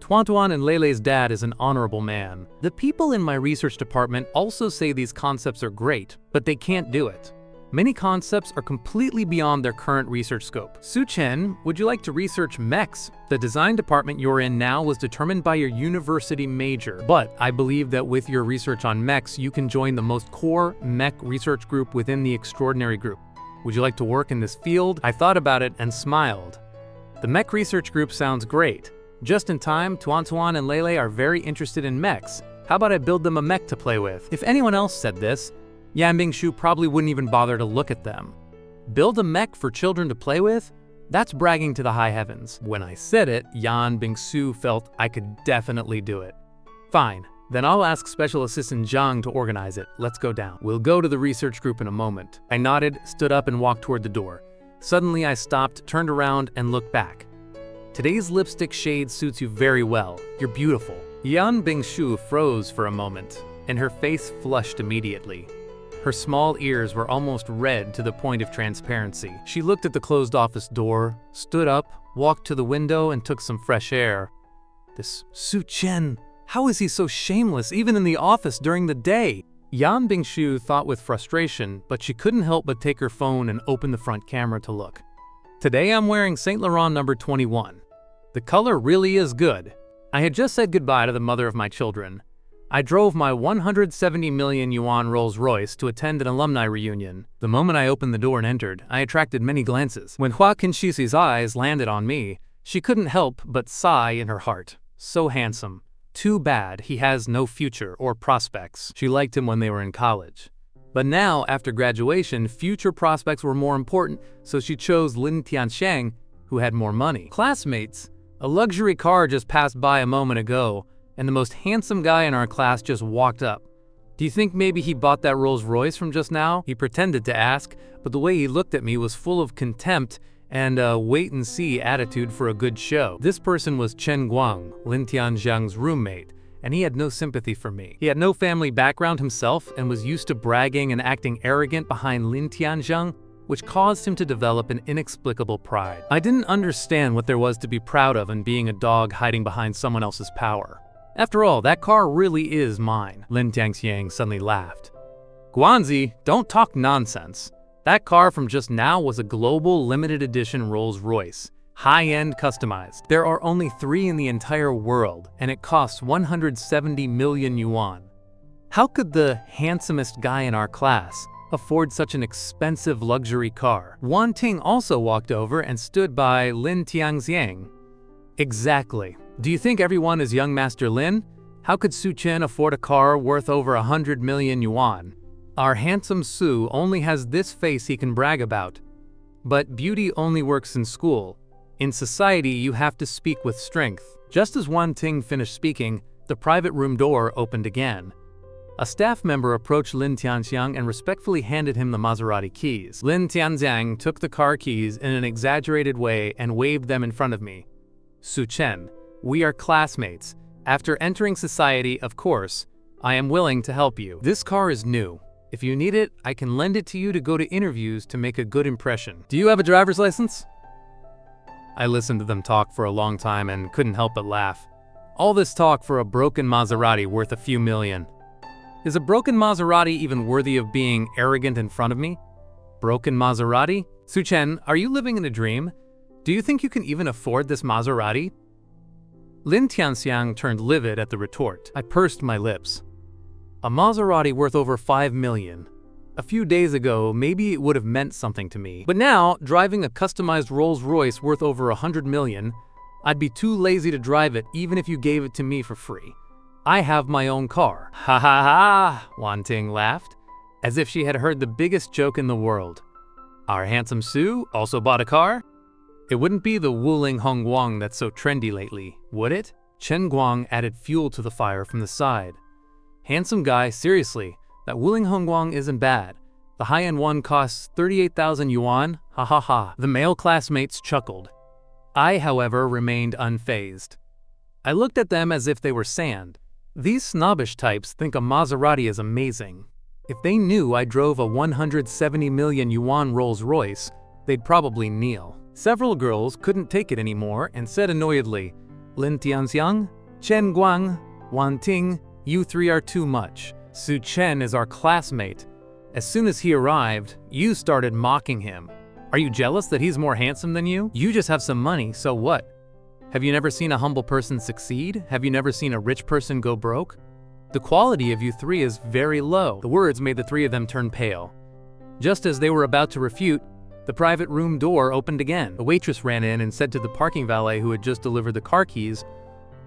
Tuan and Lele's dad is an honorable man. The people in my research department also say these concepts are great, but they can't do it. Many concepts are completely beyond their current research scope. Su Chen, would you like to research mechs? The design department you're in now was determined by your university major, but I believe that with your research on mechs, you can join the most core mech research group within the extraordinary group. Would you like to work in this field? I thought about it and smiled. The mech research group sounds great. Just in time, Tuan Tuan and Lele are very interested in mechs. How about I build them a mech to play with? If anyone else said this, Yan Bingshu probably wouldn't even bother to look at them. Build a mech for children to play with? That's bragging to the high heavens. When I said it, Yan Bingsu felt I could definitely do it. Fine, then I'll ask Special Assistant Zhang to organize it. Let's go down. We'll go to the research group in a moment. I nodded, stood up, and walked toward the door. Suddenly I stopped, turned around, and looked back. Today's lipstick shade suits you very well. You're beautiful. Yan Bingshu froze for a moment, and her face flushed immediately. Her small ears were almost red to the point of transparency. She looked at the closed office door, stood up, walked to the window, and took some fresh air. This Su Chen, how is he so shameless even in the office during the day? Yan Bingshu thought with frustration, but she couldn't help but take her phone and open the front camera to look. Today I'm wearing Saint Laurent number 21. The color really is good. I had just said goodbye to the mother of my children. I drove my 170 million yuan Rolls-Royce to attend an alumni reunion. The moment I opened the door and entered, I attracted many glances. When Hua Qinxi's eyes landed on me, she couldn't help but sigh in her heart. So handsome. Too bad he has no future or prospects. She liked him when they were in college. But now, after graduation, future prospects were more important, so she chose Lin Tianxiang, who had more money. Classmates, a luxury car just passed by a moment ago, and the most handsome guy in our class just walked up. Do you think maybe he bought that Rolls-Royce from just now? He pretended to ask, but the way he looked at me was full of contempt and a wait-and-see attitude for a good show. This person was Chen Guang, Lin Tianxiang's roommate, and he had no sympathy for me. He had no family background himself and was used to bragging and acting arrogant behind Lin Tianxiang, which caused him to develop an inexplicable pride. I didn't understand what there was to be proud of in being a dog hiding behind someone else's power. After all, that car really is mine. Lin Tianxiang suddenly laughed. Guanzi, don't talk nonsense. That car from just now was a global limited edition Rolls-Royce, high-end customized. There are only 3 in the entire world, and it costs 170 million yuan. How could the handsomest guy in our class afford such an expensive luxury car? Wan Ting also walked over and stood by Lin Tianxiang. Exactly. Do you think everyone is young Master Lin? How could Su Chen afford a car worth over 100 million yuan? Our handsome Su only has this face he can brag about. But beauty only works in school. In society, you have to speak with strength. Just as Wan Ting finished speaking, the private room door opened again. A staff member approached Lin Tianxiang and respectfully handed him the Maserati keys. Lin Tianxiang took the car keys in an exaggerated way and waved them in front of me. Su Chen, we are classmates. After entering society, of course, I am willing to help you. This car is new. If you need it, I can lend it to you to go to interviews to make a good impression. Do you have a driver's license? I listened to them talk for a long time and couldn't help but laugh. All this talk for a broken Maserati worth a few million. Is a broken Maserati even worthy of being arrogant in front of me? Broken Maserati? Su Chen, are you living in a dream? Do you think you can even afford this Maserati? Lin Tianxiang turned livid at the retort. I pursed my lips. A Maserati worth over 5 million. A few days ago, maybe it would have meant something to me. But now, driving a customized Rolls-Royce worth over 100 million, I'd be too lazy to drive it even if you gave it to me for free. I have my own car. Ha ha ha, Wan Ting laughed, as if she had heard the biggest joke in the world. Our handsome Su also bought a car? It wouldn't be the Wuling Hongguang that's so trendy lately, would it? Chen Guang added fuel to the fire from the side. Handsome guy, seriously, that Wuling Hongguang isn't bad. The high-end one costs 38,000 yuan, ha ha ha. The male classmates chuckled. I, however, remained unfazed. I looked at them as if they were sand. These snobbish types think a Maserati is amazing. If they knew I drove a 170 million yuan Rolls-Royce, they'd probably kneel. Several girls couldn't take it anymore and said annoyedly, Lin Tianxiang, Chen Guang, Wan Ting, you 3 are too much. Su Chen is our classmate. As soon as he arrived, you started mocking him. Are you jealous that he's more handsome than you? You just have some money, so what? Have you never seen a humble person succeed? Have you never seen a rich person go broke? The quality of you three is very low. The words made the three of them turn pale. Just as they were about to refute, the private room door opened again. A waitress ran in and said to the parking valet who had just delivered the car keys,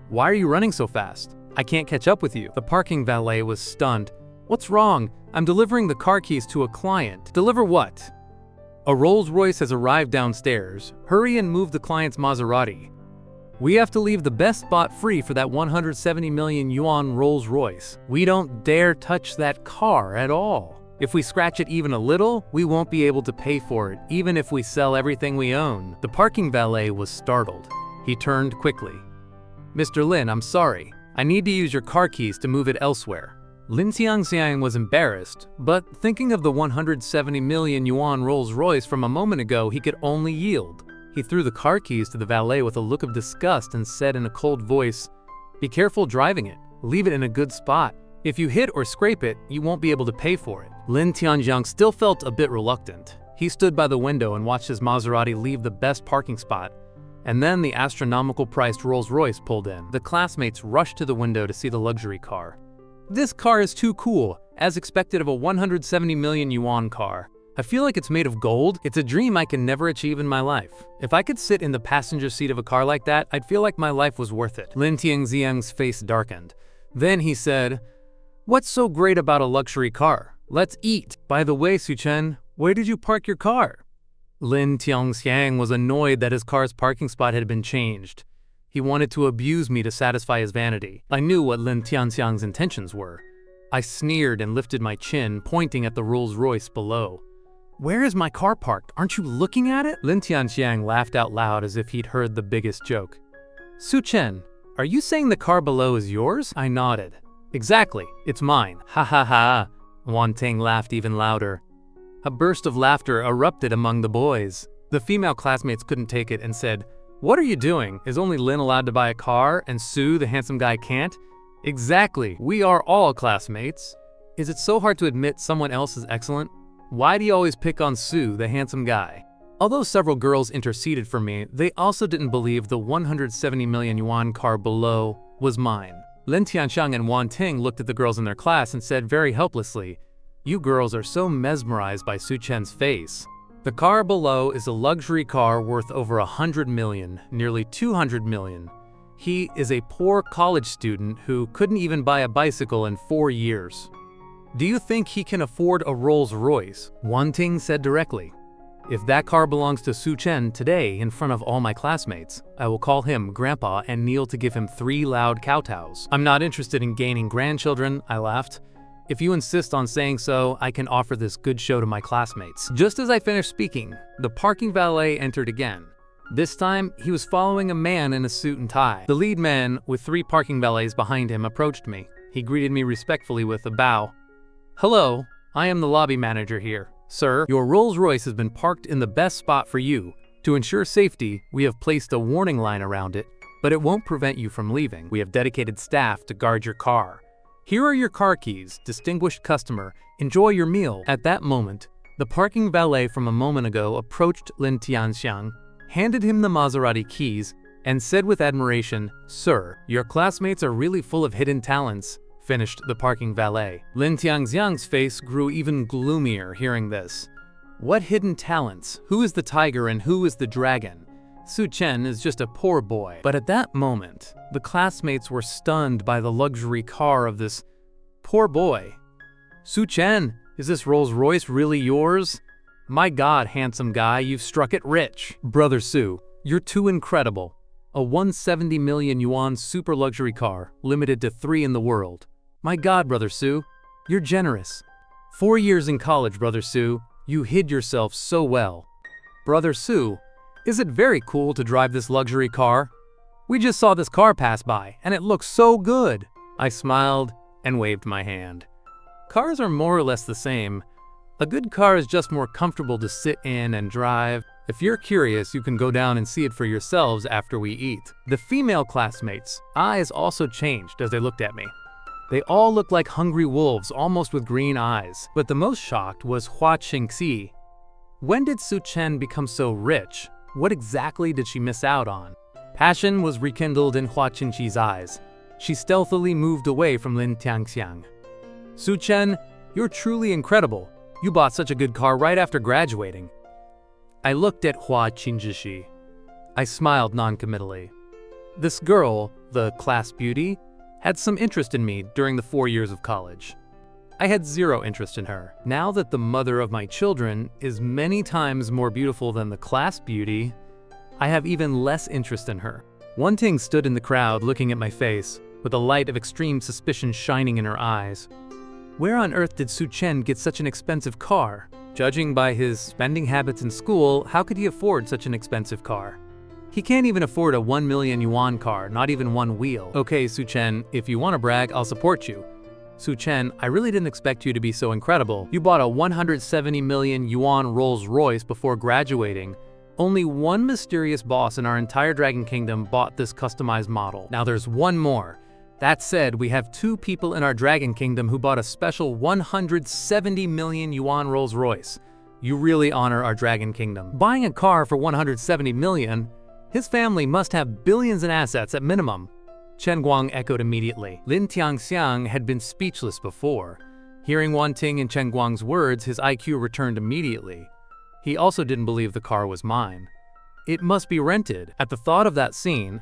"Why are you running so fast? I can't catch up with you." The parking valet was stunned. "What's wrong? I'm delivering the car keys to a client." "Deliver what?" "A Rolls-Royce has arrived downstairs. Hurry and move the client's Maserati. We have to leave the best spot free for that 170 million yuan Rolls-Royce. We don't dare touch that car at all. If we scratch it even a little, we won't be able to pay for it, even if we sell everything we own." The parking valet was startled. He turned quickly. "Mr. Lin, I'm sorry. I need to use your car keys to move it elsewhere." Lin Tianxiang was embarrassed, but thinking of the 170 million yuan Rolls-Royce from a moment ago, he could only yield. He threw the car keys to the valet with a look of disgust and said in a cold voice, "Be careful driving it. Leave it in a good spot. If you hit or scrape it, you won't be able to pay for it." Lin Tianxiang still felt a bit reluctant. He stood by the window and watched his Maserati leave the best parking spot, and then the astronomical-priced Rolls-Royce pulled in. The classmates rushed to the window to see the luxury car. "This car is too cool, as expected of a 170 million yuan car. I feel like it's made of gold. It's a dream I can never achieve in my life. If I could sit in the passenger seat of a car like that, I'd feel like my life was worth it." Lin Tianxiang's face darkened. Then he said, "What's so great about a luxury car? Let's eat. By the way, Su Chen, where did you park your car?" Lin Tianxiang was annoyed that his car's parking spot had been changed. He wanted to abuse me to satisfy his vanity. I knew what Lin Tianxiang's intentions were. I sneered and lifted my chin, pointing at the Rolls-Royce below. "Where is my car parked? Aren't you looking at it?" Lin Tianxiang laughed out loud as if he'd heard the biggest joke. "Su Chen, are you saying the car below is yours?" I nodded. "Exactly, it's mine." "Ha ha ha." Wan Ting laughed even louder. A burst of laughter erupted among the boys. The female classmates couldn't take it and said, "What are you doing? Is only Lin allowed to buy a car and Su, the handsome guy, can't?" "Exactly, we are all classmates. Is it so hard to admit someone else is excellent? Why do you always pick on Su, the handsome guy?" Although several girls interceded for me, they also didn't believe the 170 million yuan car below was mine. Lin Tianxiang and Wan Ting looked at the girls in their class and said very helplessly, "You girls are so mesmerized by Su Chen's face. The car below is a luxury car worth over 100 million, nearly 200 million. He is a poor college student who couldn't even buy a bicycle in 4 years. Do you think he can afford a Rolls-Royce?" Wan Ting said directly, "If that car belongs to Su Chen today in front of all my classmates, I will call him Grandpa and kneel to give him 3 loud kowtows." "I'm not interested in gaining grandchildren," I laughed. "If you insist on saying so, I can offer this good show to my classmates." Just as I finished speaking, the parking valet entered again. This time, he was following a man in a suit and tie. The lead man, with 3 parking valets behind him, approached me. He greeted me respectfully with a bow. "Hello, I am the lobby manager here. Sir, your Rolls-Royce has been parked in the best spot for you. To ensure safety, we have placed a warning line around it, but it won't prevent you from leaving. We have dedicated staff to guard your car. Here are your car keys, distinguished customer. Enjoy your meal." At that moment, the parking valet from a moment ago approached Lin Tianxiang, handed him the Maserati keys, and said with admiration, "Sir, your classmates are really full of hidden talents," finished the parking valet. Lin Tianxiang's face grew even gloomier hearing this. What hidden talents? Who is the tiger and who is the dragon? Su Chen is just a poor boy. But at that moment, the classmates were stunned by the luxury car of this poor boy. "Su Chen, is this Rolls-Royce really yours? My God, handsome guy, you've struck it rich." "Brother Su, you're too incredible. A 170 million yuan super luxury car, limited to 3 in the world. My God, Brother Su, you're generous. 4 years in college, Brother Su, you hid yourself so well. Brother Su, is it very cool to drive this luxury car? We just saw this car pass by, and it looks so good." I smiled and waved my hand. Cars are more or less the same. A good car is just more comfortable to sit in and drive. If you're curious, you can go down and see it for yourselves after we eat. The female classmates' eyes also changed as they looked at me. They all looked like hungry wolves, almost with green eyes. But the most shocked was Hua Qingxi. When did Su Chen become so rich? What exactly did she miss out on? Passion was rekindled in Hua Qingxi's eyes. She stealthily moved away from Lin Tianxiang. Su Chen, you're truly incredible. You bought such a good car right after graduating. I looked at Hua Qingxi. I smiled noncommittally. This girl, the class beauty, had some interest in me during the 4 years of college. I had zero interest in her. Now that the mother of my children is many times more beautiful than the class beauty, I have even less interest in her. Wan Ting stood in the crowd looking at my face, with a light of extreme suspicion shining in her eyes. Where on earth did Su Chen get such an expensive car? Judging by his spending habits in school, how could he afford such an expensive car? He can't even afford a 1 million yuan car, not even one wheel. Okay, Su Chen, if you want to brag, I'll support you. Su Chen, I really didn't expect you to be so incredible. You bought a 170 million yuan Rolls-Royce before graduating. Only one mysterious boss in our entire Dragon Kingdom bought this customized model. Now there's one more. That said, we have 2 people in our Dragon Kingdom who bought a special 170 million yuan Rolls-Royce. You really honor our Dragon Kingdom. Buying a car for 170 million? His family must have billions in assets at minimum. Chen Guang echoed immediately. Lin Tianxiang had been speechless before. Hearing Wan Ting and Chen Guang's words, his IQ returned immediately. He also didn't believe the car was mine. It must be rented. At the thought of that scene,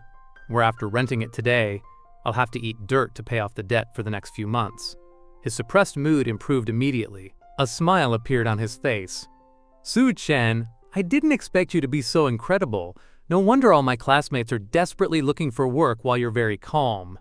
where after renting it today, I'll have to eat dirt to pay off the debt for the next few months. His suppressed mood improved immediately. A smile appeared on his face. Su Chen, I didn't expect you to be so incredible. No wonder all my classmates are desperately looking for work while you're very calm.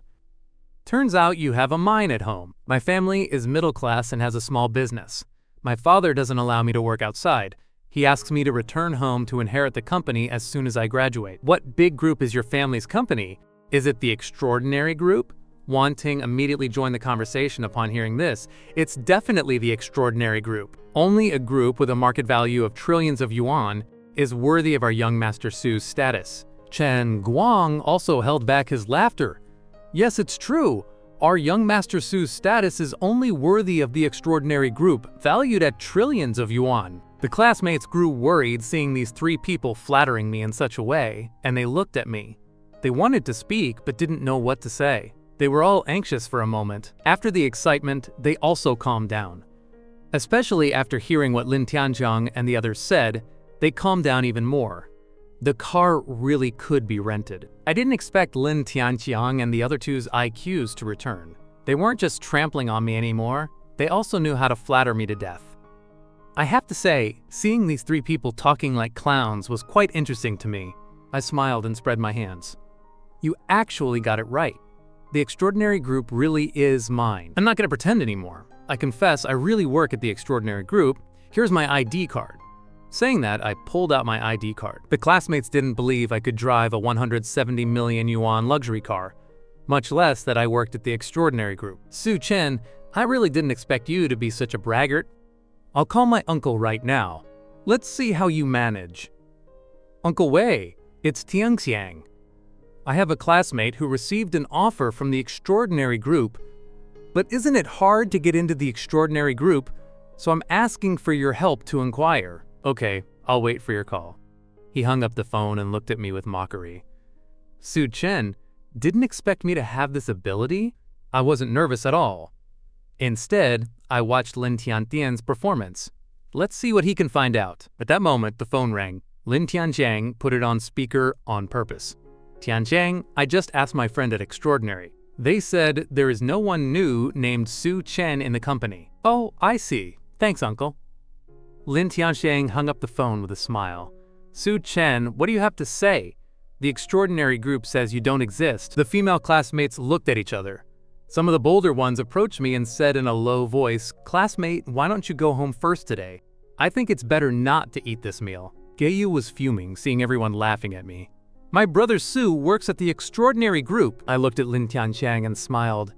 Turns out you have a mine at home. My family is middle class and has a small business. My father doesn't allow me to work outside. He asks me to return home to inherit the company as soon as I graduate. What big group is your family's company? Is it the Extraordinary Group? Wan Ting immediately joined the conversation upon hearing this. It's definitely the Extraordinary Group. Only a group with a market value of trillions of yuan is worthy of our young Master Su's status. Chen Guang also held back his laughter. Yes, it's true. Our young Master Su's status is only worthy of the Extraordinary Group, valued at trillions of yuan. The classmates grew worried seeing these 3 people flattering me in such a way, and they looked at me. They wanted to speak, but didn't know what to say. They were all anxious for a moment. After the excitement, they also calmed down. Especially after hearing what Lin Tianxiang and the others said, they calmed down even more. The car really could be rented. I didn't expect Lin Tianxiang and the other two's IQs to return. They weren't just trampling on me anymore, they also knew how to flatter me to death. I have to say, seeing these 3 people talking like clowns was quite interesting to me. I smiled and spread my hands. You actually got it right. The Extraordinary Group really is mine. I'm not going to pretend anymore. I confess I really work at the Extraordinary Group. Here's my ID card. Saying that, I pulled out my ID card. The classmates didn't believe I could drive a 170 million yuan luxury car, much less that I worked at the Extraordinary Group. Su Chen, I really didn't expect you to be such a braggart. I'll call my uncle right now. Let's see how you manage. Uncle Wei, it's Tianxiang. I have a classmate who received an offer from the Extraordinary Group, but isn't it hard to get into the Extraordinary Group? So I'm asking for your help to inquire. Okay, I'll wait for your call. He hung up the phone and looked at me with mockery. Su Chen didn't expect me to have this ability? I wasn't nervous at all. Instead, I watched Lin Tianxiang's performance. Let's see what he can find out. At that moment, the phone rang. Lin Tianxiang put it on speaker on purpose. Tianxiang, I just asked my friend at Extraordinary. They said there is no one new named Su Chen in the company. Oh, I see. Thanks, uncle. Lin Tianxiang hung up the phone with a smile. Su Chen, what do you have to say? The Extraordinary Group says you don't exist. The female classmates looked at each other. Some of the bolder ones approached me and said in a low voice, "Classmate, why don't you go home first today? I think it's better not to eat this meal." Geiyu was fuming, seeing everyone laughing at me. My brother Su works at the Extraordinary Group. I looked at Lin Tianxiang and smiled.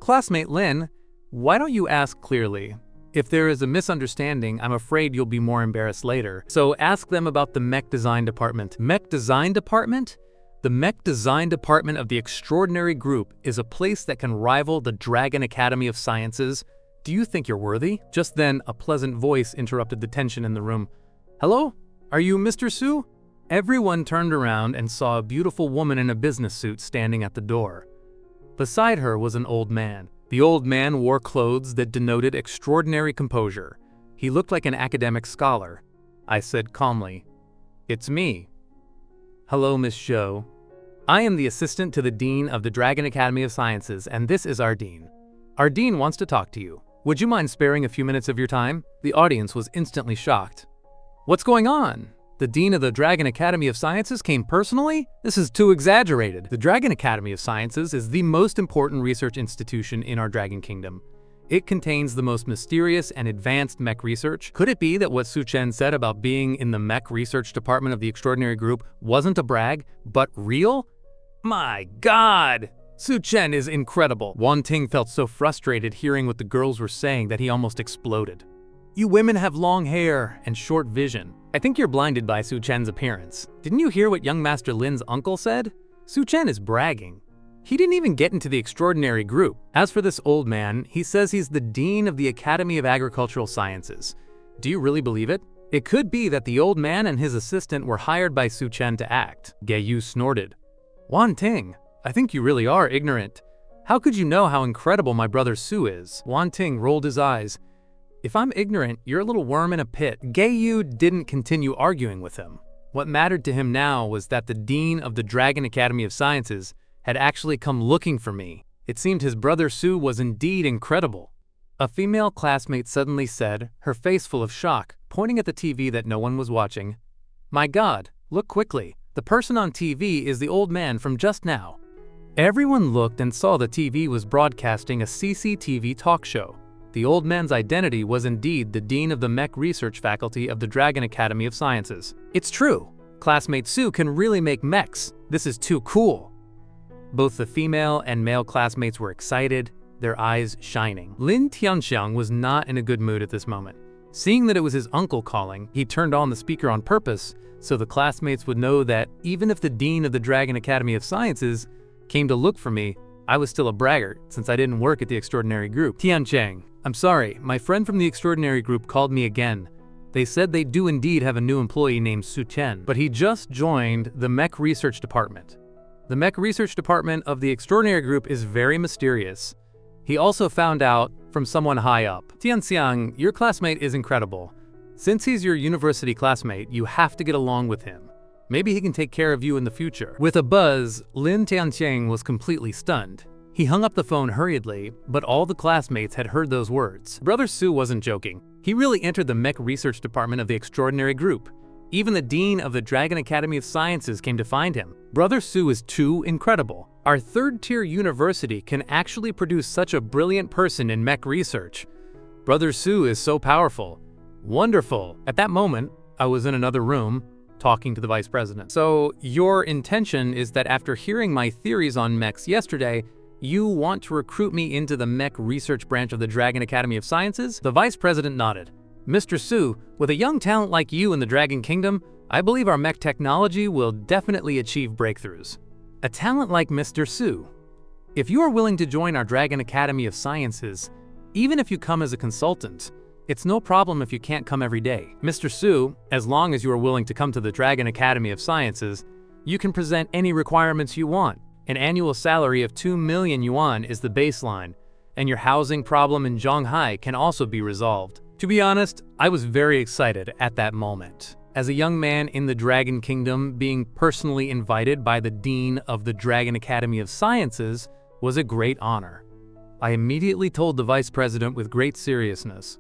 Classmate Lin, why don't you ask clearly? If there is a misunderstanding, I'm afraid you'll be more embarrassed later. So ask them about the mech design department. Mech design department? The mech design department of the Extraordinary Group is a place that can rival the Dragon Academy of Sciences. Do you think you're worthy? Just then, a pleasant voice interrupted the tension in the room. Hello? Are you Mr. Su? Everyone turned around and saw a beautiful woman in a business suit standing at the door. Beside her was an old man. The old man wore clothes that denoted extraordinary composure. He looked like an academic scholar. I said calmly, "It's me." "Hello, Miss Zhou. I am the assistant to the Dean of the Dragon Academy of Sciences, and this is our Dean. Our Dean wants to talk to you. Would you mind sparing a few minutes of your time?" The audience was instantly shocked. "What's going on? The Dean of the Dragon Academy of Sciences came personally? This is too exaggerated." The Dragon Academy of Sciences is the most important research institution in our Dragon Kingdom. It contains the most mysterious and advanced mech research. Could it be that what Su Chen said about being in the mech research department of the Extraordinary Group wasn't a brag, but real? My God! Su Chen is incredible. Wan Ting felt so frustrated hearing what the girls were saying that he almost exploded. You women have long hair and short vision. I think you're blinded by Su Chen's appearance. Didn't you hear what young Master Lin's uncle said? Su Chen is bragging. He didn't even get into the Extraordinary Group. As for this old man, he says he's the Dean of the Academy of Agricultural Sciences. Do you really believe it? It could be that the old man and his assistant were hired by Su Chen to act. Ge Yu snorted. Wan Ting, I think you really are ignorant. How could you know how incredible my brother Su is? Wan Ting rolled his eyes. If I'm ignorant, you're a little worm in a pit. Ge Yu didn't continue arguing with him. What mattered to him now was that the Dean of the Dragon Academy of Sciences had actually come looking for me. It seemed his brother Su was indeed incredible. A female classmate suddenly said, her face full of shock, pointing at the TV that no one was watching. My God, look quickly. The person on TV is the old man from just now. Everyone looked and saw the TV was broadcasting a CCTV talk show. The old man's identity was indeed the Dean of the Mech Research Faculty of the Dragon Academy of Sciences. It's true. Classmate Su can really make mechs. This is too cool. Both the female and male classmates were excited, their eyes shining. Lin Tianxiang was not in a good mood at this moment. Seeing that it was his uncle calling, he turned on the speaker on purpose so the classmates would know that even if the Dean of the Dragon Academy of Sciences came to look for me, I was still a braggart since I didn't work at the Extraordinary Group. Tianxiang, I'm sorry, my friend from the Extraordinary Group called me again. They said they do indeed have a new employee named Su Chen, but he just joined the Mech Research Department. The Mech Research Department of the Extraordinary Group is very mysterious. He also found out from someone high up. Tianxiang, your classmate is incredible. Since he's your university classmate, you have to get along with him. Maybe he can take care of you in the future. With a buzz, Lin Tianxiang was completely stunned. He hung up the phone hurriedly, but all the classmates had heard those words. Brother Su wasn't joking. He really entered the Mech Research Department of the Extraordinary Group. Even the Dean of the Dragon Academy of Sciences came to find him. Brother Su is too incredible. Our third-tier university can actually produce such a brilliant person in mech research. Brother Su is so powerful. Wonderful. At that moment, I was in another room, talking to the vice president. So, your intention is that after hearing my theories on mechs yesterday, you want to recruit me into the mech research branch of the Dragon Academy of Sciences? The vice president nodded. Mr. Su, with a young talent like you in the Dragon Kingdom, I believe our mech technology will definitely achieve breakthroughs. A talent like Mr. Su. If you are willing to join our Dragon Academy of Sciences, even if you come as a consultant, it's no problem if you can't come every day. Mr. Su, as long as you are willing to come to the Dragon Academy of Sciences, you can present any requirements you want. An annual salary of 2 million yuan is the baseline, and your housing problem in Zhonghai can also be resolved. To be honest, I was very excited at that moment. As a young man in the Dragon Kingdom, being personally invited by the Dean of the Dragon Academy of Sciences was a great honor. I immediately told the Vice President with great seriousness,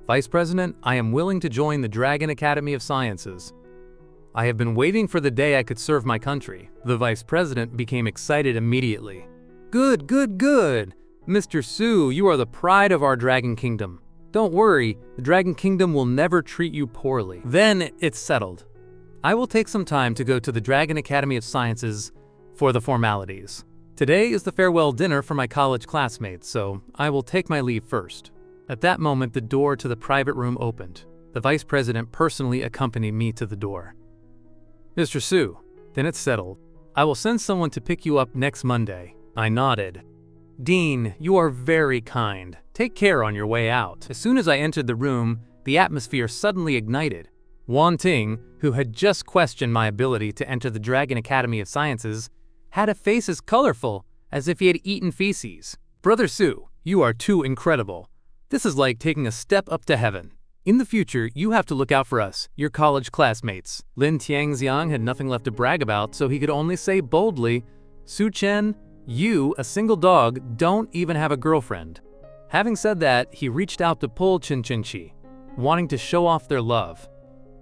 Vice President, I am willing to join the Dragon Academy of Sciences. I have been waiting for the day I could serve my country. The Vice President became excited immediately. Good, good, good. Mr. Su, you are the pride of our Dragon Kingdom. Don't worry, the Dragon Kingdom will never treat you poorly. Then it's settled. I will take some time to go to the Dragon Academy of Sciences for the formalities. Today is the farewell dinner for my college classmates, so I will take my leave first. At that moment, the door to the private room opened. The Vice President personally accompanied me to the door. Mr. Su, then it's settled. I will send someone to pick you up next Monday. I nodded. Dean, you are very kind. Take care on your way out. As soon as I entered the room, the atmosphere suddenly ignited. Wan Ting, who had just questioned my ability to enter the Dragon Academy of Sciences, had a face as colorful as if he had eaten feces. Brother Su, you are too incredible. This is like taking a step up to heaven. In the future, you have to look out for us, your college classmates. Lin Tianxiang had nothing left to brag about, so he could only say boldly, Su Chen, you, a single dog, don't even have a girlfriend. Having said that, he reached out to pull Qin Qinshi, wanting to show off their love.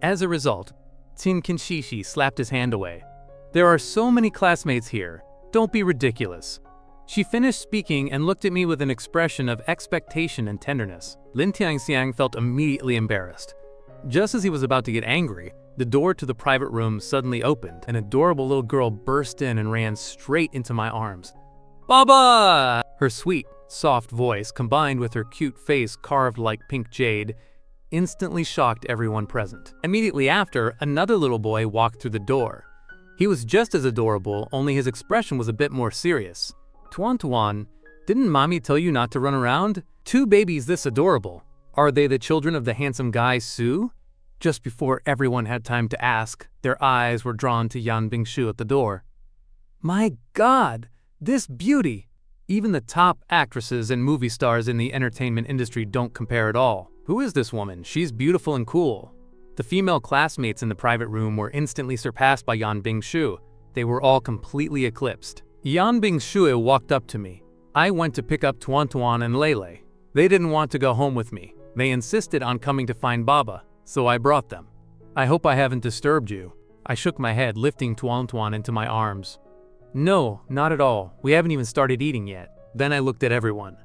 As a result, Qin Qinshi slapped his hand away. There are so many classmates here. Don't be ridiculous. She finished speaking and looked at me with an expression of expectation and tenderness. Lin Tianxiang felt immediately embarrassed. Just as he was about to get angry, the door to the private room suddenly opened. An adorable little girl burst in and ran straight into my arms. Baba! Her sweet, soft voice, combined with her cute face carved like pink jade, instantly shocked everyone present. Immediately after, another little boy walked through the door. He was just as adorable, only his expression was a bit more serious. Tuan, didn't mommy tell you not to run around? Two babies this adorable. Are they the children of the handsome guy Su? Just before everyone had time to ask, their eyes were drawn to Yan Bingshu at the door. My God, this beauty! Even the top actresses and movie stars in the entertainment industry don't compare at all. Who is this woman? She's beautiful and cool. The female classmates in the private room were instantly surpassed by Yan Bingshu. They were all completely eclipsed. Yan Bingshu walked up to me. I went to pick up Tuan and Lele. They didn't want to go home with me. They insisted on coming to find Baba, so I brought them. I hope I haven't disturbed you. I shook my head, lifting Tuan into my arms. No, not at all. We haven't even started eating yet. Then I looked at everyone.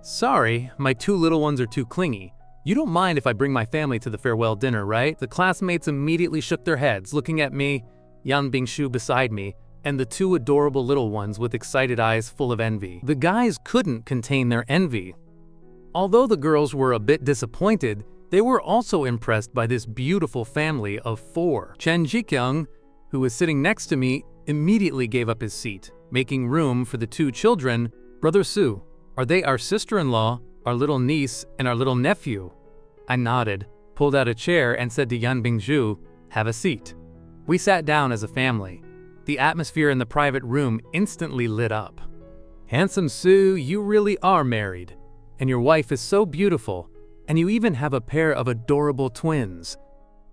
Sorry, my two little ones are too clingy. You don't mind if I bring my family to the farewell dinner, right? The classmates immediately shook their heads, looking at me, Yan Bingshu beside me, and the two adorable little ones with excited eyes full of envy. The guys couldn't contain their envy. Although the girls were a bit disappointed, they were also impressed by this beautiful family of four. Chen Jikyung, who was sitting next to me, immediately gave up his seat, making room for the two children. Brother Su, are they our sister-in-law, our little niece, and our little nephew? I nodded, pulled out a chair, and said to Yan Bingshu, have a seat. We sat down as a family. The atmosphere in the private room instantly lit up. Handsome Su, you really are married. And your wife is so beautiful. And you even have a pair of adorable twins.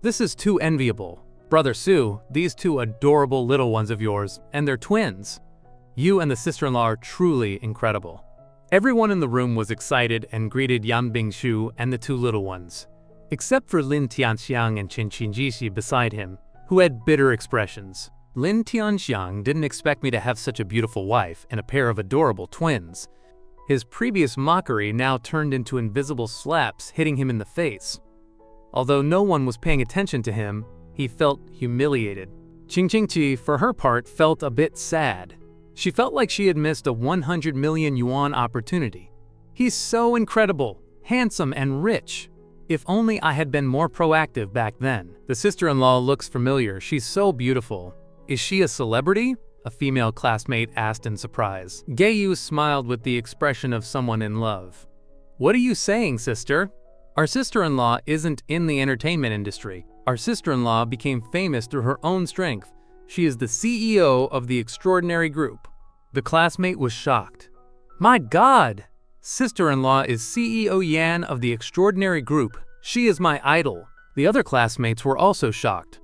This is too enviable. Brother Su, these two adorable little ones of yours, and they're twins. You and the sister-in-law are truly incredible. Everyone in the room was excited and greeted Yan Bingshu and the two little ones, except for Lin Tianxiang and Qin Qinshi beside him, who had bitter expressions. Lin Tianxiang didn't expect me to have such a beautiful wife and a pair of adorable twins. His previous mockery now turned into invisible slaps hitting him in the face. Although no one was paying attention to him, he felt humiliated. Qing Qingqi, for her part, felt a bit sad. She felt like she had missed a 100 million yuan opportunity. He's so incredible, handsome, and rich. If only I had been more proactive back then. The sister-in-law looks familiar. She's so beautiful. Is she a celebrity? A female classmate asked in surprise. Geiyu smiled with the expression of someone in love. What are you saying, sister? Our sister-in-law isn't in the entertainment industry. Our sister-in-law became famous through her own strength. She is the CEO of the Extraordinary Group. The classmate was shocked. My God! Sister-in-law is CEO Yan of the Extraordinary Group. She is my idol. The other classmates were also shocked.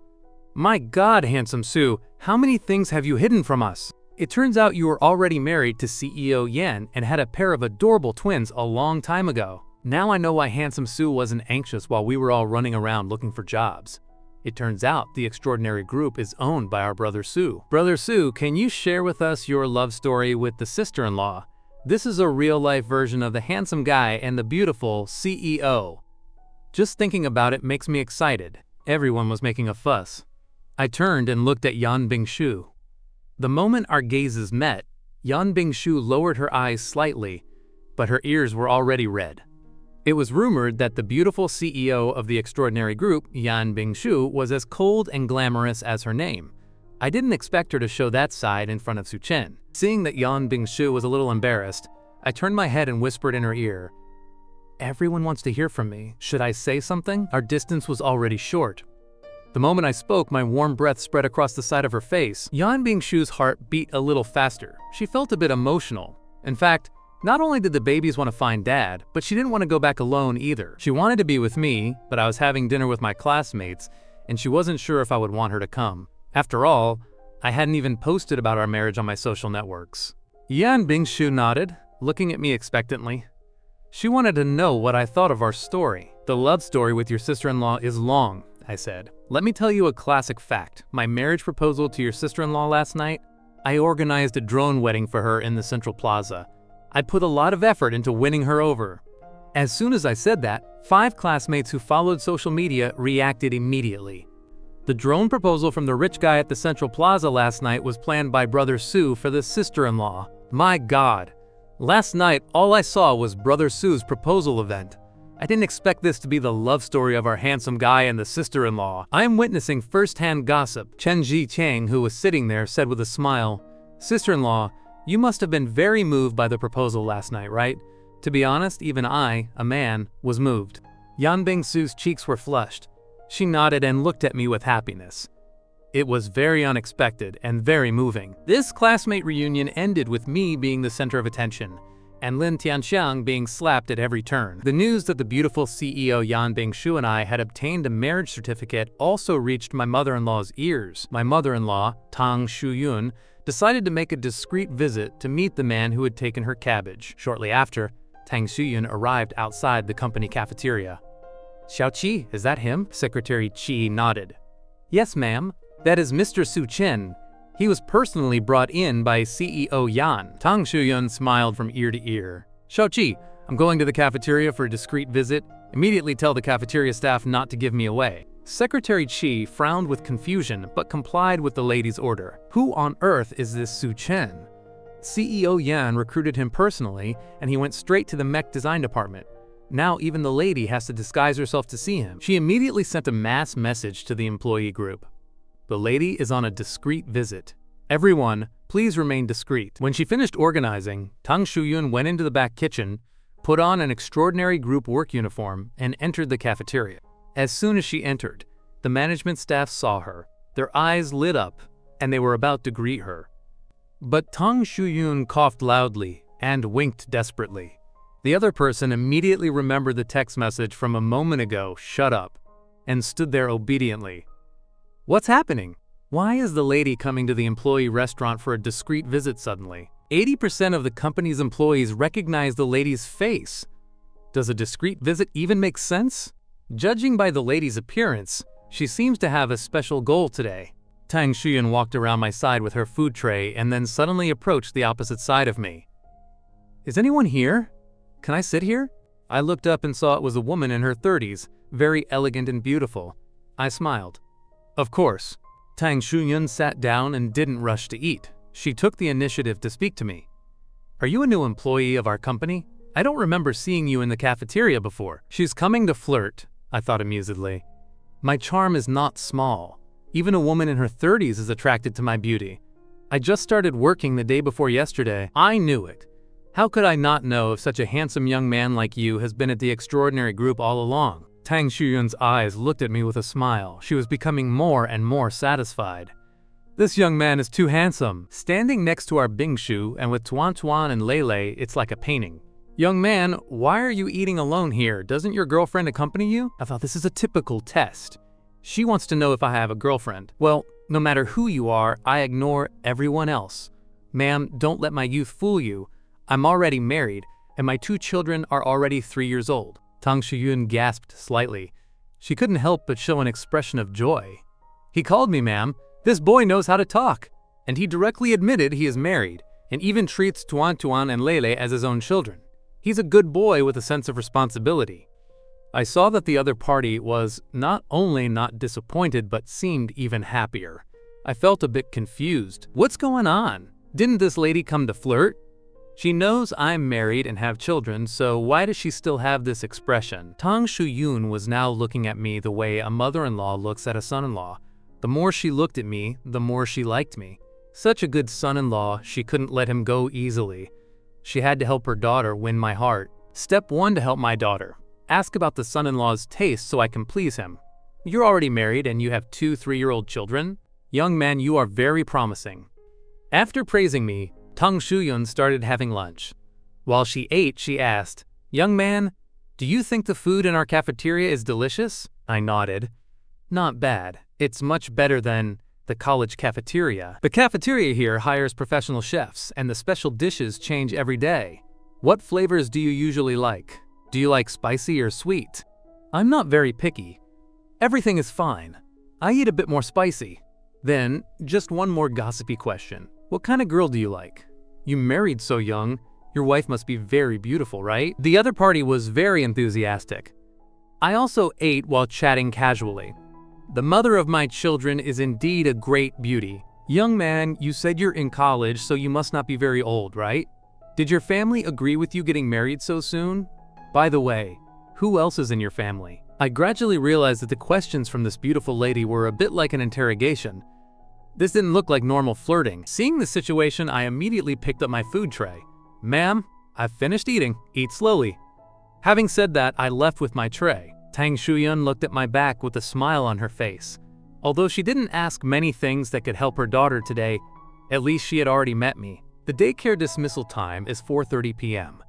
My God, handsome Su, how many things have you hidden from us? It turns out you were already married to CEO Yan and had a pair of adorable twins a long time ago. Now I know why handsome Su wasn't anxious while we were all running around looking for jobs. It turns out the Extraordinary Group is owned by our Brother Su. Brother Su, can you share with us your love story with the sister-in-law? This is a real-life version of the handsome guy and the beautiful CEO. Just thinking about it makes me excited. Everyone was making a fuss. I turned and looked at Yan Bingshu. The moment our gazes met, Yan Bingshu lowered her eyes slightly, but her ears were already red. It was rumored that the beautiful CEO of the Extraordinary Group, Yan Bingshu, was as cold and glamorous as her name. I didn't expect her to show that side in front of Su Chen. Seeing that Yan Bingshu was a little embarrassed, I turned my head and whispered in her ear, "Everyone wants to hear from me. Should I say something?" Our distance was already short. The moment I spoke, my warm breath spread across the side of her face. Yan Bingshu's heart beat a little faster. She felt a bit emotional. In fact, not only did the babies want to find Dad, but she didn't want to go back alone either. She wanted to be with me, but I was having dinner with my classmates, and she wasn't sure if I would want her to come. After all, I hadn't even posted about our marriage on my social networks. Yan Bingshu nodded, looking at me expectantly. She wanted to know what I thought of our story. "The love story with your sister-in-law is long," I said. "Let me tell you a classic fact. My marriage proposal to your sister-in-law last night, I organized a drone wedding for her in the Central Plaza. I put a lot of effort into winning her over." As soon as I said that, 5 classmates who followed social media reacted immediately. The drone proposal from the rich guy at the Central Plaza last night was planned by Brother Su for the sister-in-law. My God. Last night, all I saw was Brother Su's proposal event. I didn't expect this to be the love story of our handsome guy and the sister-in-law. I am witnessing first-hand gossip. Chen Ji-chang, who was sitting there, said with a smile, "Sister-in-law, you must have been very moved by the proposal last night, right?" To be honest, even I, a man, was moved. Yan Bingsu's cheeks were flushed. She nodded and looked at me with happiness. It was very unexpected and very moving. This classmate reunion ended with me being the center of attention, and Lin Tianxiang being slapped at every turn. The news that the beautiful CEO Yan Bingshu and I had obtained a marriage certificate also reached my mother-in-law's ears. My mother-in-law, Tang Shuyun, decided to make a discreet visit to meet the man who had taken her cabbage. Shortly after, Tang Shuyun arrived outside the company cafeteria. "Xiao Qi, is that him?" Secretary Qi nodded. "Yes, ma'am. That is Mr. Su Chen. He was personally brought in by CEO Yan." Tang Shuyun smiled from ear to ear. "Xiao Qi, I'm going to the cafeteria for a discreet visit. Immediately tell the cafeteria staff not to give me away." Secretary Qi frowned with confusion but complied with the lady's order. Who on earth is this Su Chen? CEO Yan recruited him personally, and he went straight to the mech design department. Now even the lady has to disguise herself to see him. She immediately sent a mass message to the employee group. The lady is on a discreet visit. Everyone, please remain discreet. When she finished organizing, Tang Shuyun went into the back kitchen, put on an extraordinary group work uniform, and entered the cafeteria. As soon as she entered, the management staff saw her. Their eyes lit up, and they were about to greet her. But Tang Shuyun coughed loudly and winked desperately. The other person immediately remembered the text message from a moment ago, "Shut up," and stood there obediently. What's happening? Why is the lady coming to the employee restaurant for a discreet visit suddenly? 80% of the company's employees recognize the lady's face. Does a discreet visit even make sense? Judging by the lady's appearance, she seems to have a special goal today. Tang Shuyun walked around my side with her food tray and then suddenly approached the opposite side of me. "Is anyone here? Can I sit here?" I looked up and saw it was a woman in her 30s, very elegant and beautiful. I smiled. Of course. Tang Shuyun sat down and didn't rush to eat. She took the initiative to speak to me. "Are you a new employee of our company? I don't remember seeing you in the cafeteria before." She's coming to flirt, I thought amusedly. My charm is not small. Even a woman in her 30s is attracted to my beauty. I just started working the day before yesterday. I knew it. How could I not know if such a handsome young man like you has been at the extraordinary group all along? Tang Shuyun's eyes looked at me with a smile. She was becoming more and more satisfied. This young man is too handsome. Standing next to our Bingshu and with Tuan Tuan and Lele, it's like a painting. "Young man, why are you eating alone here? Doesn't your girlfriend accompany you?" I thought this is a typical test. She wants to know if I have a girlfriend. Well, no matter who you are, I ignore everyone else. "Ma'am, don't let my youth fool you. I'm already married, and my 2 children are already 3 years old." Tang Shuyun gasped slightly. She couldn't help but show an expression of joy. "He called me, ma'am. This boy knows how to talk." And he directly admitted he is married, and even treats Tuan Tuan and Lele as his own children. He's a good boy with a sense of responsibility. I saw that the other party was not only not disappointed, but seemed even happier. I felt a bit confused. What's going on? Didn't this lady come to flirt? She knows I'm married and have children, so why does she still have this expression? Tang Shuyun was now looking at me the way a mother-in-law looks at a son-in-law, The more she looked at me, the more she liked me. Such a good son-in-law, she couldn't let him go easily. She had to help her daughter win my heart. Step 1 to help my daughter. Ask about the son-in-law's taste so I can please him. You're already married and you have 2 3-year-old children? Young man, you are very promising. After praising me, Tang Shuyun started having lunch. While she ate, she asked, "Young man, do you think the food in our cafeteria is delicious?" I nodded. "Not bad. It's much better than the college cafeteria. The cafeteria here hires professional chefs, and the special dishes change every day. What flavors do you usually like? Do you like spicy or sweet?" "I'm not very picky. Everything is fine. I eat a bit more spicy." Then, just one more gossipy question. "What kind of girl do you like? You married so young. Your wife must be very beautiful, right?" The other party was very enthusiastic. I also ate while chatting casually. "The mother of my children is indeed a great beauty. Young man, you said you're in college, so you must not be very old, right? Did your family agree with you getting married so soon? By the way, who else is in your family?" I gradually realized that the questions from this beautiful lady were a bit like an interrogation. This didn't look like normal flirting. Seeing the situation, I immediately picked up my food tray. "Ma'am, I've finished eating. Eat slowly." Having said that, I left with my tray. Tang Shuyun looked at my back with a smile on her face. Although she didn't ask many things that could help her daughter today, at least she had already met me. The daycare dismissal time is 4:30 p.m.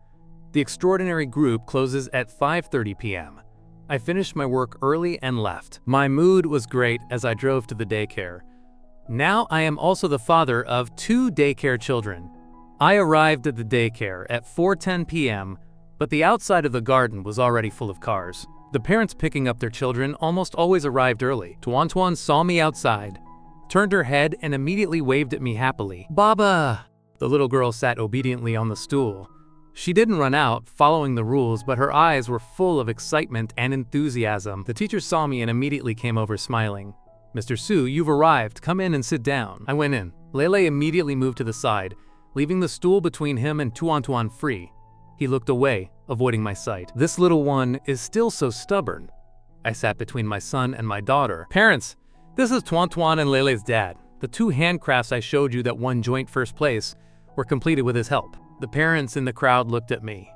The extraordinary group closes at 5:30 p.m. I finished my work early and left. My mood was great as I drove to the daycare. Now I am also the father of 2 daycare children. I arrived at the daycare at 4:10 p.m., but the outside of the garden was already full of cars. The parents picking up their children almost always arrived early. Tuan Tuan saw me outside, turned her head and immediately waved at me happily. "Baba!" The little girl sat obediently on the stool. She didn't run out, following the rules, but her eyes were full of excitement and enthusiasm. The teacher saw me and immediately came over smiling. "Mr. Su, you've arrived. Come in and sit down." I went in. Lele immediately moved to the side, leaving the stool between him and Tuan Tuan free. He looked away, avoiding my sight. This little one is still so stubborn. I sat between my son and my daughter. "Parents, this is Tuan Tuan and Lele's dad. The 2 handcrafts I showed you that won joint first place were completed with his help." The parents in the crowd looked at me.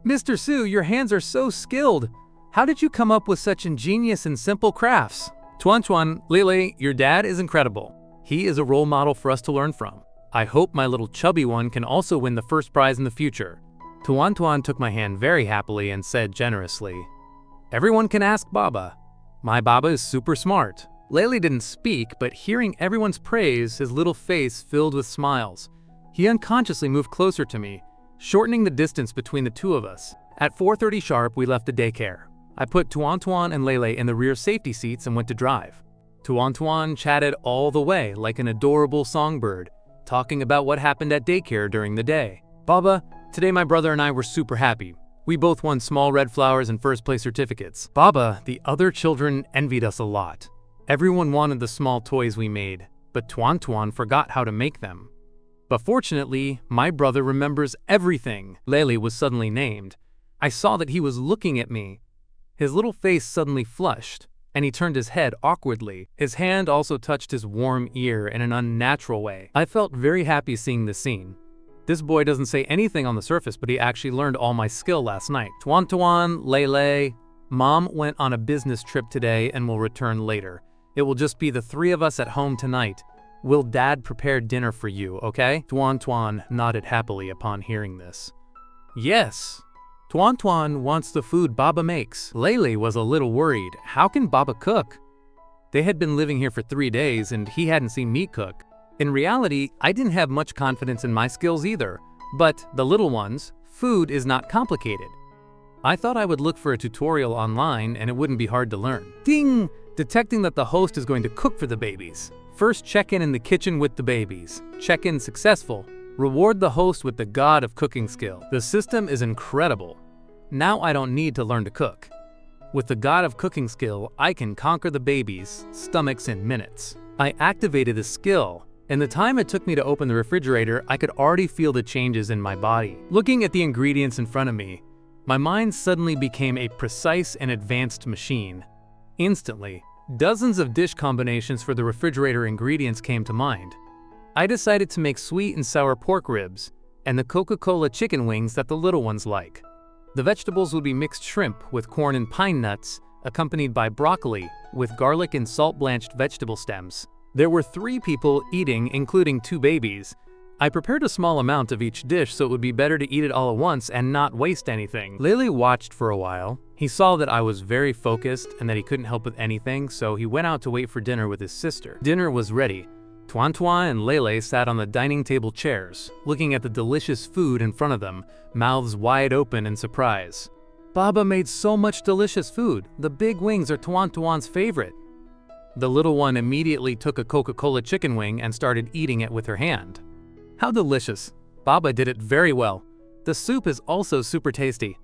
"Mr. Su, your hands are so skilled. How did you come up with such ingenious and simple crafts?" "Tuan Tuan, Lele, your dad is incredible. He is a role model for us to learn from. I hope my little chubby one can also win the first prize in the future." Tuan Tuan took my hand very happily and said generously, "Everyone can ask Baba. My Baba is super smart." Lele didn't speak, but hearing everyone's praise, his little face filled with smiles. He unconsciously moved closer to me, shortening the distance between the 2 of us. At 4:30 sharp, we left the daycare. I put Tuan Tuan and Lele in the rear safety seats and went to drive. Tuan Tuan chatted all the way like an adorable songbird, talking about what happened at daycare during the day. "Baba, today my brother and I were super happy. We both won small red flowers and first place certificates. Baba, the other children envied us a lot. Everyone wanted the small toys we made, but Tuan Tuan forgot how to make them. But fortunately, my brother remembers everything." Lele was suddenly named. I saw that he was looking at me. His little face suddenly flushed, and he turned his head awkwardly. His hand also touched his warm ear in an unnatural way. I felt very happy seeing this scene. This boy doesn't say anything on the surface, but he actually learned all my skill last night. "Tuan Tuan, Lele, Mom went on a business trip today and will return later. It will just be the 3 of us at home tonight. Will Dad prepare dinner for you, okay?" Tuan Tuan nodded happily upon hearing this. "Yes. Tuan Tuan wants the food Baba makes." Lele was a little worried. How can Baba cook? They had been living here for 3 days and he hadn't seen me cook. In reality, I didn't have much confidence in my skills either. But the little ones, food is not complicated. I thought I would look for a tutorial online and it wouldn't be hard to learn. Ding! Detecting that the host is going to cook for the babies. First, check in the kitchen with the babies. Check-in successful. Reward the host with the god of cooking skill. The system is incredible. Now I don't need to learn to cook. With the god of cooking skill, I can conquer the babies' stomachs in minutes. I activated the skill. In the time it took me to open the refrigerator, I could already feel the changes in my body. Looking at the ingredients in front of me, my mind suddenly became a precise and advanced machine. Instantly, Dozens of dish combinations for the refrigerator ingredients came to mind. I decided to make sweet and sour pork ribs and the Coca-Cola chicken wings that the little ones like. The vegetables would be mixed shrimp with corn and pine nuts, accompanied by broccoli with garlic and salt-blanched vegetable stems. There were 3 people eating, including 2 babies. I prepared a small amount of each dish so it would be better to eat it all at once and not waste anything. Lele watched for a while. He saw that I was very focused and that he couldn't help with anything, so he went out to wait for dinner with his sister. Dinner was ready. Tuan Tuan and Lele sat on the dining table chairs, looking at the delicious food in front of them, mouths wide open in surprise. Baba made so much delicious food. The big wings are Tuan Tuan's favorite. The little one immediately took a Coca-Cola chicken wing and started eating it with her hand. How delicious. Baba did it very well. The soup is also super tasty.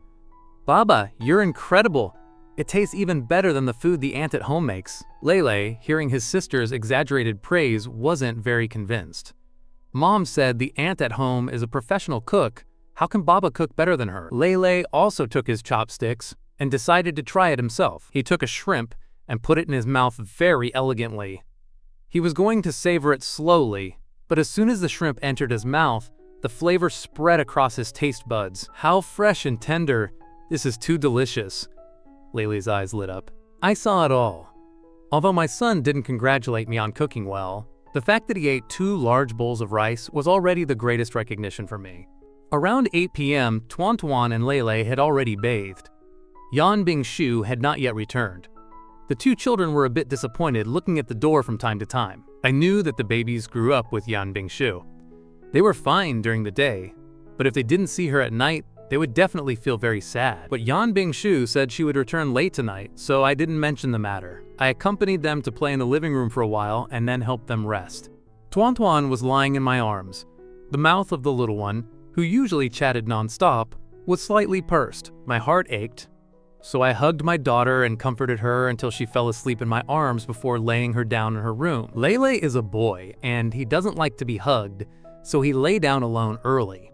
Baba, you're incredible. It tastes even better than the food the aunt at home makes. Lele, hearing his sister's exaggerated praise, wasn't very convinced. Mom said the aunt at home is a professional cook. How can Baba cook better than her? Lele also took his chopsticks and decided to try it himself. He took a shrimp and put it in his mouth very elegantly. He was going to savor it slowly, but as soon as the shrimp entered his mouth, the flavor spread across his taste buds. How fresh and tender. This is too delicious. Lele's eyes lit up. I saw it all. Although my son didn't congratulate me on cooking well, the fact that he ate 2 large bowls of rice was already the greatest recognition for me. Around 8 p.m., Tuan Tuan and Lele had already bathed. Yan Bingshu had not yet returned. The 2 children were a bit disappointed, looking at the door from time to time. I knew that the babies grew up with Yan Bingshu. They were fine during the day, but if they didn't see her at night, they would definitely feel very sad. But Yan Bingshu said she would return late tonight, so I didn't mention the matter. I accompanied them to play in the living room for a while and then helped them rest. Tuan Tuan was lying in my arms. The mouth of the little one, who usually chatted non-stop, was slightly pursed. My heart ached, so I hugged my daughter and comforted her until she fell asleep in my arms before laying her down in her room. Lele is a boy, and he doesn't like to be hugged, so he lay down alone early.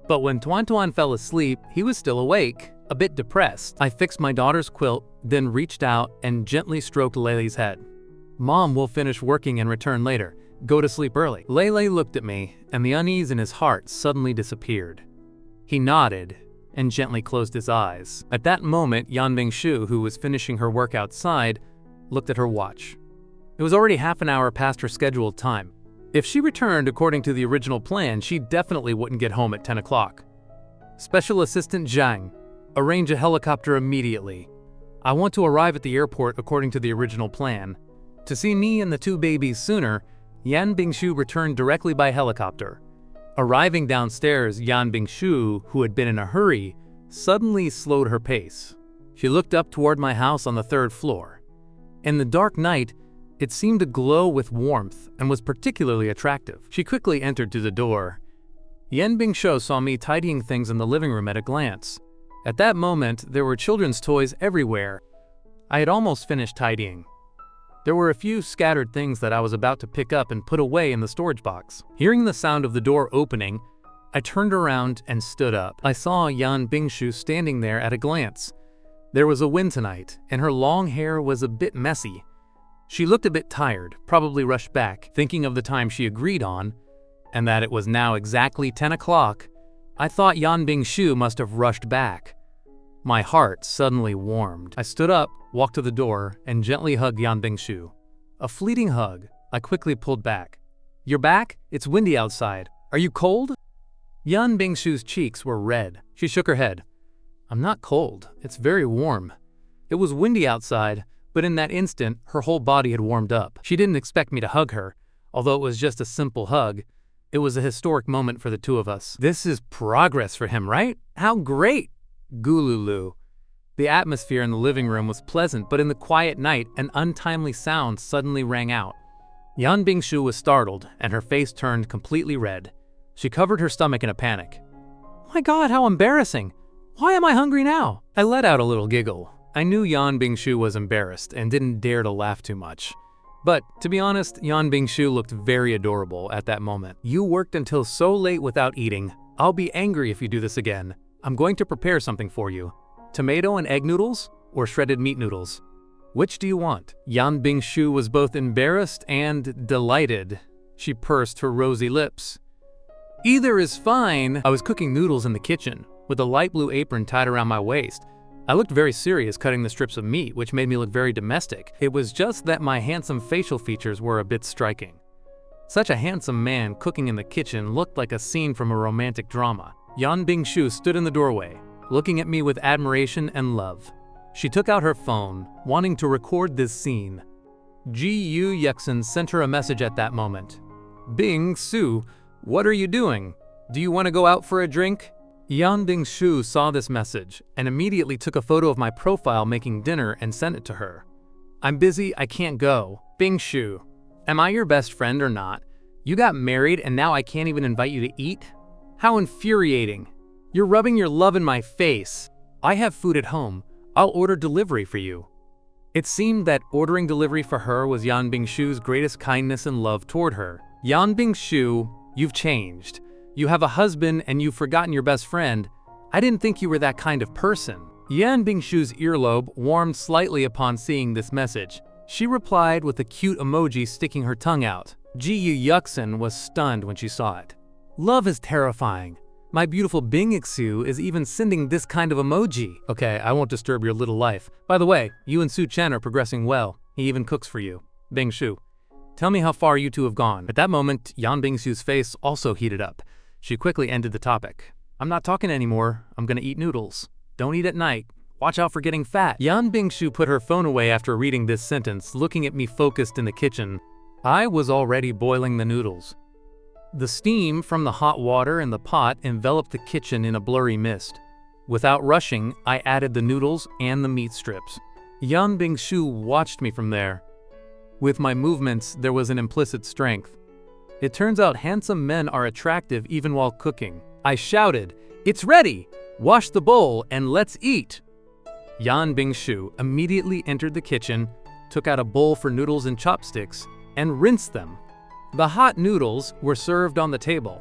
But when Tuan Tuan fell asleep, he was still awake, a bit depressed. I fixed my daughter's quilt, then reached out and gently stroked Lele's head. Mom will finish working and return later. Go to sleep early. Lele looked at me, and the unease in his heart suddenly disappeared. He nodded and gently closed his eyes. At that moment, Yan Bingshu, who was finishing her work outside, looked at her watch. It was already half an hour past her scheduled time. If she returned according to the original plan, she definitely wouldn't get home at 10 o'clock. Special Assistant Zhang, arrange a helicopter immediately. I want to arrive at the airport according to the original plan. To see me and the 2 babies sooner, Yan Bingshu returned directly by helicopter. Arriving downstairs, Yan Bingshu, who had been in a hurry, suddenly slowed her pace. She looked up toward my house on the 3rd floor. In the dark night, it seemed to glow with warmth and was particularly attractive. She quickly entered through the door. Yan Bingshu saw me tidying things in the living room at a glance. At that moment, there were children's toys everywhere. I had almost finished tidying. There were a few scattered things that I was about to pick up and put away in the storage box. Hearing the sound of the door opening, I turned around and stood up. I saw Yan Bingshu standing there at a glance. There was a wind tonight, and her long hair was a bit messy. She looked a bit tired, probably rushed back, thinking of the time she agreed on, and that it was now exactly 10 o'clock. I thought Yan Bingshu must have rushed back. My heart suddenly warmed. I stood up, walked to the door, and gently hugged Yan Bingshu. A fleeting hug. I quickly pulled back. You're back? It's windy outside. Are you cold? Yan Bingshu's cheeks were red. She shook her head. I'm not cold. It's very warm. It was windy outside, but in that instant, her whole body had warmed up. She didn't expect me to hug her, although it was just a simple hug. It was a historic moment for the 2 of us. This is progress for him, right? How great! Gululu. The atmosphere in the living room was pleasant, but in the quiet night, an untimely sound suddenly rang out. Yan Bingshu was startled, and her face turned completely red. She covered her stomach in a panic. My God, how embarrassing! Why am I hungry now? I let out a little giggle. I knew Yan Bingshu was embarrassed and didn't dare to laugh too much. But, to be honest, Yan Bingshu looked very adorable at that moment. You worked until so late without eating. I'll be angry if you do this again. I'm going to prepare something for you. Tomato and egg noodles or shredded meat noodles? Which do you want? Yan Bingshu was both embarrassed and delighted. She pursed her rosy lips. Either is fine. I was cooking noodles in the kitchen, with a light blue apron tied around my waist. I looked very serious cutting the strips of meat, which made me look very domestic. It was just that my handsome facial features were a bit striking. Such a handsome man cooking in the kitchen looked like a scene from a romantic drama. Yan Bingshu stood in the doorway, looking at me with admiration and love. She took out her phone, wanting to record this scene. Gu Yuxin sent her a message at that moment. Bing-su, what are you doing? Do you want to go out for a drink? Yan Bingshu saw this message and immediately took a photo of my profile making dinner and sent it to her. I'm busy, I can't go. Bingshu, am I your best friend or not? You got married and now I can't even invite you to eat? How infuriating. You're rubbing your love in my face. I have food at home. I'll order delivery for you. It seemed that ordering delivery for her was Yan Bingshu's greatest kindness and love toward her. Yan Bingshu, you've changed. You have a husband and you've forgotten your best friend. I didn't think you were that kind of person. Yan Bingshu's earlobe warmed slightly upon seeing this message. She replied with a cute emoji sticking her tongue out. Gu Yuxin was stunned when she saw it. Love is terrifying. My beautiful Bingxu is even sending this kind of emoji. Okay, I won't disturb your little life. By the way, you and Su Chen are progressing well. He even cooks for you. Bingshu, tell me how far you two have gone. At that moment, Yan Bingshu's face also heated up. She quickly ended the topic. I'm not talking anymore. I'm gonna eat noodles. Don't eat at night. Watch out for getting fat. Yan Bingshu put her phone away after reading this sentence, looking at me focused in the kitchen. I was already boiling the noodles. The steam from the hot water in the pot enveloped the kitchen in a blurry mist. Without rushing, I added the noodles and the meat strips. Yan Bingshu watched me from there. With my movements, there was an implicit strength. It turns out handsome men are attractive even while cooking. I shouted, "It's ready! Wash the bowl and let's eat!" Yan Bingshu immediately entered the kitchen, took out a bowl for noodles and chopsticks, and rinsed them. The hot noodles were served on the table.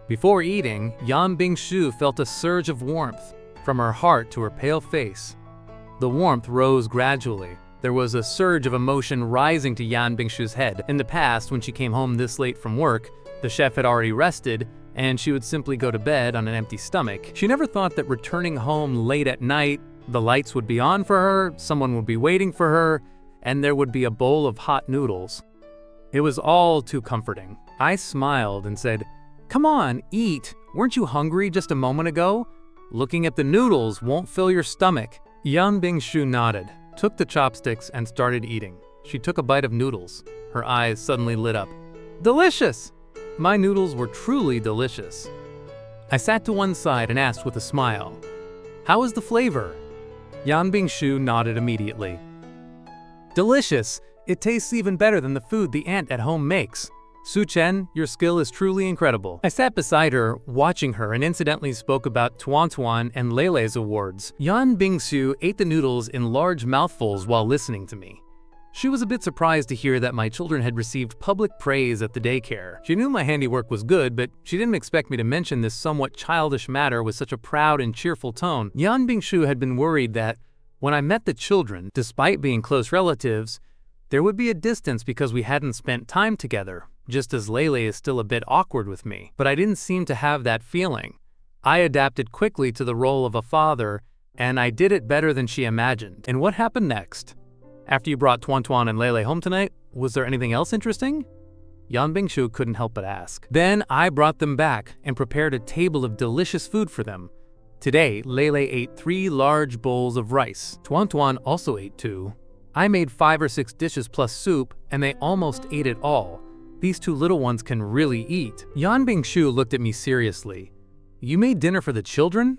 Before eating, Yan Bingshu felt a surge of warmth from her heart to her pale face. The warmth rose gradually. There was a surge of emotion rising to Yan Bingshu's head. In the past, when she came home this late from work, the chef had already rested, and she would simply go to bed on an empty stomach. She never thought that returning home late at night, the lights would be on for her, someone would be waiting for her, and there would be a bowl of hot noodles. It was all too comforting. I smiled and said, "Come on, eat. Weren't you hungry just a moment ago? Looking at the noodles won't fill your stomach." Yan Bingshu nodded, took the chopsticks, and started eating. She took a bite of noodles. Her eyes suddenly lit up. Delicious! My noodles were truly delicious. I sat to one side and asked with a smile, "How is the flavor?" Yan Bingshu nodded immediately. Delicious! It tastes even better than the food the aunt at home makes. Su Chen, your skill is truly incredible. I sat beside her, watching her, and incidentally spoke about Tuan Tuan and Leilei's awards. Yan Bingshu ate the noodles in large mouthfuls while listening to me. She was a bit surprised to hear that my children had received public praise at the daycare. She knew my handiwork was good, but she didn't expect me to mention this somewhat childish matter with such a proud and cheerful tone. Yan Bingshu had been worried that, when I met the children, despite being close relatives, there would be a distance because we hadn't spent time together, just as Leilei is still a bit awkward with me. But I didn't seem to have that feeling. I adapted quickly to the role of a father, and I did it better than she imagined. And what happened next? After you brought Tuan Tuan and Leilei home tonight, was there anything else interesting? Yan Bingshu couldn't help but ask. Then I brought them back and prepared a table of delicious food for them. Today, Leilei ate 3 large bowls of rice. Tuan Tuan also ate 2. I made 5 or 6 dishes plus soup, and they almost ate it all. These 2 little ones can really eat. Yan Bingshu looked at me seriously. You made dinner for the children?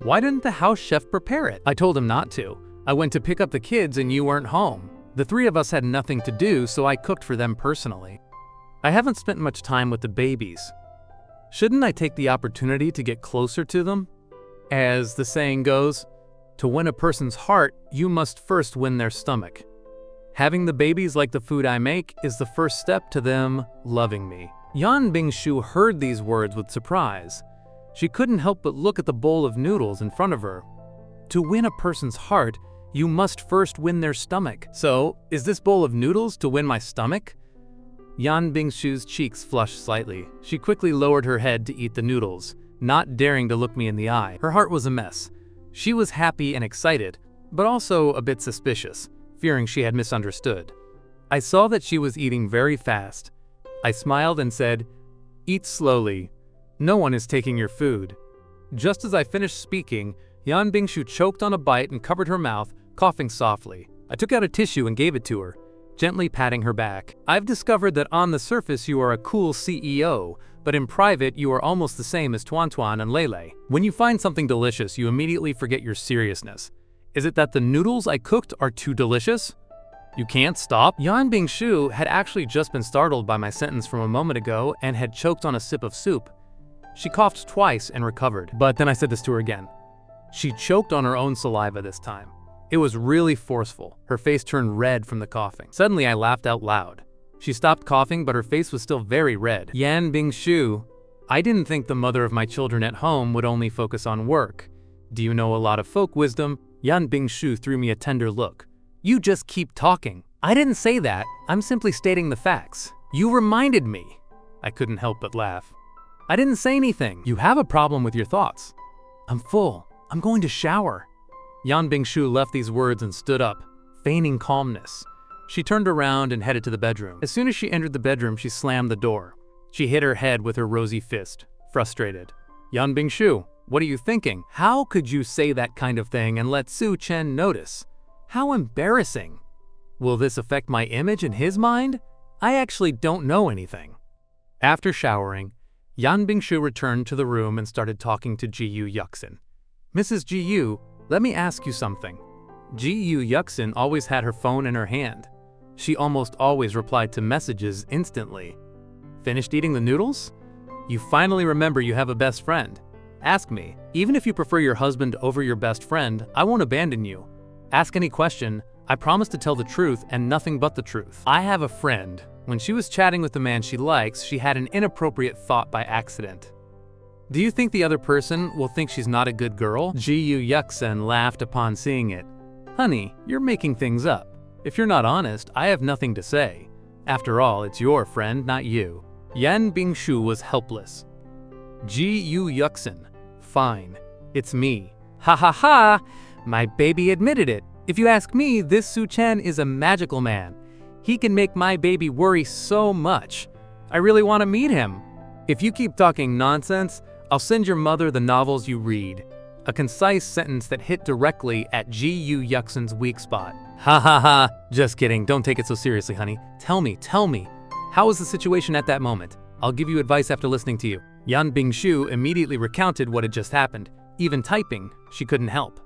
Why didn't the house chef prepare it? I told him not to. I went to pick up the kids and you weren't home. The 3 of us had nothing to do, so I cooked for them personally. I haven't spent much time with the babies. Shouldn't I take the opportunity to get closer to them? As the saying goes, to win a person's heart, you must first win their stomach. Having the babies like the food I make is the first step to them loving me. Yan Bingshu heard these words with surprise. She couldn't help but look at the bowl of noodles in front of her. To win a person's heart, You must first win their stomach. So, is this bowl of noodles to win my stomach? Yan Bingshu's cheeks flushed slightly. She quickly lowered her head to eat the noodles, not daring to look me in the eye. Her heart was a mess. She was happy and excited, but also a bit suspicious, fearing she had misunderstood. I saw that she was eating very fast. I smiled and said, "Eat slowly. No one is taking your food." Just as I finished speaking, Yan Bingshu choked on a bite and covered her mouth, coughing softly. I took out a tissue and gave it to her, gently patting her back. "I've discovered that on the surface you are a cool CEO, but in private you are almost the same as Tuan Tuan and Lele. When you find something delicious, you immediately forget your seriousness. Is it that the noodles I cooked are too delicious? You can't stop?" Yan Bingshu had actually just been startled by my sentence from a moment ago and had choked on a sip of soup. She coughed twice and recovered, but then I said this to her again. She choked on her own saliva this time. It was really forceful. Her face turned red from the coughing. Suddenly I laughed out loud. She stopped coughing, but her face was still very red. "Yan Bingshu, I didn't think the mother of my children at home would only focus on work. Do you know a lot of folk wisdom?" Yan Bingshu threw me a tender look. "You just keep talking." "I didn't say that. I'm simply stating the facts. You reminded me." I couldn't help but laugh. "I didn't say anything. You have a problem with your thoughts." "I'm full. I'm going to shower." Yan Bingshu left these words and stood up, feigning calmness. She turned around and headed to the bedroom. As soon as she entered the bedroom, she slammed the door. She hit her head with her rosy fist, frustrated. "Yan Bingshu, what are you thinking? How could you say that kind of thing and let Su Chen notice? How embarrassing. Will this affect my image in his mind? I actually don't know anything." After showering, Yan Bingshu returned to the room and started talking to Ji-Yu Yuxin. "Mrs. Ji-Yu, let me ask you something." Ji-Yu Yuxin always had her phone in her hand. She almost always replied to messages instantly. "Finished eating the noodles? You finally remember you have a best friend. Ask me. Even if you prefer your husband over your best friend, I won't abandon you. Ask any question. I promise to tell the truth and nothing but the truth. I have a friend. When she was chatting with the man she likes, she had an inappropriate thought by accident. Do you think the other person will think she's not a good girl?" Ji-Yu Yuxin laughed upon seeing it. "Honey, you're making things up. If you're not honest, I have nothing to say. After all, it's your friend, not you." Yan Bingshu was helpless. Ji-Yu Yuxin, "Fine, it's me." "Ha ha ha! My baby admitted it. If you ask me, this Su Chen is a magical man. He can make my baby worry so much. I really want to meet him. If you keep talking nonsense, I'll send your mother the novels you read." A concise sentence that hit directly at Ji-Yu Yuxin's weak spot. "Ha ha ha! Just kidding, don't take it so seriously, honey. Tell me. How was the situation at that moment? I'll give you advice after listening to you." Yan Bingshu immediately recounted what had just happened. Even typing, she couldn't help.